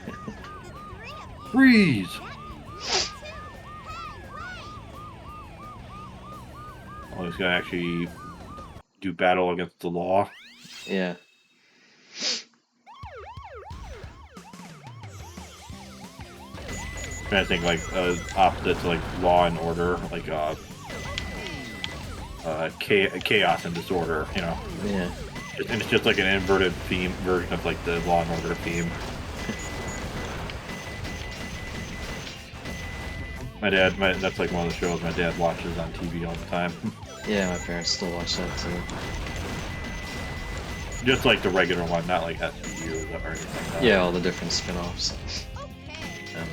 B: Freeze! Oh, he's gonna actually do battle against the law.
A: Yeah.
B: Trying to think like opposite to like Law and Order, like chaos and disorder, you know.
A: Yeah.
B: And it's just like an inverted theme version of like the Law and Order theme. That's like one of the shows my dad watches on TV all the time.
A: Yeah, my parents still watch that too.
B: Just like the regular one, not like SVU or anything like that.
A: Yeah, all the different spin-offs and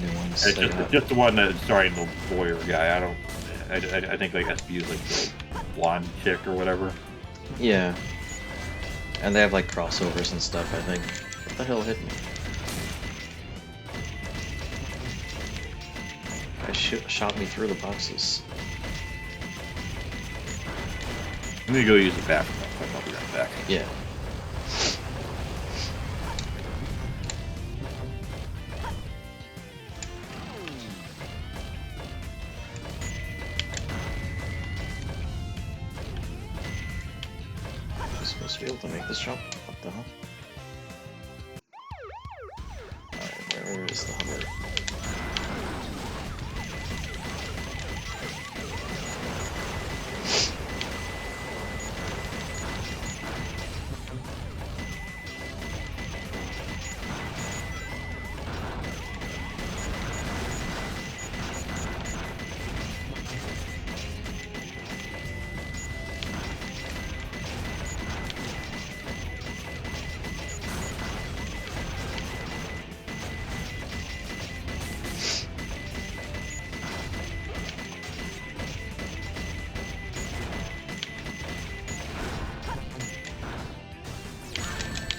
A: new ones.
B: It's
A: they
B: just,
A: have.
B: just the one that's starring the lawyer guy. I think like SVU is like the blonde chick or whatever.
A: Yeah. And they have like crossovers and stuff, I think. What the hell hit me? Guy shot me through the boxes.
B: Let me go use the bathroom. I'll be right back.
A: Yeah. I'm supposed to be able to make this jump? What the hell? Alright, where is the hover?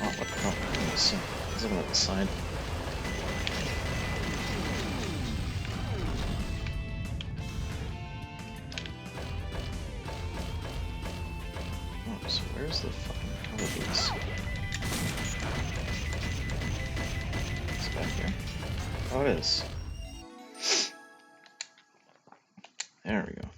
A: Oh, what the hell? Is it on the side? Oh, so where's the fucking elevators? It's back here. Oh, it is. There we go.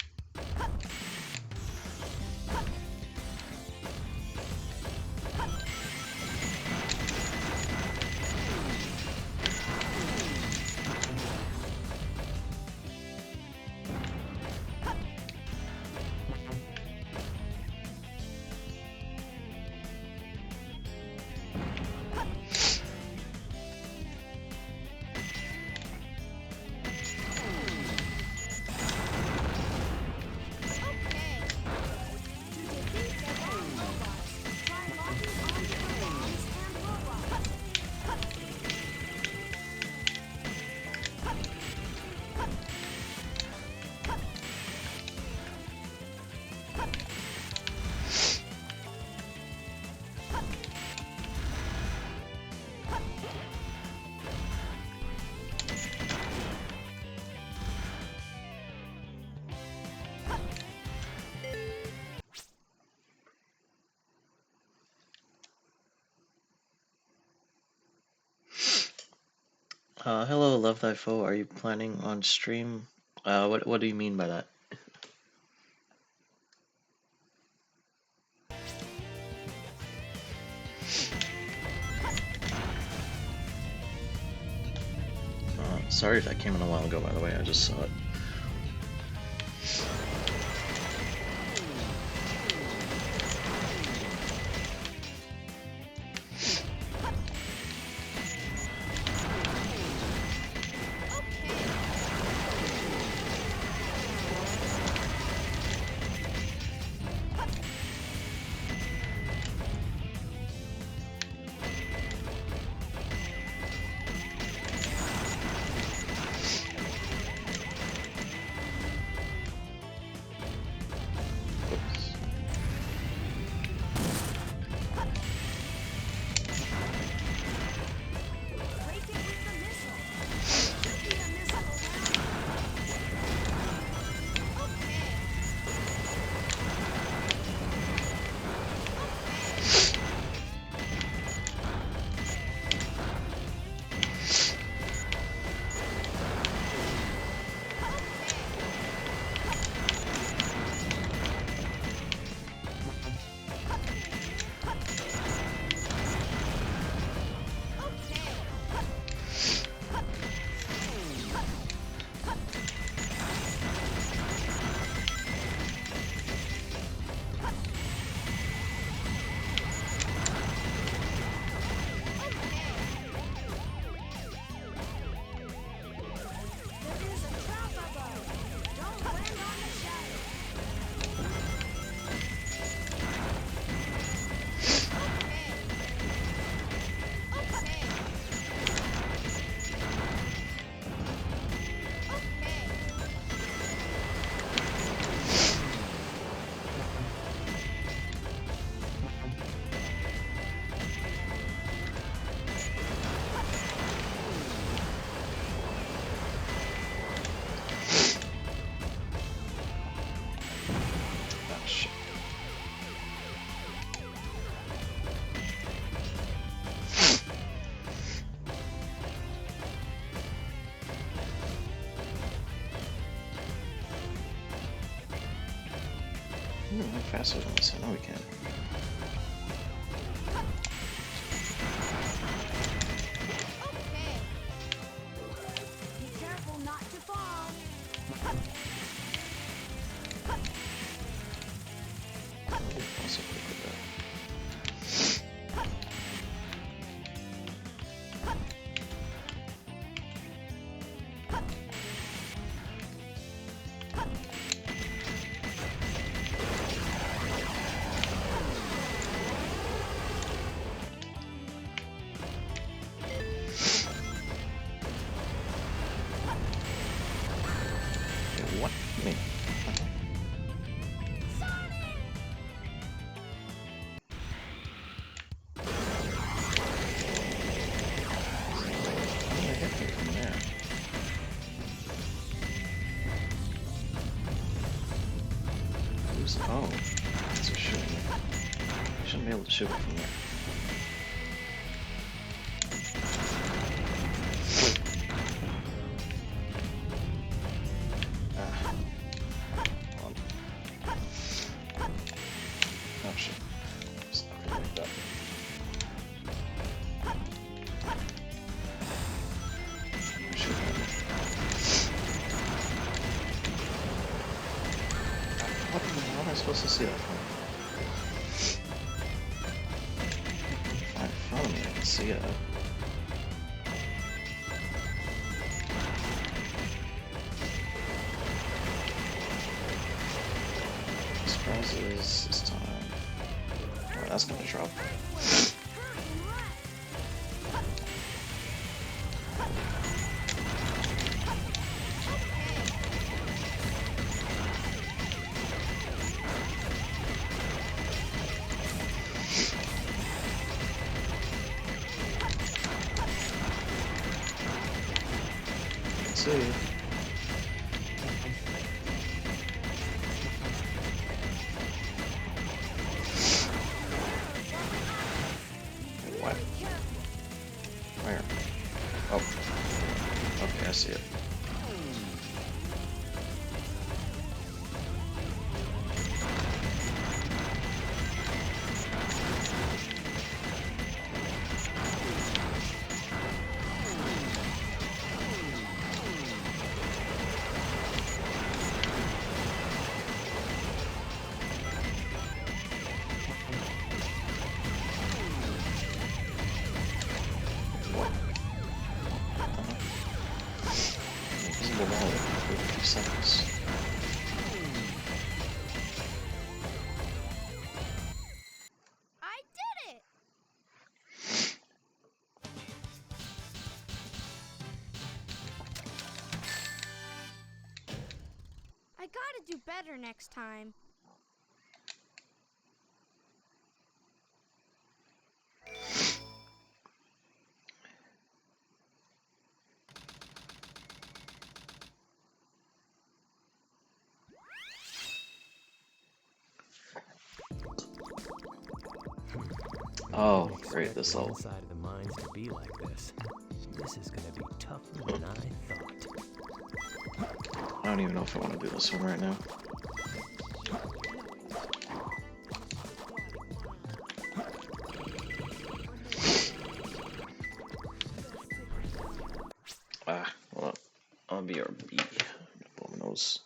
A: Hello, Love Thy Foe. Are you planning on stream? What do you mean by that? Sorry if that came in a while ago, by the way. I just saw it. Oops.
D: Break it with the missile. Should be a missile around. Okay. There is a trap above. Don't land on the shadow. Okay.
A: Oh, shit. We can run faster than this. I know we can.
D: Okay. Be careful not to fall.
A: Also quick with that. Okay, what? Wait. How did I hit me from there? Who's? Oh, that's what's shooting me. I shouldn't be able to shoot it from there. Ah. Hold on. Oh shit. Just not gonna make that. Shoot him. What the hell am I supposed to see that from? If I'm in front of me, I can see it. Surprises this time. Alright, that's gonna drop. Let's see. What? Where? Oh. Okay, I see it. Invisible wall for 50 seconds.
D: I did it! I gotta do better next time.
A: Oh, great, this
E: One
A: level.
E: side of the mines to be like this. This is gonna be tougher than I thought.
A: I don't even know if I want to do this one right now. Ah, well, I'll be RB. Blow my nose.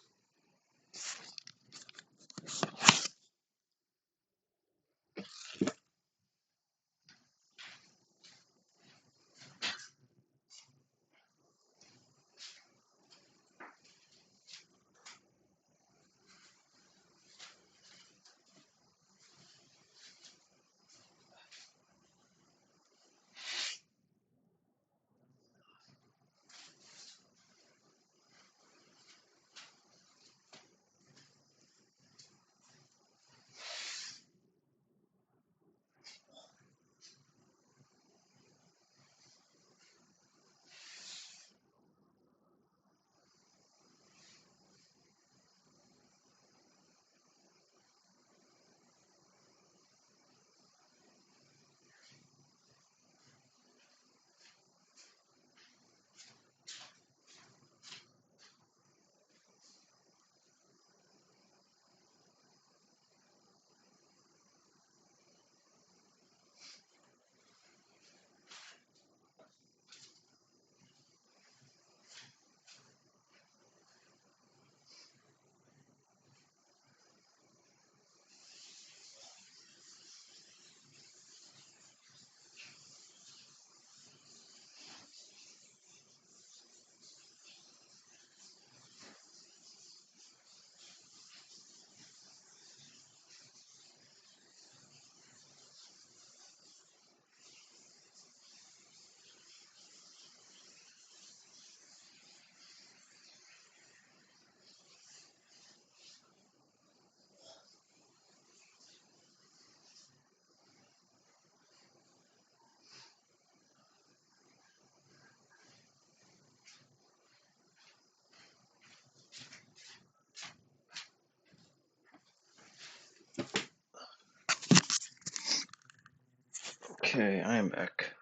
A: Okay, I am back.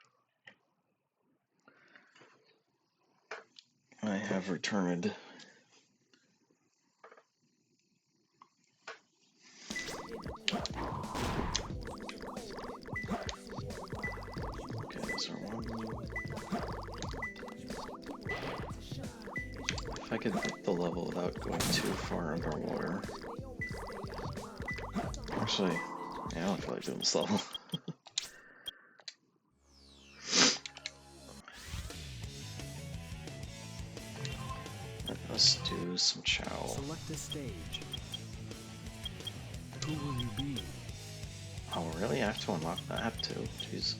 A: I have returned. Okay, is there one? If I could hit the level without going too far underwater. Actually, yeah, I don't feel like doing this level. Let us do some chow.
E: Select a stage. Who will you be?
A: Oh, really? I have to unlock that too? Jeez.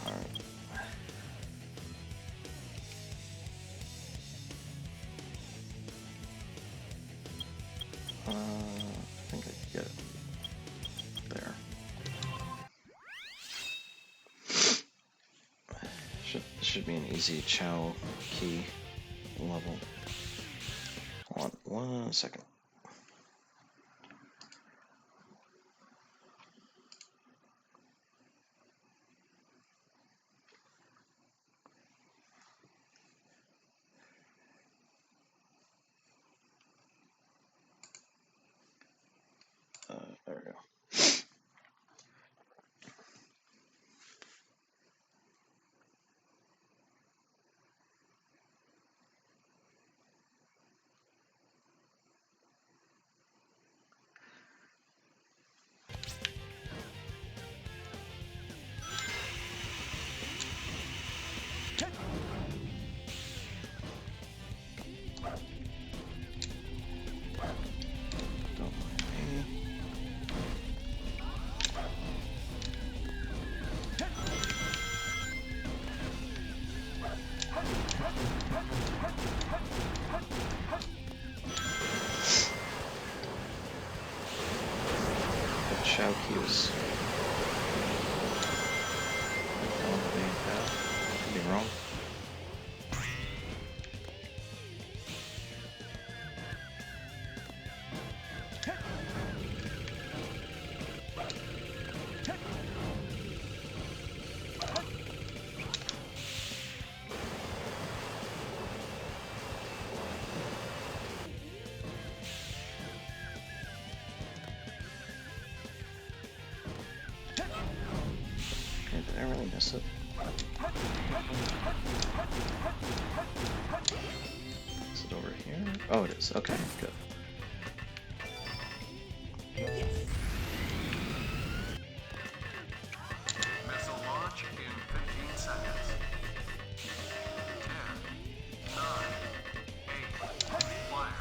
A: Alright. I think I can get it. There. Should be an easy chow key level. Hold on 1 second. go. Don't mind me. But Shao Q's. Don't be bad. Could be wrong. Okay, did I really miss it? Is it over here? Oh, it is. Okay, good.
F: Missile launch in 15 seconds. 10, 9, 8, fire.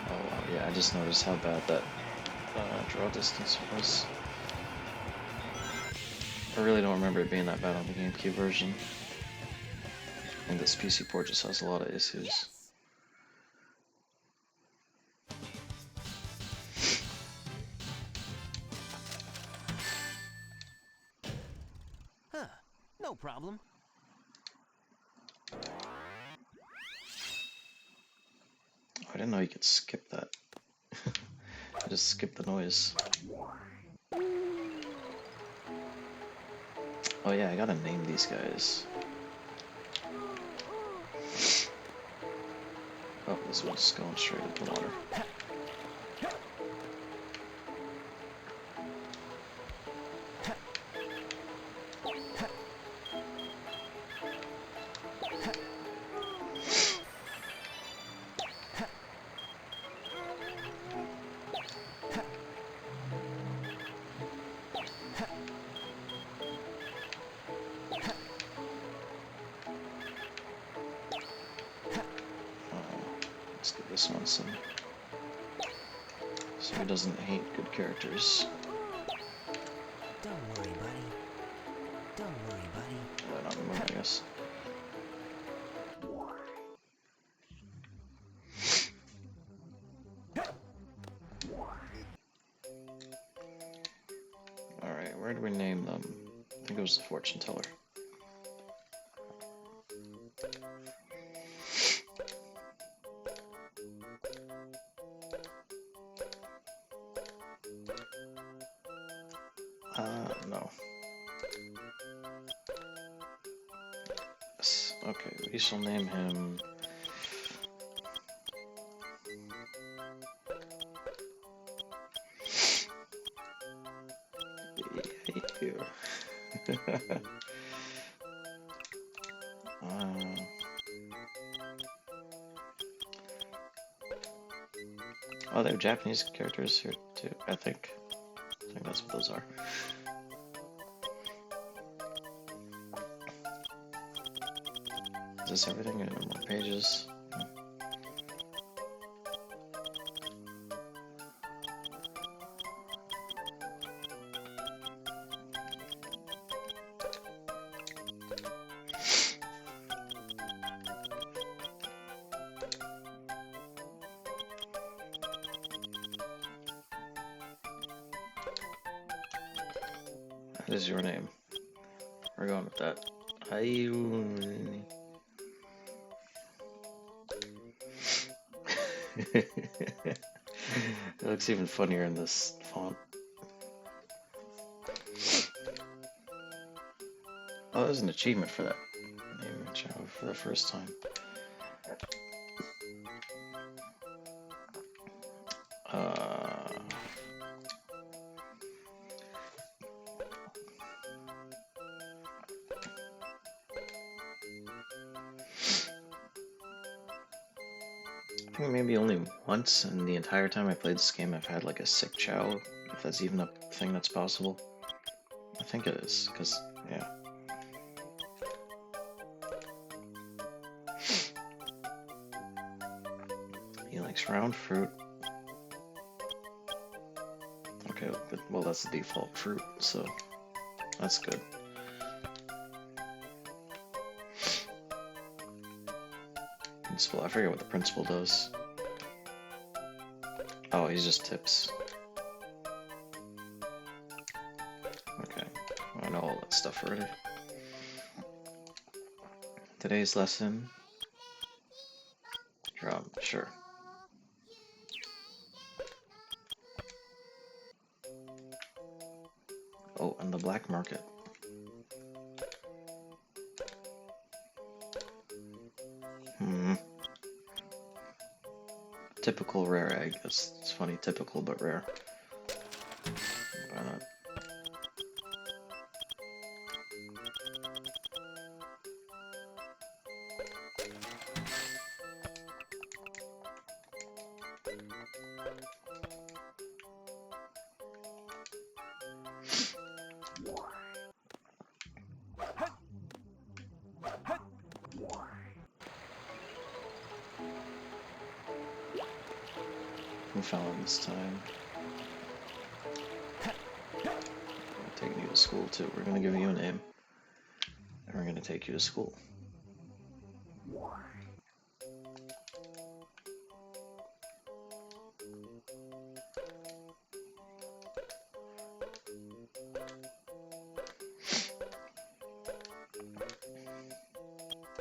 A: Oh wow, yeah, I just noticed how bad that draw distance was. I really don't remember it being that bad on the GameCube version. And this PC port just has a lot of issues.
C: Huh. No problem.
A: Oh, I didn't know you could skip that. I just skipped the noise. Oh yeah, I gotta name these guys. Oh, this one's going straight into the water. Let's give this one some, so he doesn't hate good characters.
C: Don't worry, buddy. Don't worry, buddy.
A: Not anymore, I guess. Alright, where do we name them? I think it was the fortune teller. No. Yes. Okay, we shall name him. You. Oh, they have Japanese characters here too, I think. I think that's what those are. Is this everything? No more pages. What is your name? We're going with that. It looks even funnier in this font. Oh, there's an achievement for that. Name a child for the first time. I think maybe only once in the entire time I played this game I've had like a sick chow, if that's even a thing that's possible. I think it is, because, yeah. He likes round fruit. Okay, well that's the default fruit, so that's good. Principal, I forget what the principal does. Oh, he's just tips. Okay, I know all that stuff already. Today's lesson. Drum, sure. Oh, and the black market. Typical rare egg. It's funny, typical but rare. Why not? Who fell in this time? I'm taking you to school too. We're gonna give you a name. And we're gonna take you to school.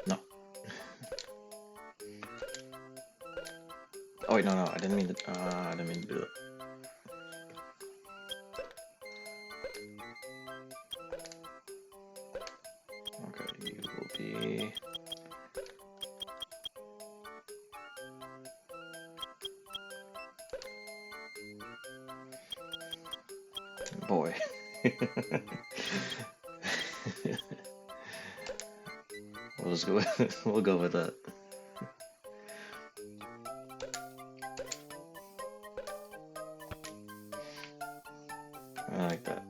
A: No. Oh wait, no, I didn't mean to. I didn't mean to do it. Okay, you will be. Boy. We'll just go. We'll go with that. I like that.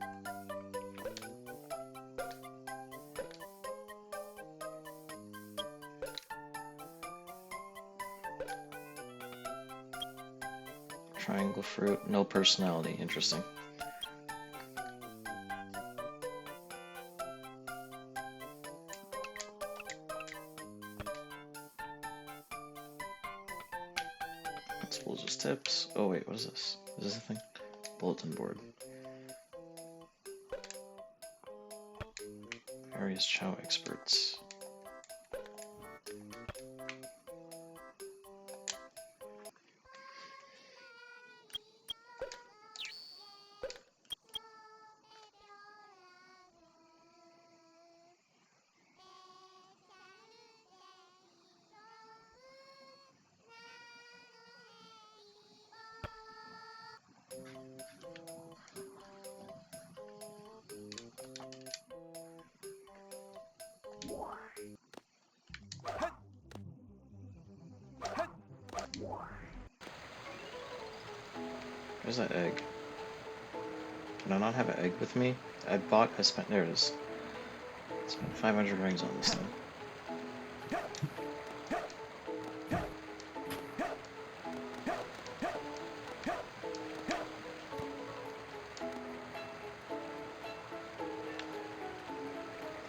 A: Triangle fruit, no personality. Interesting. Principal just tips. Oh wait, what is this? Is this a thing? Bulletin board. Various chow experts. Where's that egg? Can I not have an egg with me? I spent, there it is. I spent 500 rings on this thing.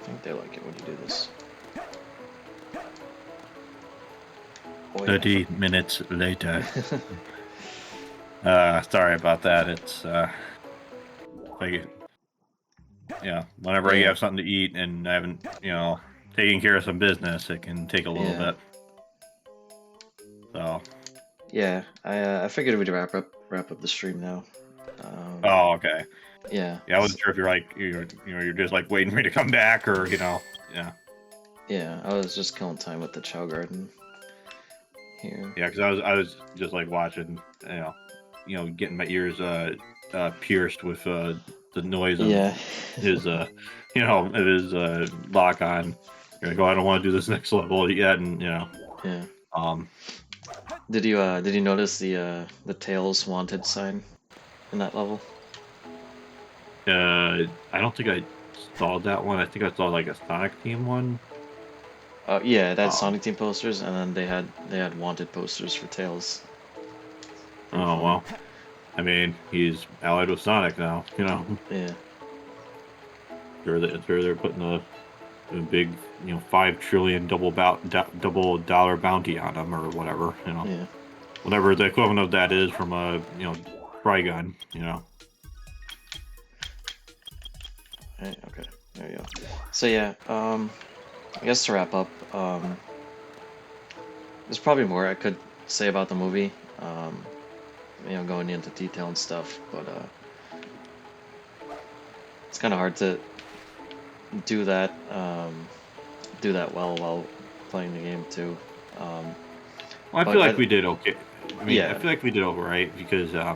A: I think they like it when you do this. Oh, wait,
B: 30 minutes later. Sorry about that. It's like, whenever you have something to eat and I haven't, taking care of some business, it can take a little bit. So
A: Yeah, I figured we'd wrap up the stream now.
B: Oh, okay.
A: Yeah,
B: Yeah, I wasn't sure if you're like you're just like waiting for me to come back, or yeah,
A: yeah. I was just killing time with the Chow Garden here.
B: yeah, because I was just like watching, getting my ears pierced with the noise of
A: Yeah,
B: his of his lock on. You're like, oh, I don't want to do this next level yet, and
A: yeah.
B: um,
A: Did you notice the Tails wanted sign in that level?
B: I don't think I saw that one. I think I saw like a Sonic Team one.
A: Yeah, that
B: Um,
A: Sonic Team posters, and then they had wanted posters for Tails. Pretty
B: oh
A: funny.
B: well, I mean, he's allied with Sonic now.
A: Yeah,
B: Sure they're putting a big 5 trillion double dollar bounty on him or whatever.
A: yeah.
B: Whatever the equivalent of that is from a Trigun.
A: Right, okay, there you go. So yeah, I guess to wrap up, there's probably more I could say about the movie. Going into detail and stuff, but it's kind of hard to do that do that well while playing the game too. Um,
B: Well, I
A: but
B: feel like we did okay. I mean, I
A: yeah,
B: feel like we did all right because I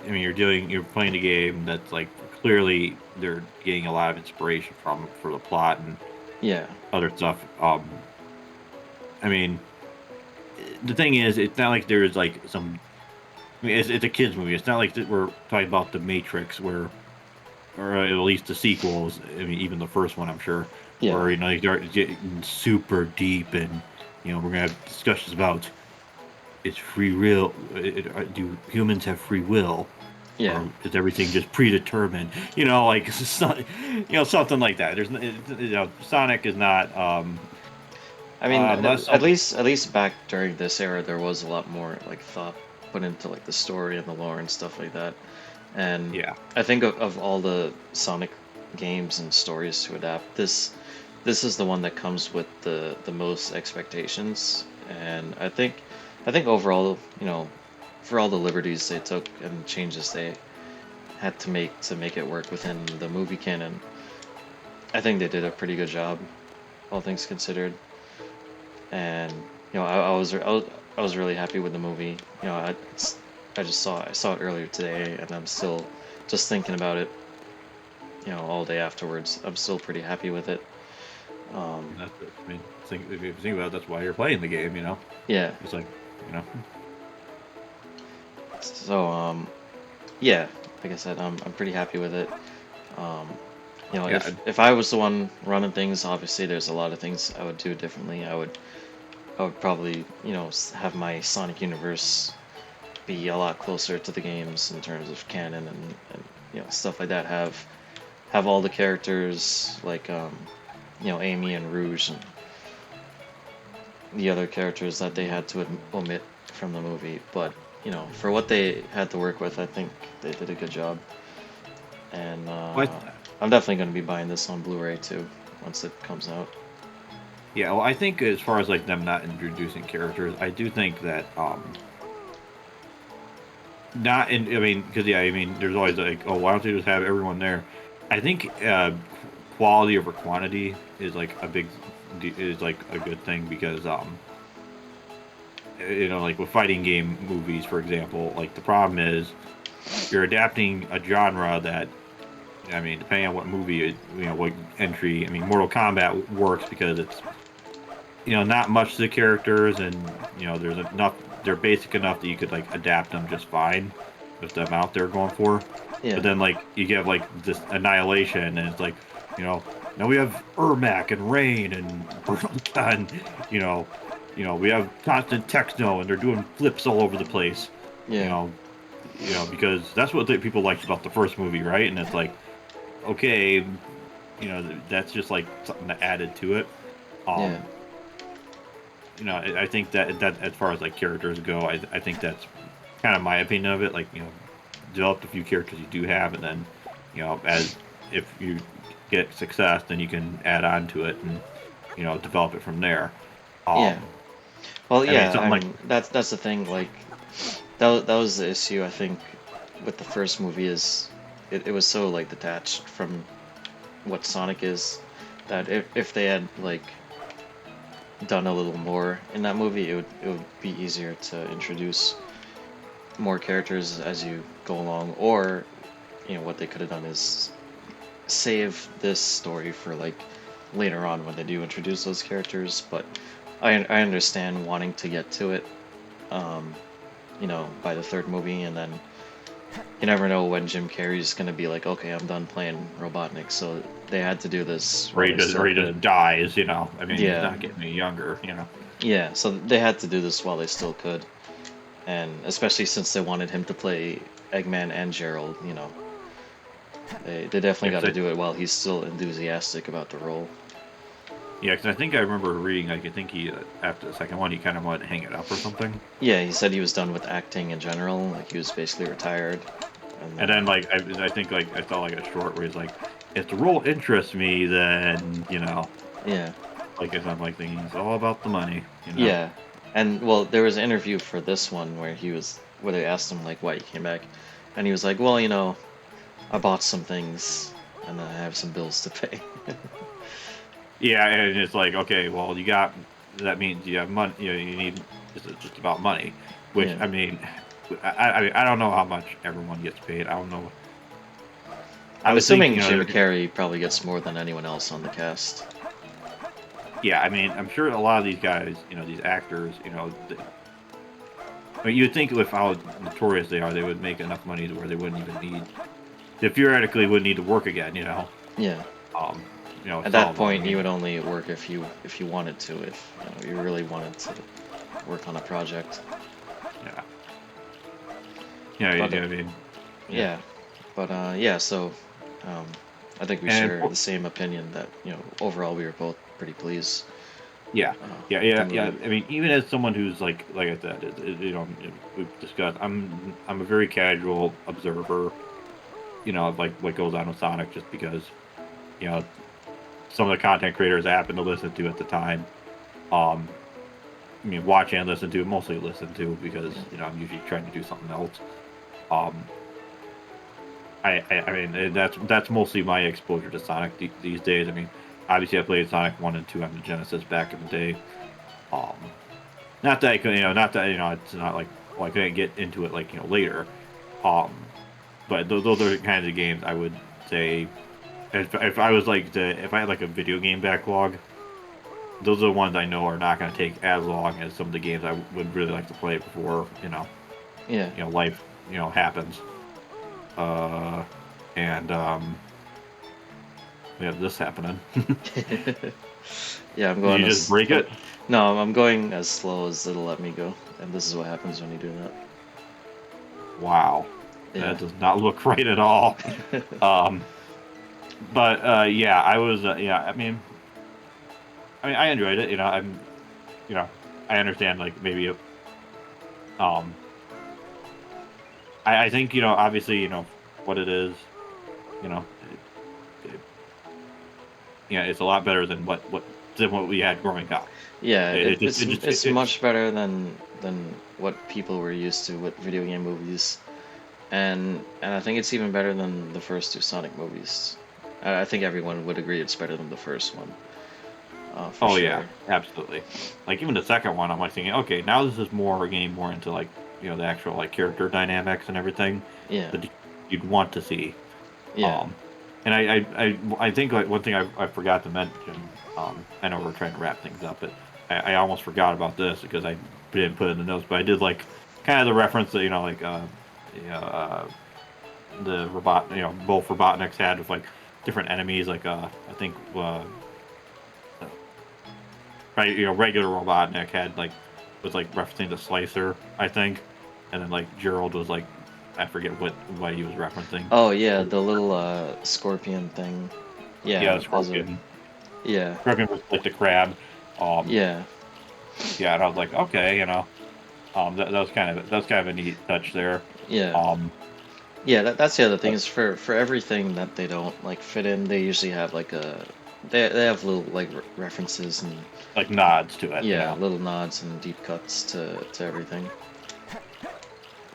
B: mean, you're playing a game that's like clearly they're getting a lot of inspiration from for the plot and
A: yeah,
B: other stuff. I mean, the thing is, it's not like there's like some. I mean, it's a kids movie. It's not like that we're talking about the Matrix, where, or at least the sequels. I mean, even the first one, I'm sure,
A: yeah,
B: where you start getting super deep, and we're gonna have discussions about is free will. Do humans have free will,
A: yeah.
B: or is everything just predetermined? Like something like that. Sonic is not.
A: I mean,
B: Unless
A: at least back during this era, there was a lot more like thought put into like the story and the lore and stuff like that. And
B: yeah.
A: I think of all the Sonic games and stories to adapt, this is the one that comes with the most expectations. And I think overall, for all the liberties they took and changes they had to make it work within the movie canon, I think they did a pretty good job, all things considered. And I was really happy with the movie. I saw it earlier today, and I'm still just thinking about it. All day afterwards. I'm still pretty happy with it.
B: That's, I mean, if you think about it, that's why you're playing the game.
A: Yeah.
B: It's like, you know,
A: So yeah. Like I said, I'm pretty happy with it. Um,
B: yeah,
A: if I was the one running things, obviously there's a lot of things I would do differently. I would probably have my Sonic universe be a lot closer to the games in terms of canon and stuff like that. Have all the characters like Amy and Rouge and the other characters that they had to omit from the movie. But for what they had to work with, I think they did a good job. And
B: what?
A: I'm definitely going to be buying this on Blu-ray too once it comes out.
B: Yeah. Well, I think as far as like them not introducing characters, I do think that not in. I mean, because yeah, I mean, there's always like, oh, why don't they just have everyone there? I think quality over quantity is like is like a good thing because like with fighting game movies, for example, like the problem is you're adapting a genre that, I mean, depending on what movie, what entry. I mean, Mortal Kombat works because it's, not much to the characters, and there's enough. They're basic enough that you could like adapt them just fine with the amount they're going for.
A: Yeah,
B: But then like you get like this Annihilation, and it's like, now we have Ermac and Rain and and we have constant techno, and they're doing flips all over the place. You
A: yeah,
B: know, because that's what the people liked about the first movie, right? And it's like, okay, that's just like something added to it.
A: yeah,
B: Um, I think that as far as like characters go, I think that's kind of my opinion of it. Like, develop the few characters you do have, and then, as if you get success, then you can add on to it and, develop it from there.
A: yeah.
B: Um,
A: Well,
B: I mean,
A: yeah.
B: something
A: I
B: like
A: mean, that's the thing. Like, that was the issue I think with the first movie is it was so like detached from what Sonic is that if they had like done a little more in that movie, it would be easier to introduce more characters as you go along, or what they could have done is save this story for like later on when they do introduce those characters. But I understand wanting to get to it, um, by the third movie, and then you never know when Jim Carrey's gonna be like, okay, I'm done playing Robotnik, so they had to do this
B: Or
A: while
B: he
A: they
B: just
A: still could.
B: dies, you know. I mean, he's
A: Yeah,
B: not getting any younger, you know.
A: yeah. So they had to do this while they still could, and especially since they wanted him to play Eggman and Gerald, they definitely
B: Yeah,
A: got
B: 'cause
A: to do it while he's still enthusiastic about the role.
B: yeah, 'cause I think I remember reading, like, I think he after the second one, he kind of wanted to hang it up or something.
A: Yeah, he said he was done with acting in general, like he was basically retired. And
B: And then, like, I think, like, I saw like a short where he's like, if the role interests me, then you know,
A: yeah,
B: like, if I'm like thinking it's all about the money, you know.
A: yeah, and well, there was an interview for this one where they asked him like why he came back, and he was like, well, I bought some things, and I have some bills to pay.
B: Yeah, and it's like, okay, well, you got that means you have money. You know, you need it's just about money. Which
A: Yeah.
B: I mean, I mean, I don't know how much everyone gets paid. I don't know. I
A: I'm
B: would think,
A: assuming
B: you know,
A: Jim Carrey probably gets more than anyone else on the cast.
B: yeah, I mean, I'm sure a lot of these guys, you know, these actors, you know, I mean, you'd think with how notorious they are, they would make enough money to where they wouldn't even need, they theoretically wouldn't need to work again, you know.
A: Yeah.
B: Um, you know,
A: At
B: some
A: that
B: of them, I
A: point, you
B: mean,
A: would only work if you wanted to, if you really wanted to work on a project.
B: yeah, yeah,
A: But
B: I mean,
A: yeah, but yeah. So um, I think we
B: and
A: share the same opinion that overall we were both pretty pleased.
B: yeah,
A: Uh,
B: yeah,
A: with the
B: yeah, yeah.
A: movie.
B: I mean, even as someone who's like I said, you know, we've discussed. I'm a very casual observer. You know, of like what goes on with Sonic, just because you know some of the content creators I happen to listen to at the time. Um, I mean, watch and listen to, mostly listen to because you know I'm usually trying to do something else. Um, I mean that's mostly my exposure to Sonic these days. I mean, obviously I played Sonic 1 and 2 on the Genesis back in the day. Um, not that I could, you know, not that you know, it's not like well I couldn't get into it like you know later. Um, but those are the kinds of games I would say if I was like if I had like a video game backlog, those are the ones I know are not going to take as long as some of the games I would really like to play before
A: Yeah.
B: life happens. Uh, and we have this happening.
A: Yeah, I'm
B: Did
A: going
B: you just break it?
A: No, I'm going as slow as it'll let me go, and this is what happens when you do that.
B: Wow,
A: Yeah.
B: that does not look right at all. Um, but yeah, I was yeah. I mean, I enjoyed it. You know, you know, I understand like maybe um, I think obviously what it is. You know, it, yeah, it's a lot better than what we had growing up.
A: Yeah,
B: It just
A: it's much better than what people were used to with video game movies, and I think it's even better than the first two Sonic movies. I think everyone would agree it's better than the first one, for
B: oh yeah,
A: sure.
B: absolutely. Like even the second one, I'm like thinking, okay, now this is more getting more into like the actual like character dynamics and everything
A: Yeah,
B: that you'd want to see.
A: yeah,
B: Um, and I think like one thing I forgot to mention. I know we're trying to wrap things up, but I almost forgot about this because I didn't put it in the notes. But I did like kind of the reference that like the robot both Robotniks had with like different enemies. Like I think right regular Robotnik had like was like referencing the Slicer, I think, and then like Gerald was like I forget what he was referencing.
A: Oh yeah, the little scorpion thing.
B: Yeah,
A: Yeah,
B: the
A: those are.
B: Scorpion.
A: Yeah,
B: Scorpion was like the crab.
A: yeah,
B: Yeah, and I was like, okay, that was kind of a neat touch there.
A: yeah.
B: Um,
A: Yeah, that's the other thing
B: but,
A: is for everything that they don't like fit in, they usually have like they have little like references and
B: like nods to it,
A: yeah, little nods and deep cuts to everything.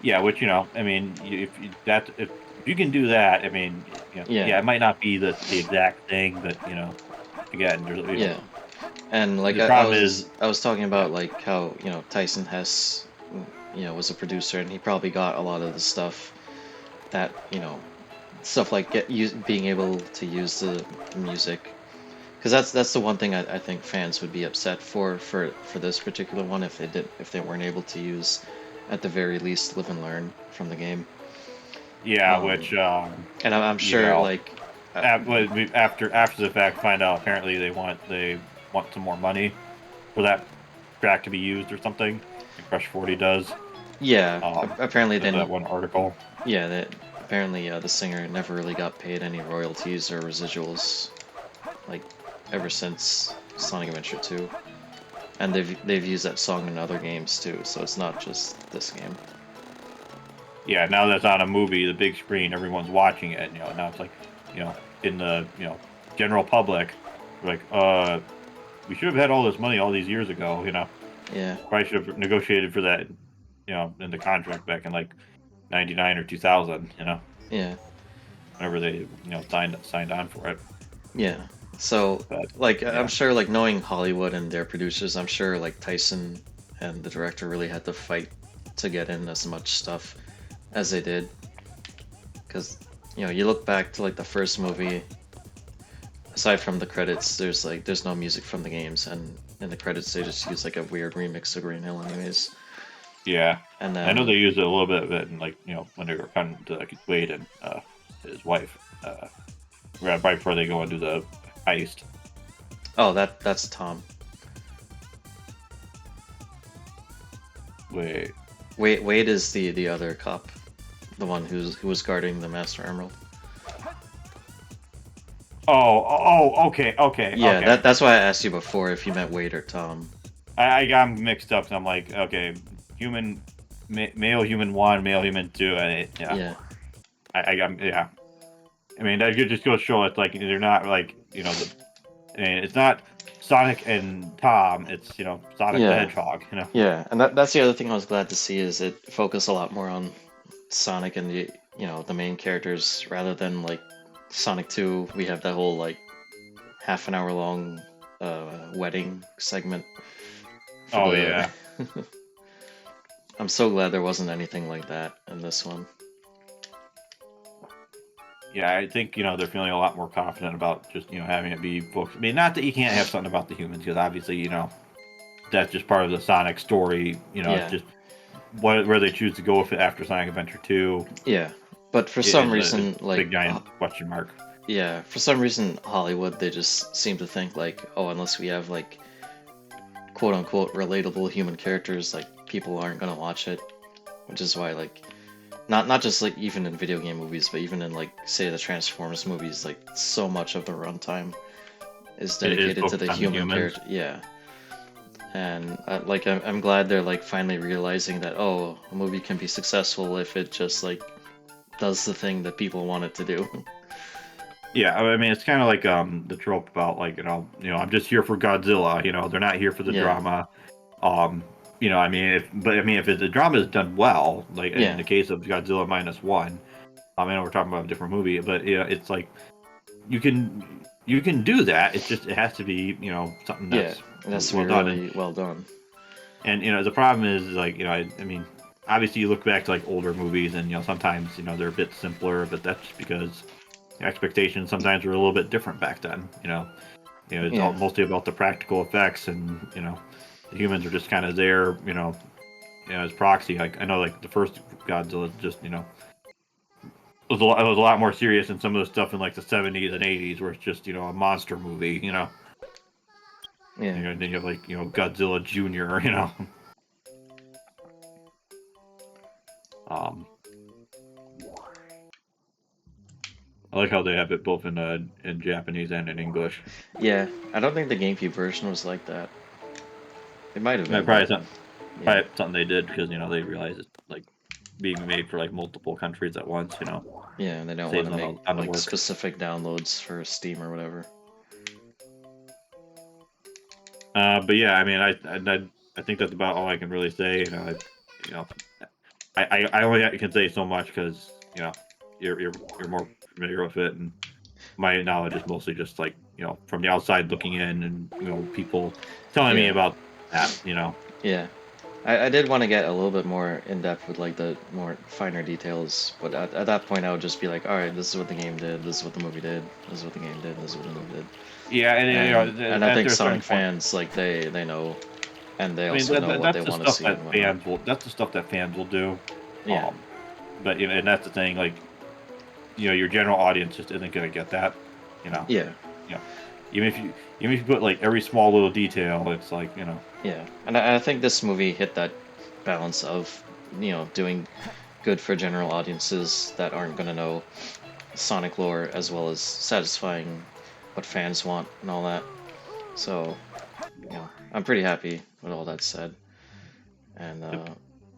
B: Yeah, which I mean, if you can do that, I mean,
A: Yeah,
B: yeah, it might not be the exact thing, but again, there's
A: yeah. And like
B: the problem is,
A: I was talking
B: yeah,
A: about like how, Tyson Hess, was a producer and he probably got a lot of the stuff that, stuff like being able to use the music. Because that's the one thing I think fans would be upset for this particular one if they weren't able to use at the very least live and learn from the game.
B: yeah,
A: Um,
B: which
A: and I'm sure
B: yeah,
A: like
B: after the fact, find out apparently they want some more money for that track to be used or something. Like Crush 40 does.
A: yeah, apparently
B: Because of that
A: then
B: one article.
A: yeah that apparently the singer never really got paid any royalties or residuals like ever since Sonic Adventure 2. And they've used that song in other games too, so it's not just this game.
B: Yeah, now that's on a movie, the big screen, everyone's watching it. Now it's like, in the general public, like, we should have had all this money all these years ago.
A: Yeah,
B: Probably should have negotiated for that. In the contract back in like '99 or 2000.
A: yeah,
B: Whenever they signed on for it.
A: yeah. So
B: But
A: like I'm
B: yeah,
A: sure like knowing Hollywood and their producers, I'm sure like Tyson and the director really had to fight to get in as much stuff as they did. Because you look back to like the first movie, aside from the credits, there's no music from the games, and in the credits they just use like a weird remix of Green Hill, anyways.
B: yeah.
A: And
B: I know
A: then
B: they used it a little bit of it, and like when they were coming to like Wade and his wife, right before they go and do the heist.
A: oh that's Tom.
B: Wait.
A: Wade is the other cop, the one who was guarding the Master Emerald.
B: Okay, okay,
A: Yeah,
B: okay.
A: that's why I asked you before if you meant Wade or Tom.
B: I got 'em mixed up. So I'm like, okay, male human one, male human two, and yeah,
A: Yeah,
B: I got yeah. I mean, that could just go to show it's like they're not like I mean, it's not Sonic and Tom. It's Sonic the
A: yeah,
B: Hedgehog.
A: yeah. And that's the other thing I was glad to see is it focused a lot more on Sonic and the main characters rather than like Sonic 2. We have that whole like half an hour long wedding segment for
B: Oh
A: the.
B: yeah,
A: I'm so glad there wasn't anything like that in this one.
B: yeah. I think they're feeling a lot more confident about just having it be focused. I mean, not that you can't have something about the humans because obviously that's just part of the Sonic story. It's
A: Yeah,
B: just where they choose to go with it after Sonic Adventure 2
A: yeah. But for some
B: is
A: reason,
B: a
A: like
B: big giant question mark.
A: yeah, for some reason Hollywood they just seem to think like, oh, unless we have like quote unquote relatable human characters, like people aren't gonna watch it. Which is why like not just like even in video game movies, but even in like say the Transformers movies, like so much of the runtime is
B: It is
A: dedicated to the
B: focused on the
A: human
B: humans.
A: character. Yeah, and like I'm glad they're like finally realizing that oh, a movie can be successful if it just like does the thing that people want it to do.
B: Yeah, I mean it's kind of like the trope about like I'm just here for Godzilla. They're not here for the
A: Yeah,
B: drama. Um, I mean if the drama is done well, like in
A: yeah,
B: the case of Godzilla minus one, I know we're talking about a different movie, but yeah, it's like you can do that. It's just it has to be something
A: yeah.
B: that's
A: It has to be
B: well done.
A: really well done.
B: And the problem is like I mean obviously you look back to like older movies and sometimes they're a bit simpler, but that's just because expectations sometimes were a little bit different back then. It's all
A: Yeah,
B: mostly about the practical effects, and the humans are just kind of there, as proxy. Like I know, like the first Godzilla, just it was a lot more serious than some of the stuff in like the '70s and '80s, where it's just a monster movie.
A: yeah.
B: Then you have like Godzilla Junior. Um, I like how they have it both in Japanese and in English.
A: Yeah, I don't think the GameCube version was like that. It might have
B: That
A: been, but yeah,
B: probably something they did because they realize it's like being made for like multiple countries at once.
A: yeah, and they don't want
B: Saves
A: to
B: on
A: make
B: on the
A: like
B: work.
A: specific downloads for Steam or whatever.
B: But yeah, I mean, I think that's about all I can really say. You know, I only can say so much because you're more familiar with it, and my knowledge is mostly just like from the outside looking in, and people telling me
A: Yeah,
B: about that.
A: yeah. I did want to get a little bit more in depth with like the more finer details, but at that point I would just be like, all right, this is what the game did, this is what the movie did, this is what the game did, this is what the movie did.
B: Yeah, and
A: And I
B: at
A: think
B: their certain
A: Sonic
B: point,
A: fans like they know, and they
B: I mean
A: also know what they
B: that's the
A: want to
B: stuff
A: see and
B: that
A: whatnot.
B: that's the stuff that fans will do.
A: Yeah,
B: Um, but and that's the thing, like your general audience just isn't gonna get that. You know,
A: yeah,
B: you know, even if you put like every small little detail, it's like
A: yeah. And I think this movie hit that balance of doing good for general audiences that aren't gonna know Sonic lore as well as satisfying what fans want and all that. So, I'm pretty happy with all that said. And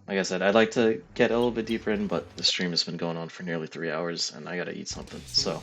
A: like I said, I'd like to get a little bit deeper in, but the stream has been going on for nearly 3 hours, and I gotta eat something. So,